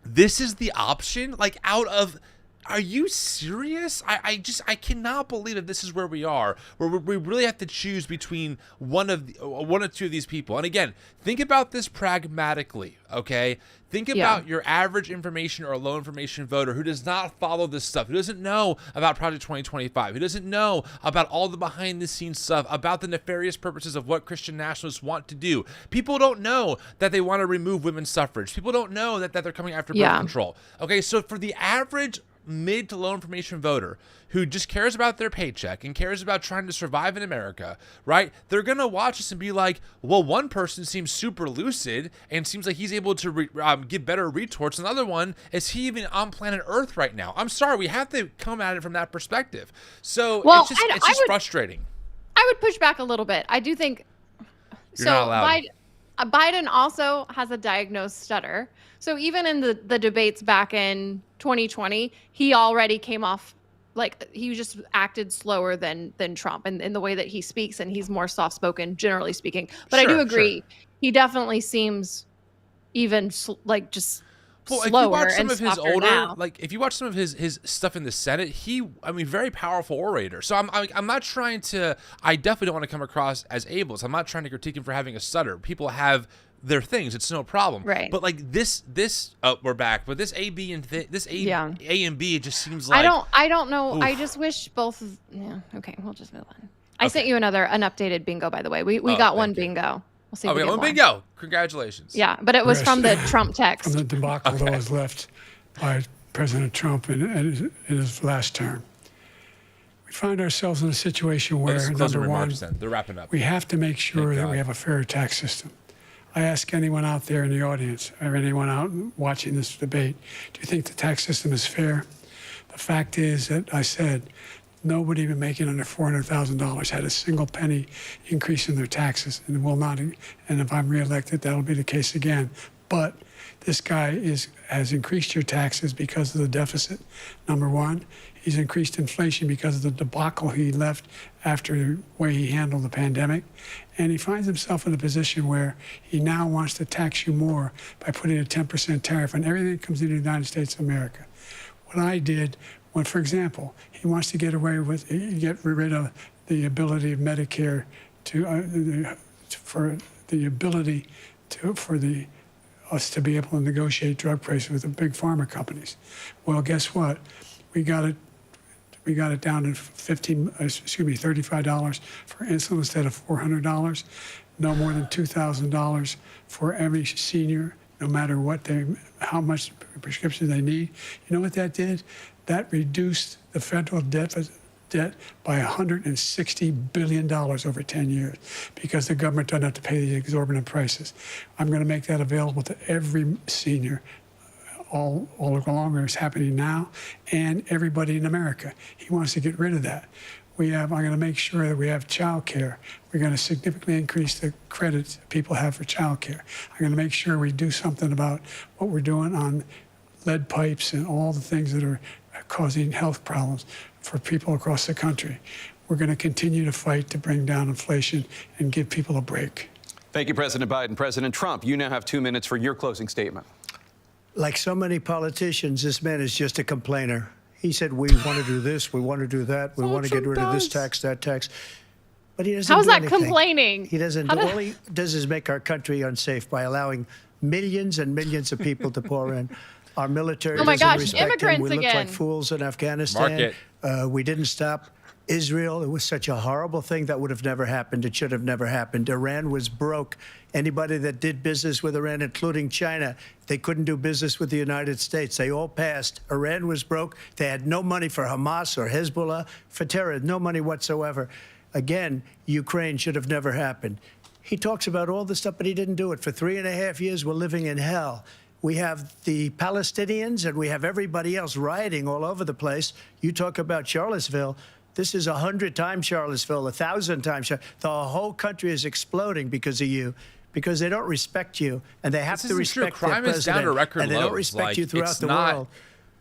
this is the option. Like out of. Are you serious? I cannot believe that this is where we are, where we really have to choose between one or two of these people. And again, think about this pragmatically, okay? Think about your average information or low information voter who does not follow this stuff, who doesn't know about Project 2025, who doesn't know about all the behind the scenes stuff, about the nefarious purposes of what Christian nationalists want to do. People don't know that they want to remove women's suffrage. People don't know that they're coming after birth control. Okay, so for the average mid to low information voter who just cares about their paycheck and cares about trying to survive in America, right? They're going to watch this and be like, well, one person seems super lucid and seems like he's able to give better retorts. Another one, is he even on planet Earth right now? I'm sorry, we have to come at it from that perspective. So it's just frustrating. I would push back a little bit. I do think You're not allowed. Biden also has a diagnosed stutter. So even in the debates back in 2020, he already came off like he just acted slower than Trump in the way that he speaks, and he's more soft-spoken, generally speaking. But I do agree. He definitely seems even like just Well, if you slower watch some and of his softer older, now. like if you watch some of his stuff in the Senate, very powerful orator. So I'm not trying to. I definitely don't want to come across as ableist. I'm not trying to critique him for having a stutter. People have their things. It's no problem. Right. But like this, we're back. But this A, B, and A and B, it just seems like I don't know. Oof. I just wish both. Yeah. Okay. We'll just move on. I sent you an updated bingo, by the way. We got one bingo. We'll see if we we get got one more. bingo. Congratulations. Yeah, but it was from the Trump text. From the debacle that was left by President Trump in his last term. We find ourselves in a situation where, number one, they're wrapping up. We have to make sure that we have a fair tax system. I ask anyone out there in the audience or anyone out watching this debate, do you think the tax system is fair? The fact is that I said nobody even making under $400,000 had a single penny increase in their taxes and will not. And if I'm reelected, that'll be the case again. But this guy has increased your taxes because of the deficit, number one. He's increased inflation because of the debacle he left after the way he handled the pandemic. And he finds himself in a position where he now wants to tax you more by putting a 10% tariff on everything that comes into the United States of America. What I did, for example, he wants to get rid of the ability of Medicare for us to be able to negotiate drug prices with the big pharma companies. Well, guess what? We got it down to $35 for insulin instead of $400. No more than $2,000 for every senior, no matter how much prescription they need. You know what that did? That reduced the federal debt by $160 billion over 10 years because the government doesn't have to pay the exorbitant prices. I'm going to make that available to every senior all along. It's happening now, and everybody in America. He wants to get rid of that. I'm going to make sure that we have child care. We're going to significantly increase the credits people have for child care. I'm going to make sure we do something about what we're doing on lead pipes and all the things that are causing health problems for people across the country. We're going to continue to fight to bring down inflation and give people a break. Thank you, President Biden. President Trump, you now have 2 minutes for your closing statement. Like so many politicians, this man is just a complainer. He said, we want to do this, we want to do that, we want to get rid of this tax, that tax. But he doesn't How's do that anything. complaining? He doesn't. All he does is make our country unsafe by allowing millions and millions of people to pour in. Our military doesn't respect him. We look like fools in Afghanistan. We didn't stop Israel. It was such a horrible thing that would have never happened. It should have never happened. Iran was broke. Anybody that did business with Iran, including China, they couldn't do business with the United States. They all passed. Iran was broke. They had no money for Hamas or Hezbollah, for terror, no money whatsoever. Again, Ukraine should have never happened. He talks about all this stuff, but he didn't do it. For 3.5 years, we're living in hell. We have the Palestinians and we have everybody else rioting all over the place. You talk about Charlottesville. This is 100 times Charlottesville, 1,000 times. The whole country is exploding because of you, because they don't respect you, and they have to respect their president. Crime is down to record lows. And they don't respect you throughout the world.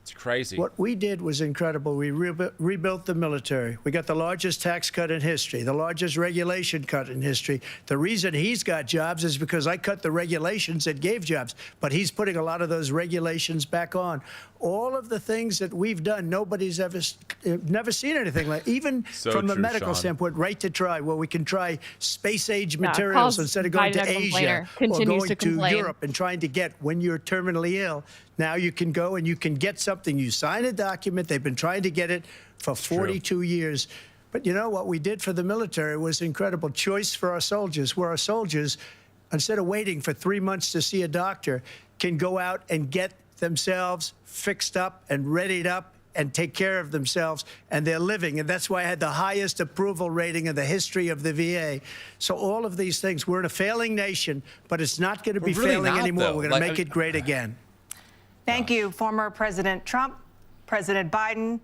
It's crazy. What we did was incredible. We rebuilt the military. We got the largest tax cut in history, the largest regulation cut in history. The reason he's got jobs is because I cut the regulations that gave jobs, but he's putting a lot of those regulations back on. All of the things that we've done, nobody's never seen anything like, even from a medical standpoint, right to try, where we can try space-age materials instead of going to Asia or going to Europe and trying to get, when you're terminally ill, now you can go and you can get something. You sign a document. They've been trying to get it for 42 years. But you know what we did for the military was incredible. Choice for our soldiers, where our soldiers, instead of waiting for 3 months to see a doctor, can go out and get themselves fixed up and readied up and take care of themselves, and they're living. And that's why I had the highest approval rating in the history of the VA. So all of these things, we're in a failing nation, but it's not going to be failing anymore. We're going to make it great again. Thank you, former President Trump, President Biden.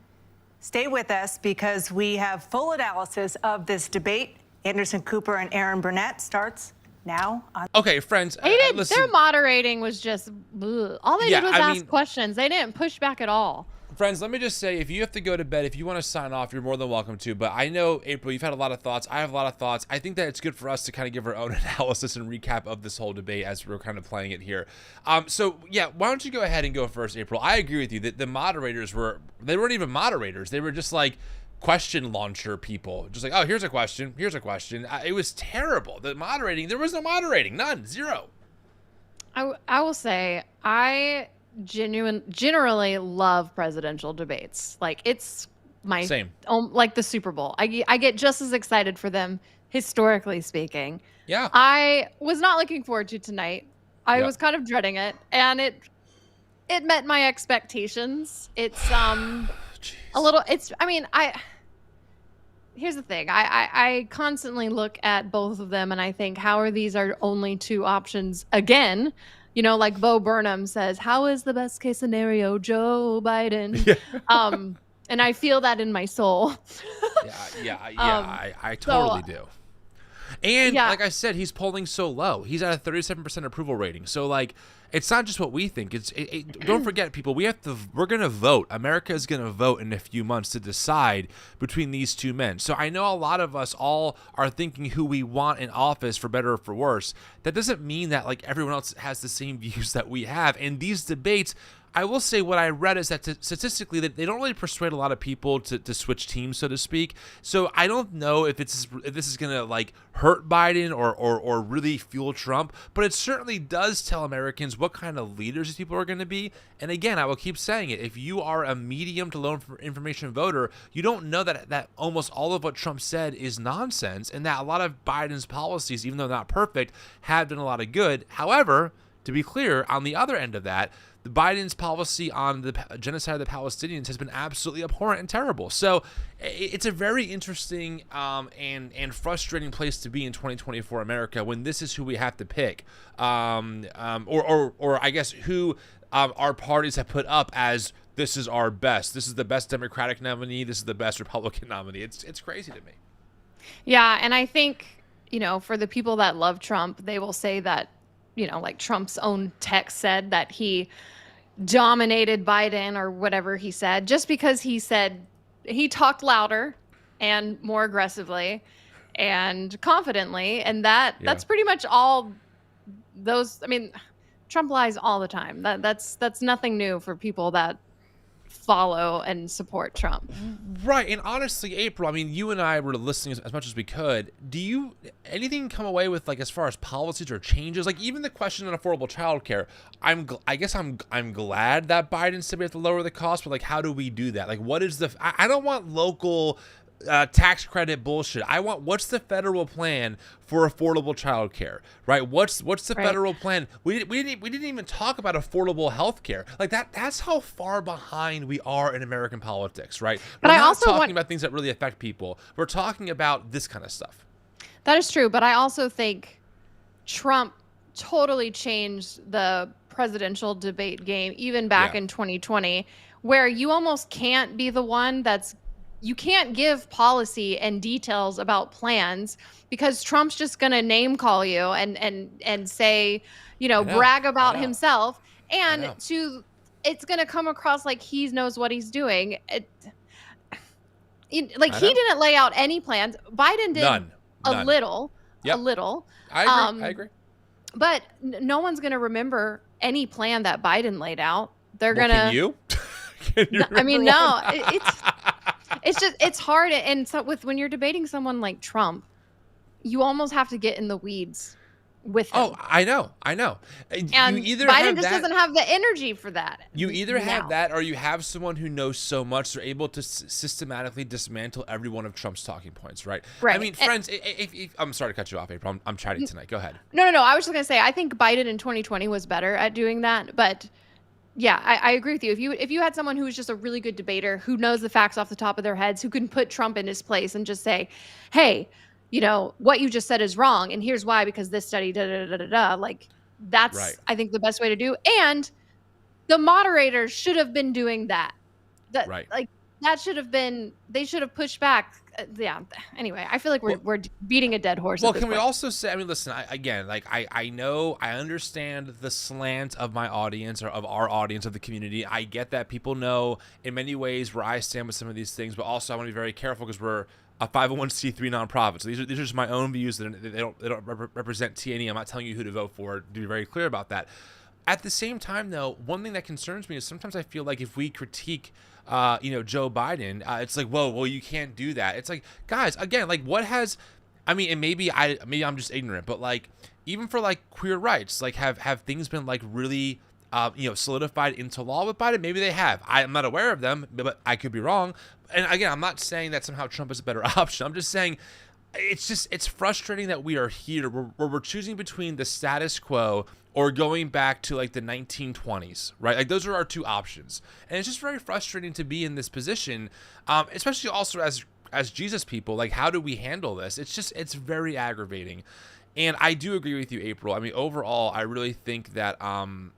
Stay with us because we have full analysis of this debate. Anderson Cooper and Aaron Burnett starts now. Okay, friends. Their moderating was just bleh. All they did was ask questions. They didn't push back at all. Friends, let me just say, if you have to go to bed, if you want to sign off, you're more than welcome to. But I know, April, you've had a lot of thoughts. I have a lot of thoughts. I think that it's good for us to kind of give our own analysis and recap of this whole debate as we're kind of playing it here. So, yeah, why don't you go ahead and go first, April? I agree with you that the moderators they weren't even moderators. They were just like question launcher people. Just like, oh, here's a question. Here's a question. It was terrible. The moderating, there was no moderating. None. Zero. I will say, I generally love presidential debates. Like, it's my same, like the Super Bowl. I get just as excited for them, historically speaking. Yeah. I was not looking forward to tonight. I was kind of dreading it, and it met my expectations. It's a little. Here's the thing. I constantly look at both of them, and I think, how are these our only two options again? You know, like Bo Burnham says, how is the best case scenario Joe Biden? Yeah. And I feel that in my soul. I totally do. And like I said, he's polling so low. He's at a 37% approval rating. So like, it's not just what we think. Don't forget, people. We're gonna vote. America is gonna vote in a few months to decide between these two men. So I know a lot of us all are thinking who we want in office, for better or for worse. That doesn't mean that like everyone else has the same views that we have. And these debates, I will say, what I read is that statistically that they don't really persuade a lot of people to switch teams, so to speak. So I don't know if this is gonna like hurt Biden or really fuel Trump, but it certainly does tell Americans what kind of leaders these people are going to be. And again, I will keep saying it: if you are a medium to low information voter, you don't know that almost all of what Trump said is nonsense, and that a lot of Biden's policies, even though not perfect, have done a lot of good. However, to be clear, on the other end of that, Biden's policy on the genocide of the Palestinians has been absolutely abhorrent and terrible. So it's a very interesting and frustrating place to be in 2024 America, when this is who we have to pick, or I guess who our parties have put up as this is our best. This is the best Democratic nominee. This is the best Republican nominee. It's crazy to me. Yeah, and I think, you know, for the people that love Trump, they will say that, you know, like Trump's own text said that he dominated Biden or whatever he said, just because he said he talked louder and more aggressively and confidently. And that's pretty much all those. I mean, Trump lies all the time. That's nothing new for people that follow and support Trump. Right. And honestly, April, I mean, you and I were listening as much as we could. Do you anything come away with, like, as far as policies or changes, like even the question on affordable childcare? I guess I'm glad that Biden said we have to lower the cost, but like, how do we do that? Like, what is I don't want local tax credit bullshit. I want, what's the federal plan for affordable childcare, right? What's the federal plan? We didn't even talk about affordable healthcare. Like that's how far behind we are in American politics, right? But we're not talking about things that really affect people. We're talking about this kind of stuff. That is true, but I also think Trump totally changed the presidential debate game, even back in 2020, where you almost can't be the one you can't give policy and details about plans, because Trump's just going to name call you and say, you know, brag about himself. And it's going to come across like he knows what he's doing. He didn't lay out any plans. Biden did None. a little. I agree. But no one's going to remember any plan that Biden laid out. They're going to. Can you? I mean, no, it's hard. And so when you're debating someone like Trump, you almost have to get in the weeds with him. Oh, I know. And Biden just doesn't have the energy for that. You either have that, or you have someone who knows so much they're able to systematically dismantle every one of Trump's talking points, right? Right. I mean, friends, if I'm sorry to cut you off, April. I'm chatting tonight. Go ahead. No. I was just going to say, I think Biden in 2020 was better at doing that, but yeah, I agree with you. If you had someone who was just a really good debater, who knows the facts off the top of their heads, who can put Trump in his place and just say, hey, you know, what you just said is wrong, and here's why, because this study, like, that's, I think, the best way to do. And the moderators should have been doing that. Like, that should have been, they should have pushed back yeah. Anyway, I feel like we're beating a dead horse. Well, at this can we point. also say, I mean, listen, I know, I understand the slant of my audience or of our audience of the community. I get that people know in many ways where I stand with some of these things, but also I want to be very careful because we're a 501c3 nonprofit. So these are just my own views. They don't represent TNE. I'm not telling you who to vote for. To be very clear about that. At the same time, though, one thing that concerns me is sometimes I feel like if we critique, Joe Biden, it's like, whoa, well, you can't do that. It's like, guys, again, like, what has, I mean, and maybe I'm just ignorant, but like, even for like queer rights, like, have things been like really, solidified into law with Biden? Maybe they have. I'm not aware of them, but I could be wrong. And again, I'm not saying that somehow Trump is a better option. I'm just saying it's frustrating that we are here where we're choosing between the status quo or going back to like the 1920s, right? Like those are our two options. And it's just very frustrating to be in this position, especially also as Jesus people. Like, how do we handle this? It's very aggravating. And I do agree with you, April. I mean, overall, I really think that, well,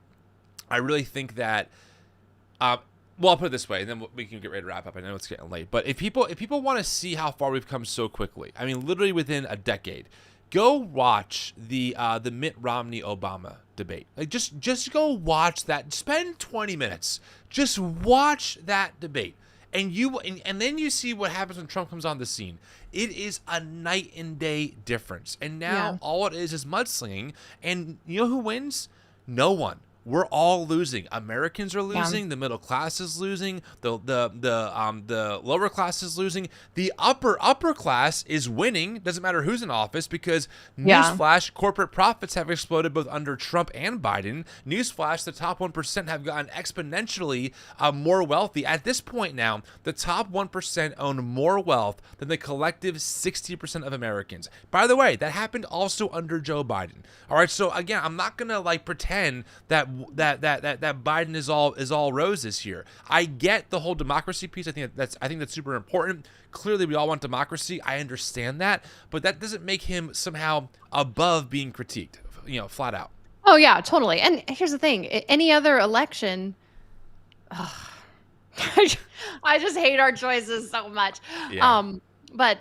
I'll put it this way, and then we can get ready to wrap up. I know it's getting late, but if people want to see how far we've come so quickly, I mean, literally within a decade, go watch the Mitt Romney Obama debate. Like, just go watch that. Spend 20 minutes. Just watch that debate, and then you see what happens when Trump comes on the scene. It is a night and day difference. And now all it is mudslinging, and you know who wins? No one. We're all losing. Americans are losing. Yeah. The middle class is losing. The lower class is losing. The upper class is winning. Doesn't matter who's in office because newsflash, corporate profits have exploded both under Trump and Biden. Newsflash, the top 1% have gotten exponentially more wealthy. At this point now, the top 1% own more wealth than the collective 60% of Americans. By the way, that happened also under Joe Biden. All right, so again, I'm not gonna like pretend that Biden is all roses here. I get the whole democracy piece. I think that's super important. Clearly, we all want democracy. I understand that, but that doesn't make him somehow above being critiqued, flat out. Oh yeah, totally. And here's the thing: any other election, I just hate our choices so much. Yeah. But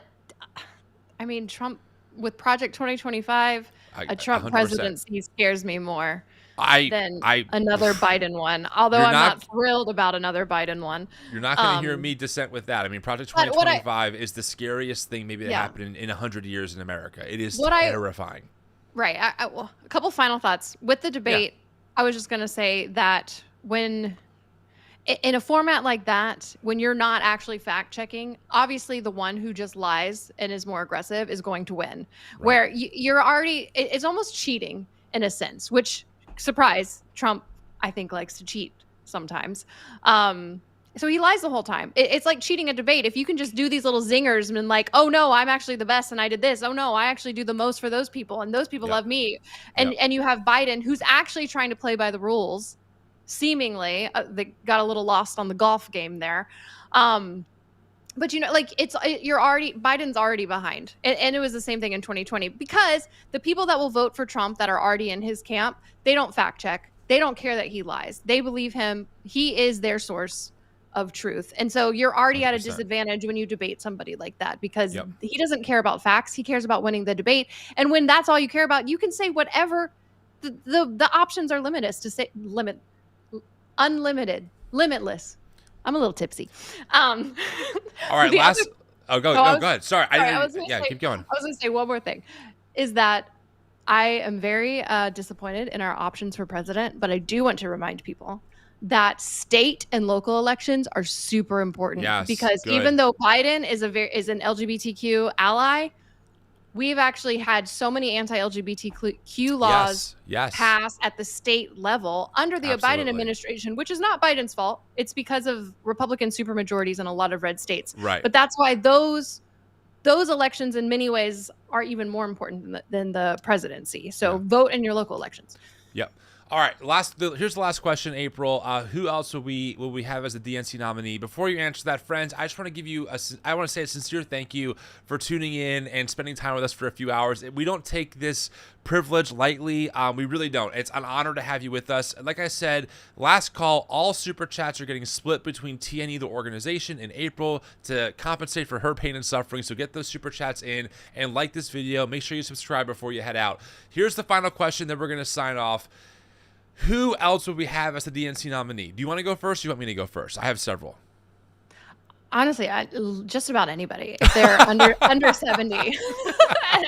I mean, Trump with Project 2025, a Trump 100%. Presidency scares me more than another Biden one. Although I'm not thrilled about another Biden one. You're not going to hear me dissent with that. I mean, Project 2025 is the scariest thing maybe that happened in 100 years in America. It is terrifying. Right. Well, a couple final thoughts. With the debate, I was just going to say that when in a format like that, when you're not actually fact checking, obviously the one who just lies and is more aggressive is going to win. Right. Where you're already, it's almost cheating in a sense, which, surprise, Trump, I think, likes to cheat sometimes. So he lies the whole time. It's like cheating a debate. If you can just do these little zingers and like, oh no, I'm actually the best and I did this. Oh no, I actually do the most for those people and those people love me. And you have Biden who's actually trying to play by the rules. Seemingly, they got a little lost on the golf game there. But Biden's already behind. And it was the same thing in 2020 because the people that will vote for Trump that are already in his camp, they don't fact check. They don't care that he lies. They believe him. He is their source of truth. And so you're already 100%. At a disadvantage when you debate somebody like that because he doesn't care about facts. He cares about winning the debate. And when that's all you care about, you can say whatever. The options are unlimited, limitless. I'm a little tipsy. All right, go ahead. Sorry. Keep going. I was going to say one more thing, is that I am very disappointed in our options for president, but I do want to remind people that state and local elections are super important because even though Biden is an LGBTQ ally, we've actually had so many anti-LGBTQ laws passed at the state level under the Biden administration, which is not Biden's fault. It's because of Republican supermajorities in a lot of red states. Right. But that's why those elections in many ways are even more important than the presidency. So vote in your local elections. Yep. All right, here's the last question, April. Who else will we have as a DNC nominee? Before you answer that, friends, I just want to give you I want to say a sincere thank you for tuning in and spending time with us for a few hours. We don't take this privilege lightly. We really don't. It's an honor to have you with us. Like I said, last call, all super chats are getting split between TNE, the organization, and April to compensate for her pain and suffering. So get those super chats in and like this video. Make sure you subscribe before you head out. Here's the final question that we're going to sign off. Who else would we have as the DNC nominee? Do you want to go first? Or do you want me to go first? I have several. Honestly, just about anybody. If they're under 70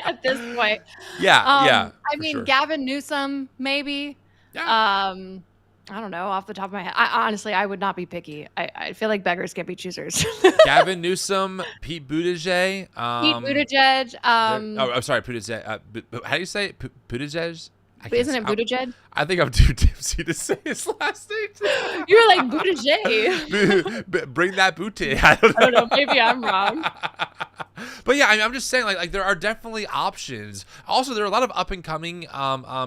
at this point. Yeah, I mean, sure. Gavin Newsom, maybe. Yeah. I don't know, off the top of my head. Honestly, I would not be picky. I feel like beggars can't be choosers. Gavin Newsom, Pete Buttigieg. Pete Buttigieg. I'm sorry, Buttigieg. How do you say it? Buttigieg? Isn't it Buttigieg? I think I'm too tipsy to say his last name. You're like Buttigieg. Bring that booty. I don't know. Maybe I'm wrong. But yeah, I mean, I'm just saying, like there are definitely options. Also, there are a lot of up and coming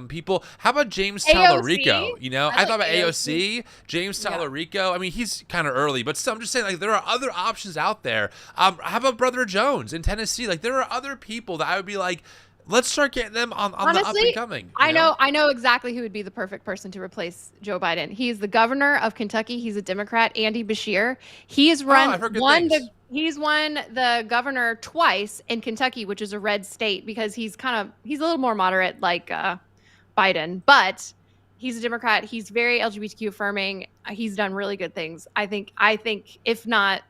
people. How about James Tallarico? You know, I thought about AOC. James Tallarico. I mean, he's kind of early, but still, I'm just saying, like there are other options out there. How about Brother Jones in Tennessee? Like there are other people that I would be like, let's start getting them on Honestly, the up and coming. I know exactly who would be the perfect person to replace Joe Biden. He's the governor of Kentucky. He's a Democrat, Andy Beshear. He's he's won the governor twice in Kentucky, which is a red state, because he's a little more moderate like Biden, but he's a Democrat. He's very LGBTQ affirming. He's done really good things. I think if not,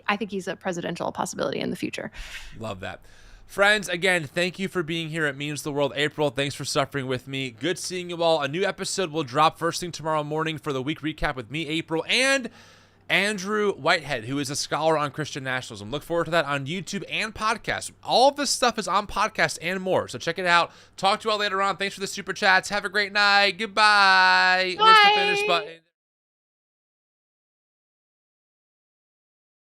I think he's a presidential possibility in the future. Love that. Friends, again, thank you for being here. It means the world. April, thanks for suffering with me. Good seeing you all. A new episode will drop first thing tomorrow morning for the week recap with me, April, and Andrew Whitehead, who is a scholar on Christian nationalism. Look forward to that on YouTube and podcast. All of this stuff is on podcast and more, so check it out. Talk to you all later on. Thanks for the super chats. Have a great night. Goodbye. Bye. Where's the finish button?